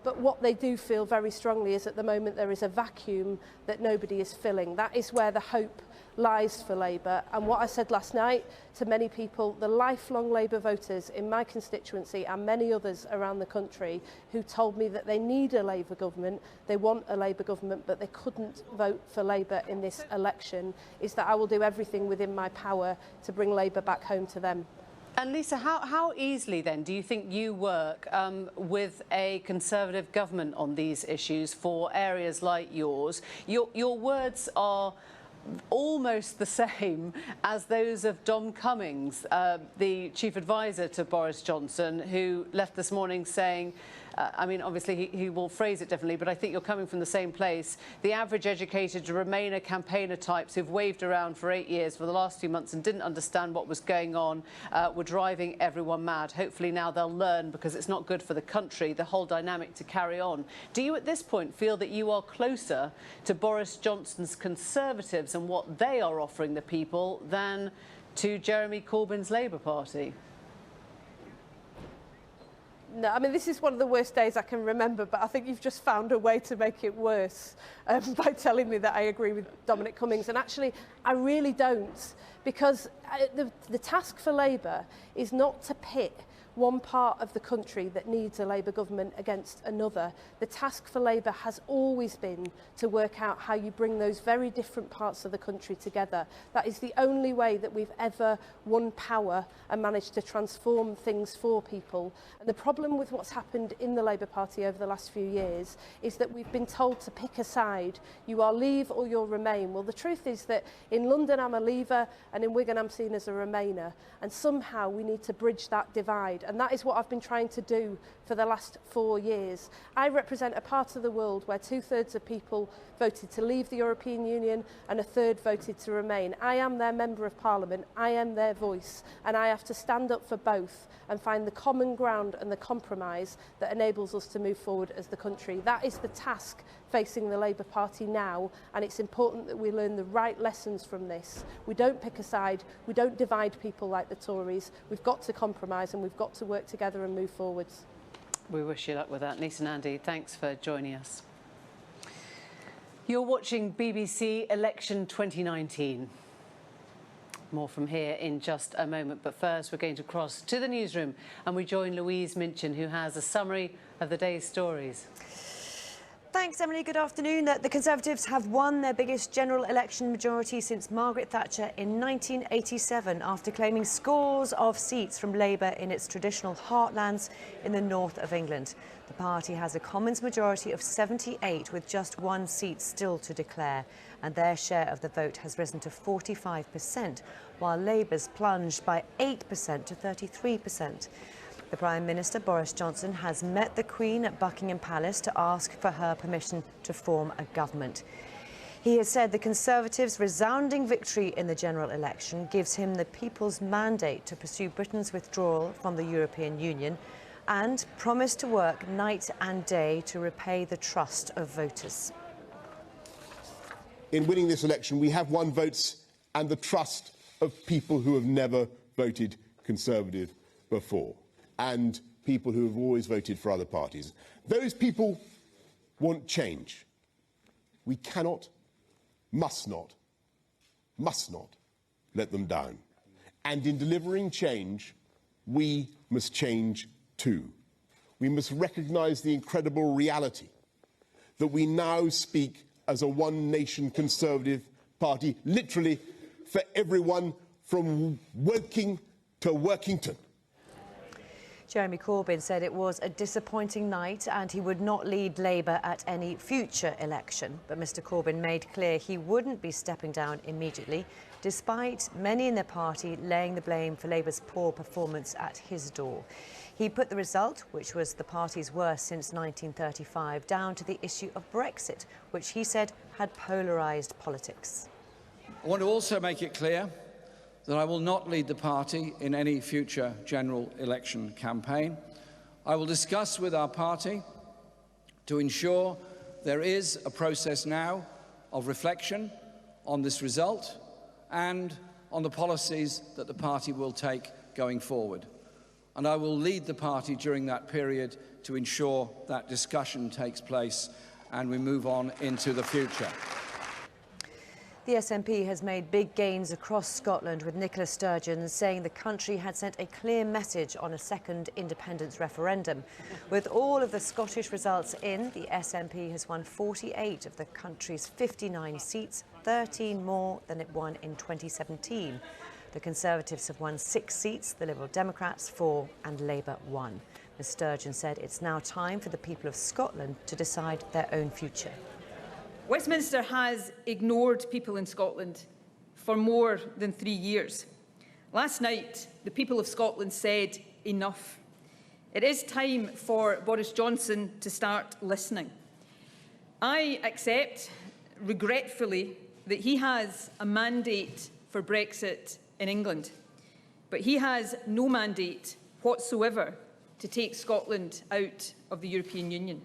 But what they do feel very strongly is at the moment there is a vacuum that nobody is filling. That is where the hope lies for Labour, and what I said last night to many people, the lifelong Labour voters in my constituency and many others around the country who told me that they need a Labour government, they want a Labour government, but they couldn't vote for Labour in this election, is that I will do everything within my power to bring Labour back home to them. And Lisa, how easily then do you think you work with a Conservative government on these issues for areas like yours? Your words are almost the same as those of Dom Cummings, the chief advisor to Boris Johnson, who left this morning saying, I mean, obviously he will phrase it differently, but I think you're coming from the same place. The average educated Remainer campaigner types who've waved around for 8 years for the last few months and didn't understand what was going on were driving everyone mad. Hopefully now they'll learn, because it's not good for the country, the whole dynamic to carry on. Do you at this point feel that you are closer to Boris Johnson's Conservatives and what they are offering the people than to Jeremy Corbyn's Labour Party? No, I mean, this is one of the worst days I can remember, but I think you've just found a way to make it worse by telling me that I agree with Dominic Cummings. And actually, I really don't, because the task for Labour is not to pit one part of the country that needs a Labour government against another. The task for Labour has always been to work out how you bring those very different parts of the country together. That is the only way that we've ever won power and managed to transform things for people. And the problem with what's happened in the Labour Party over the last few years is that we've been told to pick a side. You are Leave or you'll Remain. Well, the truth is that in London I'm a Leaver, and in Wigan I'm seen as a Remainer. And somehow we need to bridge that divide. And that is what I've been trying to do for the last 4 years. I represent a part of the world where 2/3 of people voted to leave the European Union and 1/3 voted to remain. I am their Member of Parliament, I am their voice, and I have to stand up for both and find the common ground and the compromise that enables us to move forward as the country. That is the task facing the Labour Party now, and it's important that we learn the right lessons from this. We don't pick a side, we don't divide people like the Tories. We've got to compromise and we've got to work together and move forwards. We wish you luck with that. Lisa Nandy, thanks for joining us. You're watching BBC Election 2019. More from here in just a moment, but first we're going to cross to the newsroom and we join Louise Minchin, who has a summary of the day's stories. Thanks, Emily. Good afternoon. The Conservatives have won their biggest general election majority since Margaret Thatcher in 1987 after claiming scores of seats from Labour in its traditional heartlands in the north of England. The party has a Commons majority of 78 with just one seat still to declare, and their share of the vote has risen to 45%, while Labour's plunged by 8% to 33%. The Prime Minister, Boris Johnson, has met the Queen at Buckingham Palace to ask for her permission to form a government. He has said the Conservatives' resounding victory in the general election gives him the people's mandate to pursue Britain's withdrawal from the European Union and promised to work night and day to repay the trust of voters. In winning this election, we have won votes and the trust of people who have never voted Conservative before, and people who have always voted for other parties. Those people want change. We cannot, must not let them down. And in delivering change, we must change too. We must recognise the incredible reality that we now speak as a one-nation Conservative party, literally for everyone from Woking to Workington. Jeremy Corbyn said it was a disappointing night and he would not lead Labour at any future election. But Mr Corbyn made clear he wouldn't be stepping down immediately, despite many in the party laying the blame for Labour's poor performance at his door. He put the result, which was the party's worst since 1935, down to the issue of Brexit, which he said had polarised politics. I want to also make it clear that I will not lead the party in any future general election campaign. I will discuss with our party to ensure there is a process now of reflection on this result and on the policies that the party will take going forward. And I will lead the party during that period to ensure that discussion takes place and we move on into the future. The SNP has made big gains across Scotland, with Nicola Sturgeon saying the country had sent a clear message on a second independence referendum. With all of the Scottish results in, the SNP has won 48 of the country's 59 seats, 13 more than it won in 2017. The Conservatives have won 6 seats, the Liberal Democrats 4 and Labour 1. Ms Sturgeon said it's now time for the people of Scotland to decide their own future. Westminster has ignored people in Scotland for more than 3 years. Last night, the people of Scotland said enough. It is time for Boris Johnson to start listening. I accept, regretfully, that he has a mandate for Brexit in England, but he has no mandate whatsoever to take Scotland out of the European Union.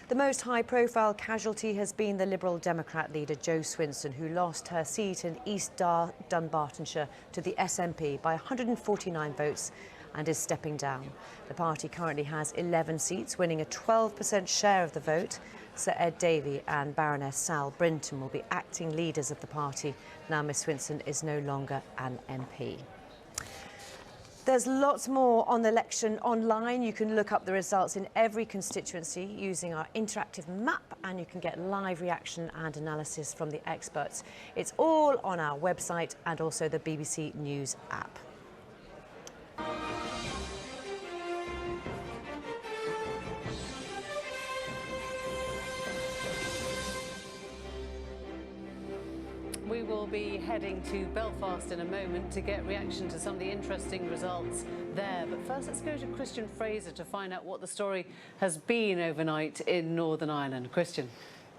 The most high-profile casualty has been the Liberal Democrat leader Jo Swinson, who lost her seat in East Dunbartonshire to the SNP by 149 votes and is stepping down. The party currently has 11 seats, winning a 12% share of the vote. Sir Ed Davey and Baroness Sal Brinton will be acting leaders of the party. Now Miss Swinson is no longer an MP. There's lots more on the election online. You can look up the results in every constituency using our interactive map, and you can get live reaction and analysis from the experts. It's all on our website and also the BBC News app. We will be heading to Belfast in a moment to get reaction to some of the interesting results there. But first, let's go to Christian Fraser to find out what the story has been overnight in Northern Ireland. Christian.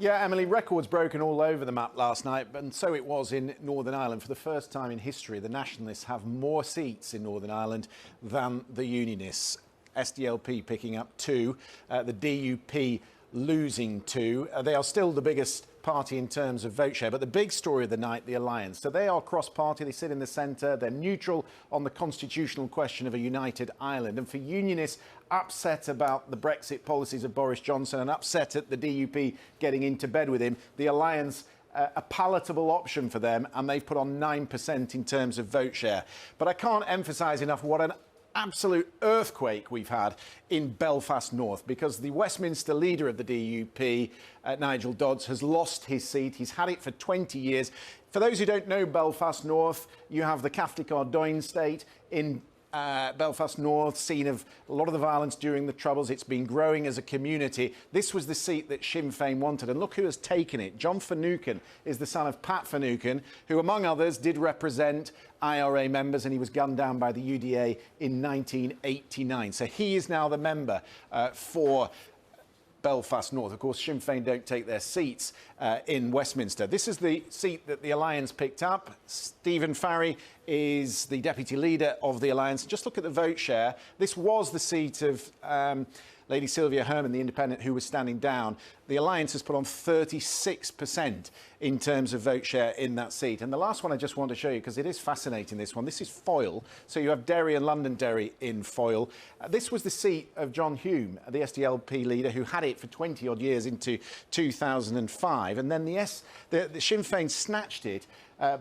Yeah, Emily, records broken all over the map last night, and so it was in Northern Ireland. For the first time in history, the Nationalists have more seats in Northern Ireland than the Unionists. SDLP picking up 2, the DUP losing 2. They are still the biggest party in terms of vote share, but the big story of the night, the Alliance. So they are cross-party, they sit in the centre, they're neutral on the constitutional question of a united Ireland. And for Unionists, upset about the Brexit policies of Boris Johnson and upset at the DUP getting into bed with him, the Alliance a palatable option for them, and they've put on 9% in terms of vote share. But I can't emphasise enough what an absolute earthquake we've had in Belfast North, because the Westminster leader of the DUP, Nigel Dodds, has lost his seat. He's had it for 20 years. For those who don't know Belfast North, you have the Catholic Ardoin state in Belfast North, scene of a lot of the violence during the Troubles. It's been growing as a community. This was the seat that Sinn Féin wanted, and look who has taken it. John Finucane is the son of Pat Finucane, who, among others, did represent IRA members, and he was gunned down by the UDA in 1989. So he is now the member for Belfast North. Of course, Sinn Féin don't take their seats in Westminster. This is the seat that the Alliance picked up. Stephen Farry is the deputy leader of the Alliance. Just look at the vote share. This was the seat of Lady Sylvia Herman, the independent, who was standing down. The Alliance has put on 36% in terms of vote share in that seat. And the last one I just want to show you, because it is fascinating, this one. This is Foyle. So you have Derry and Londonderry in Foyle. This was the seat of John Hume, the SDLP leader, who had it for 20-odd years into 2005. And then the Sinn Féin snatched it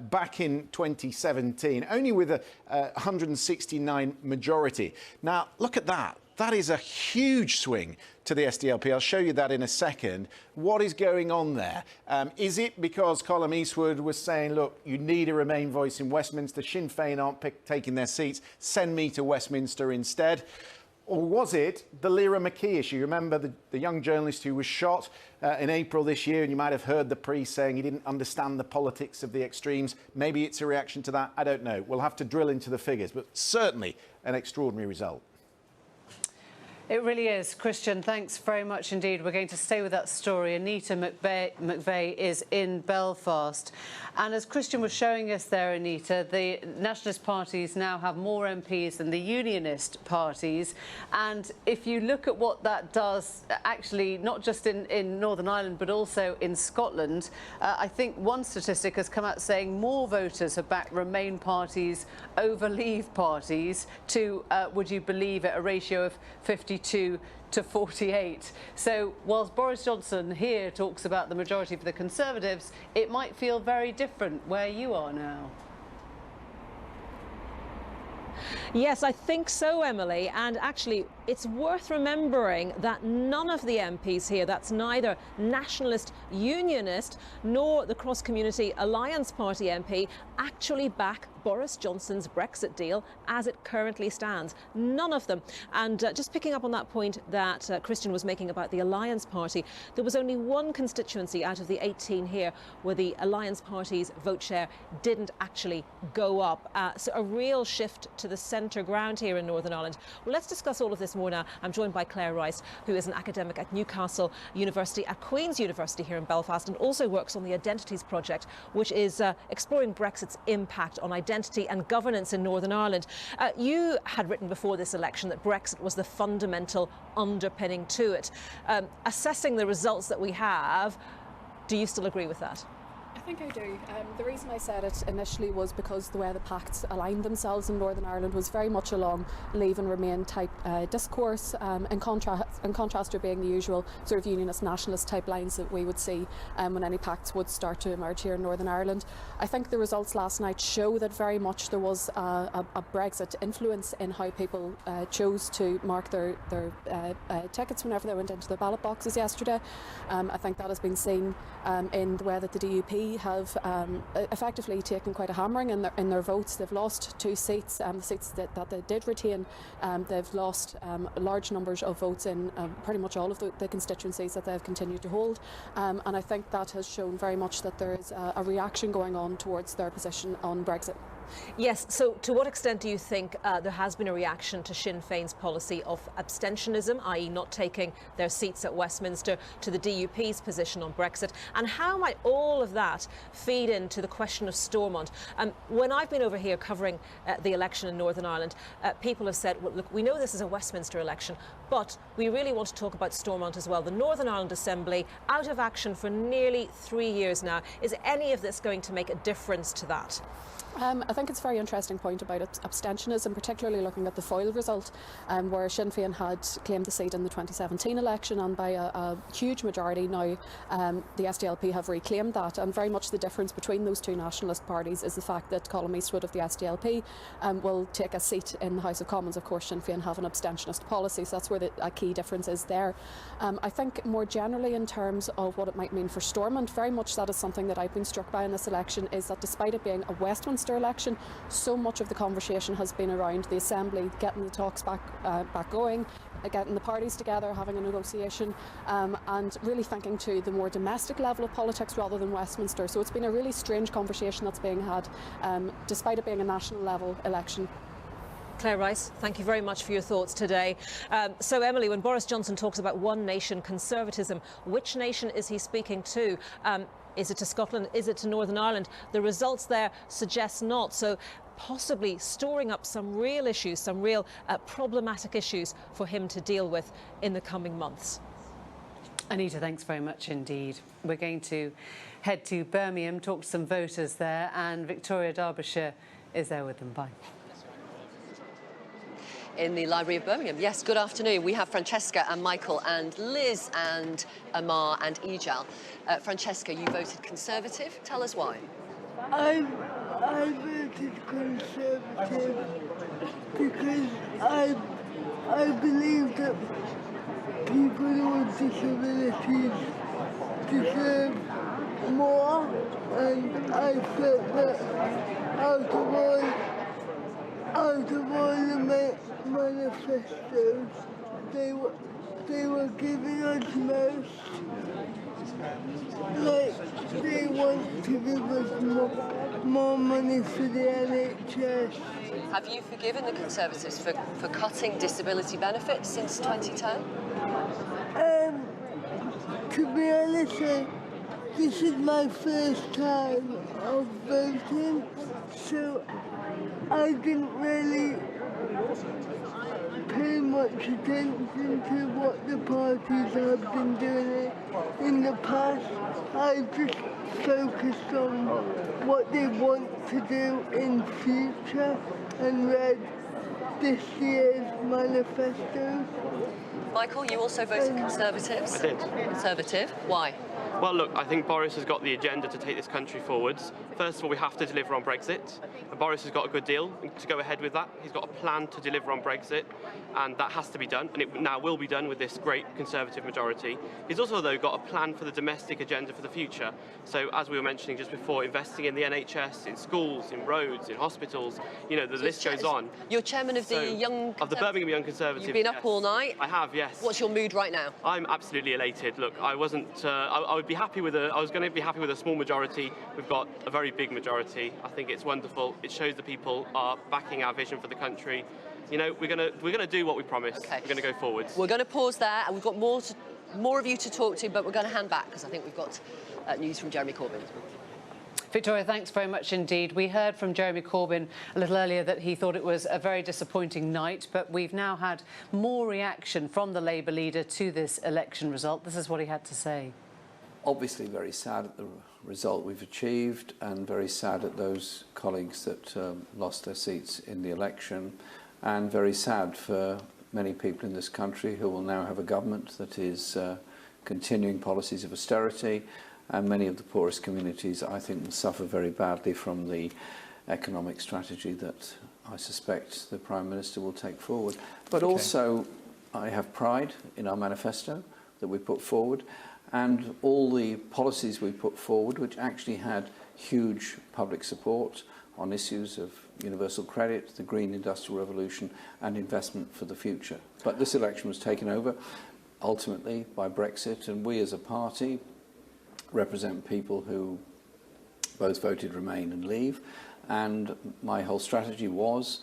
back in 2017, only with a 169 majority. Now, look at that. That is a huge swing to the SDLP. I'll show you that in a second. What is going on there? Is it because Colm Eastwood was saying, look, you need a Remain voice in Westminster, Sinn Féin aren't taking their seats, send me to Westminster instead? Or was it the Lyra McKee issue? You remember the young journalist who was shot in April this year, and you might have heard the priest saying he didn't understand the politics of the extremes. Maybe it's a reaction to that. I don't know. We'll have to drill into the figures, but certainly an extraordinary result. It really is. Christian, thanks very much indeed. We're going to stay with that story. Annita McVeigh is in Belfast. And as Christian was showing us there, Annita, the nationalist parties now have more MPs than the unionist parties. And if you look at what that does, actually, not just in Northern Ireland, but also in Scotland, I think one statistic has come out saying more voters have backed Remain parties over Leave parties to, would you believe it, a ratio of 52 to 48. So whilst Boris Johnson here talks about the majority for the Conservatives, it might feel very different where you are now. Yes, I think so, Emily. And actually, it's worth remembering that none of the MPs here, that's neither Nationalist, Unionist, nor the Cross-Community Alliance Party MP, actually back Boris Johnson's Brexit deal as it currently stands. None of them. And just picking up on that point that Christian was making about the Alliance Party, there was only one constituency out of the 18 here where the Alliance Party's vote share didn't actually go up. So a real shift to the centre ground here in Northern Ireland. Well, let's discuss all of this more now. I'm joined by Claire Rice, who is an academic at Newcastle University, at Queen's University here in Belfast, and also works on the Identities Project, which is exploring Brexit's impact on identity and governance in Northern Ireland. You had written before this election that Brexit was the fundamental underpinning to it. Assessing the results that we have, do you still agree with that? I think I do. The reason I said it initially was because the way the pacts aligned themselves in Northern Ireland was very much along Leave and Remain type discourse, in contrast to being the usual sort of unionist nationalist type lines that we would see when any pacts would start to emerge here in Northern Ireland. I think the results last night show that very much there was a Brexit influence in how people chose to mark their tickets whenever they went into the ballot boxes yesterday. I think that has been seen in the way that the DUP have effectively taken quite a hammering in their votes. They've lost 2 seats, the seats that they did retain. They've lost large numbers of votes in pretty much all of the constituencies that they've continued to hold. And I think that has shown very much that there is a reaction going on towards their position on Brexit. Yes, so to what extent do you think there has been a reaction to Sinn Féin's policy of abstentionism, i.e. not taking their seats at Westminster, to the DUP's position on Brexit, and how might all of that feed into the question of Stormont? When I've been over here covering the election in Northern Ireland, people have said, well, look, we know this is a Westminster election, but we really want to talk about Stormont as well. The Northern Ireland Assembly, out of action for nearly 3 years now. Is any of this going to make a difference to that? I think it's a very interesting point about abstentionism, particularly looking at the Foyle result, where Sinn Féin had claimed the seat in the 2017 election, and by a huge majority now the SDLP have reclaimed that. And very much the difference between those two nationalist parties is the fact that Colm Eastwood of the SDLP will take a seat in the House of Commons. Of course, Sinn Féin have an abstentionist policy, so that's where a key difference is there. I think more generally in terms of what it might mean for Stormont, very much that is something that I've been struck by in this election, is that despite it being a Westminster election, so much of the conversation has been around the Assembly, getting the talks back going, getting the parties together, having a negotiation, and really thinking to the more domestic level of politics rather than Westminster. So it's been a really strange conversation that's being had, despite it being a national level election. Claire Rice, thank you very much for your thoughts today. So, Emily, when Boris Johnson talks about one nation conservatism, which nation is he speaking to? Is it to Scotland? Is it to Northern Ireland? The results there suggest not. So possibly storing up some real issues, some real problematic issues for him to deal with in the coming months. Annita, thanks very much indeed. We're going to head to Birmingham, talk to some voters there, and Victoria Derbyshire is there with them. Bye. In the Library of Birmingham. Yes, good afternoon. We have Francesca and Michael and Liz and Amar and Ejal. Francesca, you voted Conservative. Tell us why. I voted Conservative because I believe that people with disabilities deserve more, and I felt that out of all the manifestos, they were giving us most. Like, they want to give us more money for the NHS. Have you forgiven the Conservatives for cutting disability benefits since 2010? To be honest, this is my first time of voting, so I didn't really pay much attention to what the parties have been doing in the past. I just focused on what they want to do in future and read this year's manifesto. Michael, you also voted Conservatives? I did. Conservative. Why? Well, look, I think Boris has got the agenda to take this country forwards. First of all, we have to deliver on Brexit. And Boris has got a good deal to go ahead with that. He's got a plan to deliver on Brexit, and that has to be done, and it now will be done with this great Conservative majority. He's also, though, got a plan for the domestic agenda for the future. So, as we were mentioning just before, investing in the NHS, in schools, in roads, in hospitals, you know, the list goes on. You're chairman of the Of the Birmingham Young Conservatives. You've been up all night? I have, yes. What's your mood right now? I'm absolutely elated. Look, I wasn't. I would be happy with I was going to be happy with a small majority. We've got a very big majority. I think it's wonderful. It shows the people are backing our vision for the country. You know, we're gonna do what we promised. Okay. We're going to go forwards. We're going to pause there, and we've got more of you to talk to, but we're going to hand back because I think we've got news from Jeremy Corbyn. Victoria, thanks very much indeed. We heard from Jeremy Corbyn a little earlier that he thought it was a very disappointing night, but we've now had more reaction from the Labour leader to this election result. This is what he had to say. Obviously very sad at the result we've achieved, and very sad at those colleagues that lost their seats in the election, and very sad for many people in this country who will now have a government that is continuing policies of austerity, and many of the poorest communities, I think, will suffer very badly from the economic strategy that I suspect the Prime Minister will take forward. But also, I have pride in our manifesto that we put forward, and all the policies we put forward, which actually had huge public support on issues of universal credit, the green industrial revolution, and investment for the future. But this election was taken over, ultimately, by Brexit, and we as a party represent people who both voted Remain and Leave, and my whole strategy was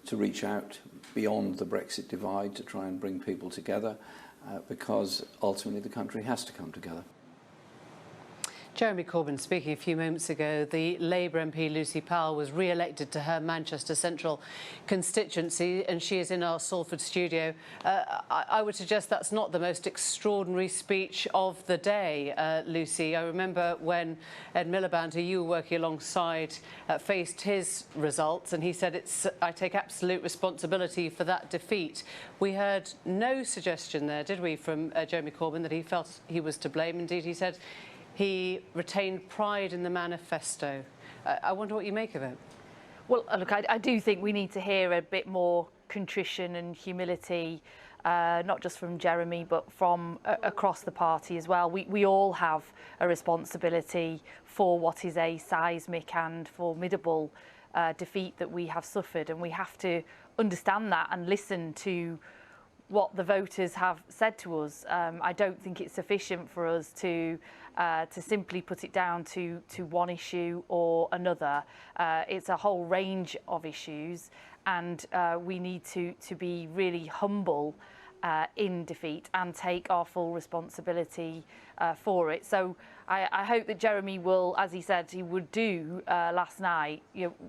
to reach out beyond the Brexit divide to try and bring people together, because ultimately the country has to come together. Jeremy Corbyn speaking a few moments ago. The Labour MP Lucy Powell was re-elected to her Manchester Central constituency, and she is in our Salford studio. I would suggest that's not the most extraordinary speech of the day, Lucy. I remember when Ed Miliband, who you were working alongside, faced his results, and he said, I take absolute responsibility for that defeat. We heard no suggestion there, did we, from Jeremy Corbyn that he felt he was to blame. Indeed, he said he retained pride in the manifesto. I wonder what you make of it. Well, look, I do think we need to hear a bit more contrition and humility, not just from Jeremy, but from across the party as well. We all have a responsibility for what is a seismic and formidable defeat that we have suffered, and we have to understand that and listen to what the voters have said to us. I don't think it's sufficient for us to simply put it down to one issue or another. It's a whole range of issues, and we need to be really humble in defeat and take our full responsibility for it. So I hope that Jeremy will, as he said he would do last night,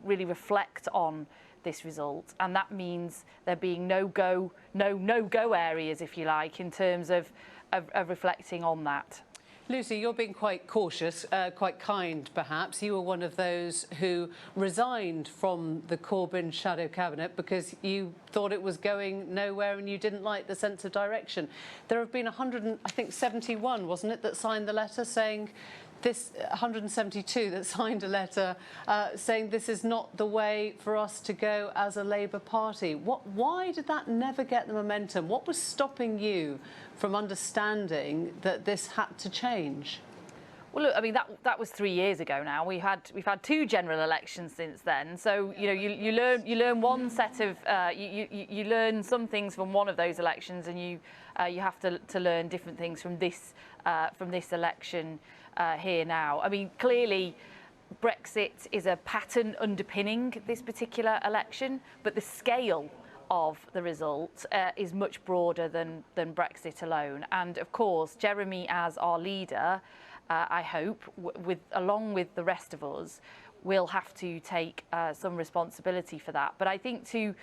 really reflect on this result, and that means there being no-go areas, if you like, in terms of reflecting on that. Lucy, you're being quite cautious, quite kind perhaps. You were one of those who resigned from the Corbyn shadow cabinet because you thought it was going nowhere and you didn't like the sense of direction. There have been 171, wasn't it, that signed the letter saying this, 172 that signed a letter saying this is not the way for us to go as a Labour Party. Why did that never get the momentum? What was stopping you from understanding that this had to change? Well, look, I mean, that was 3 years ago now. We've had 2 general elections since then. So you learn one set of you learn some things from one of those elections, and you have to learn different things from this election here now. I mean, clearly Brexit is a pattern underpinning this particular election, but the scale of the result is much broader than Brexit alone. And of course, Jeremy, as our leader, I hope, along with the rest of us, will have to take some responsibility for that. But I think to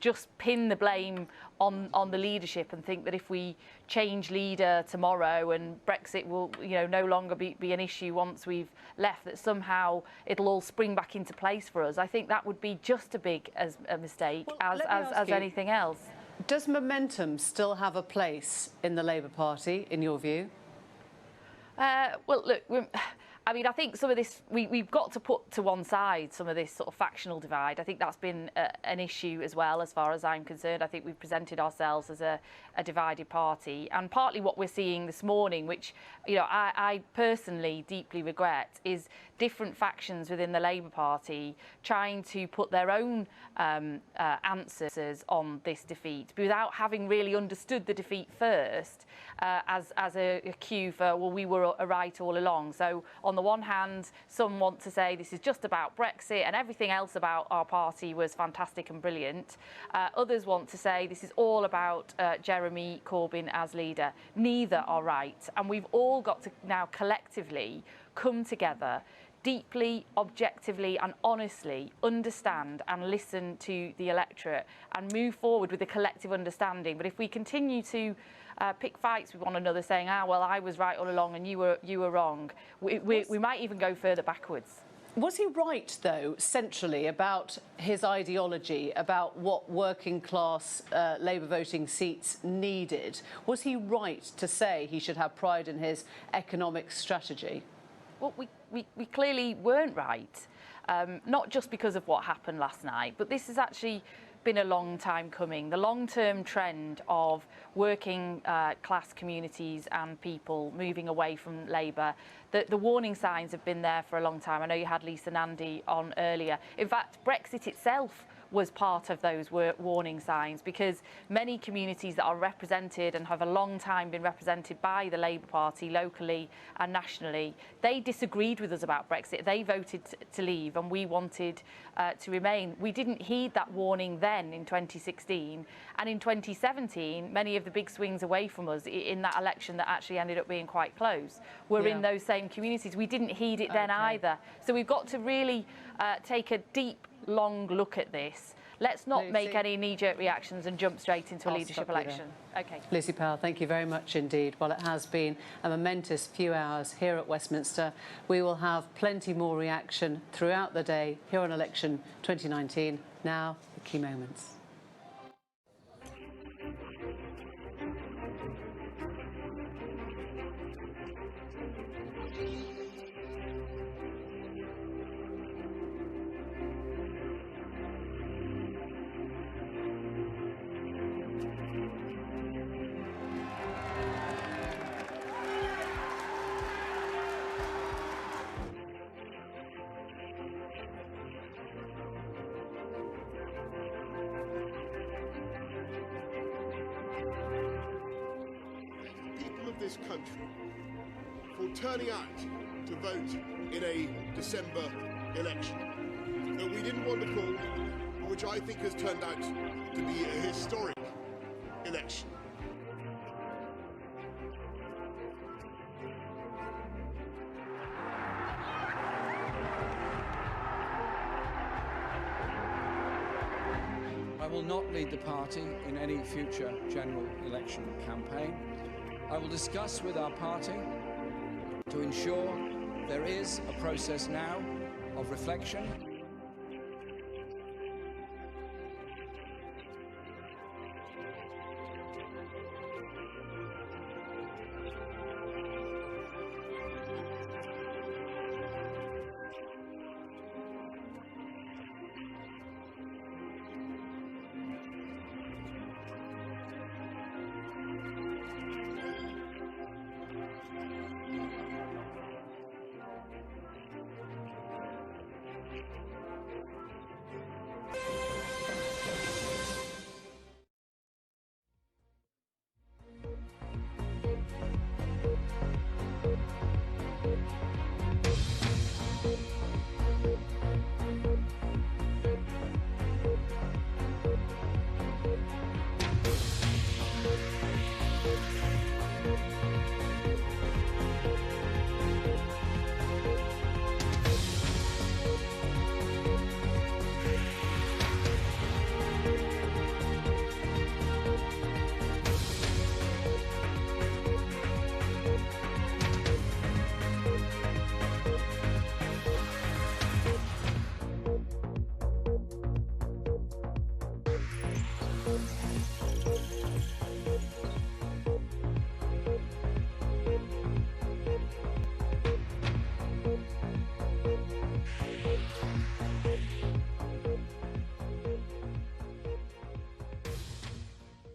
just pin the blame on the leadership and think that if we change leader tomorrow and Brexit will no longer be an issue once we've left, that somehow it'll all spring back into place for us, I think that would be just as big a mistake as anything else. Does momentum still have a place in the Labour Party, in your view? Well, look, I mean, I think some of this, we've got to put to one side some of this sort of factional divide. I think that's been an issue as well, as far as I'm concerned. I think we've presented ourselves as a divided party. And partly what we're seeing this morning, which, I personally deeply regret, is different factions within the Labour Party trying to put their own answers on this defeat without having really understood the defeat first as a cue for, well, we were right all along. So on the one hand, some want to say this is just about Brexit and everything else about our party was fantastic and brilliant. Others want to say this is all about Jeremy Corbyn as leader. Neither are right. And we've all got to now collectively come together, deeply, objectively and honestly understand and listen to the electorate and move forward with a collective understanding. But if we continue to pick fights with one another saying, well, I was right all along and you were wrong, we might even go further backwards. Was he right, though, centrally about his ideology, about what working class Labour voting seats needed? Was he right to say he should have pride in his economic strategy? Well, we clearly weren't right, not just because of what happened last night, but this has actually been a long time coming. The long-term trend of working class communities and people moving away from Labour, the warning signs have been there for a long time. I know you had Lisa Nandy on earlier. In fact, Brexit itself was part of those warning signs, because many communities that are represented and have a long time been represented by the Labour Party locally and nationally, they disagreed with us about Brexit. They voted to leave and we wanted to remain. We didn't heed that warning then in 2016, and in 2017 many of the big swings away from us in that election that actually ended up being quite close were in those same communities. We didn't heed it then either. So we've got to really take a deep, long look at this. Let's not make any knee-jerk reactions and jump straight into a leadership election. Okay. Lucy Powell, thank you very much indeed. Well, it has been a momentous few hours here at Westminster. We will have plenty more reaction throughout the day here on election 2019. Now, the key moments. This country for turning out to vote in a December election that we didn't want to call, but which I think has turned out to be a historic election. I will not lead the party in any future general election campaign. I will discuss with our party to ensure there is a process now of reflection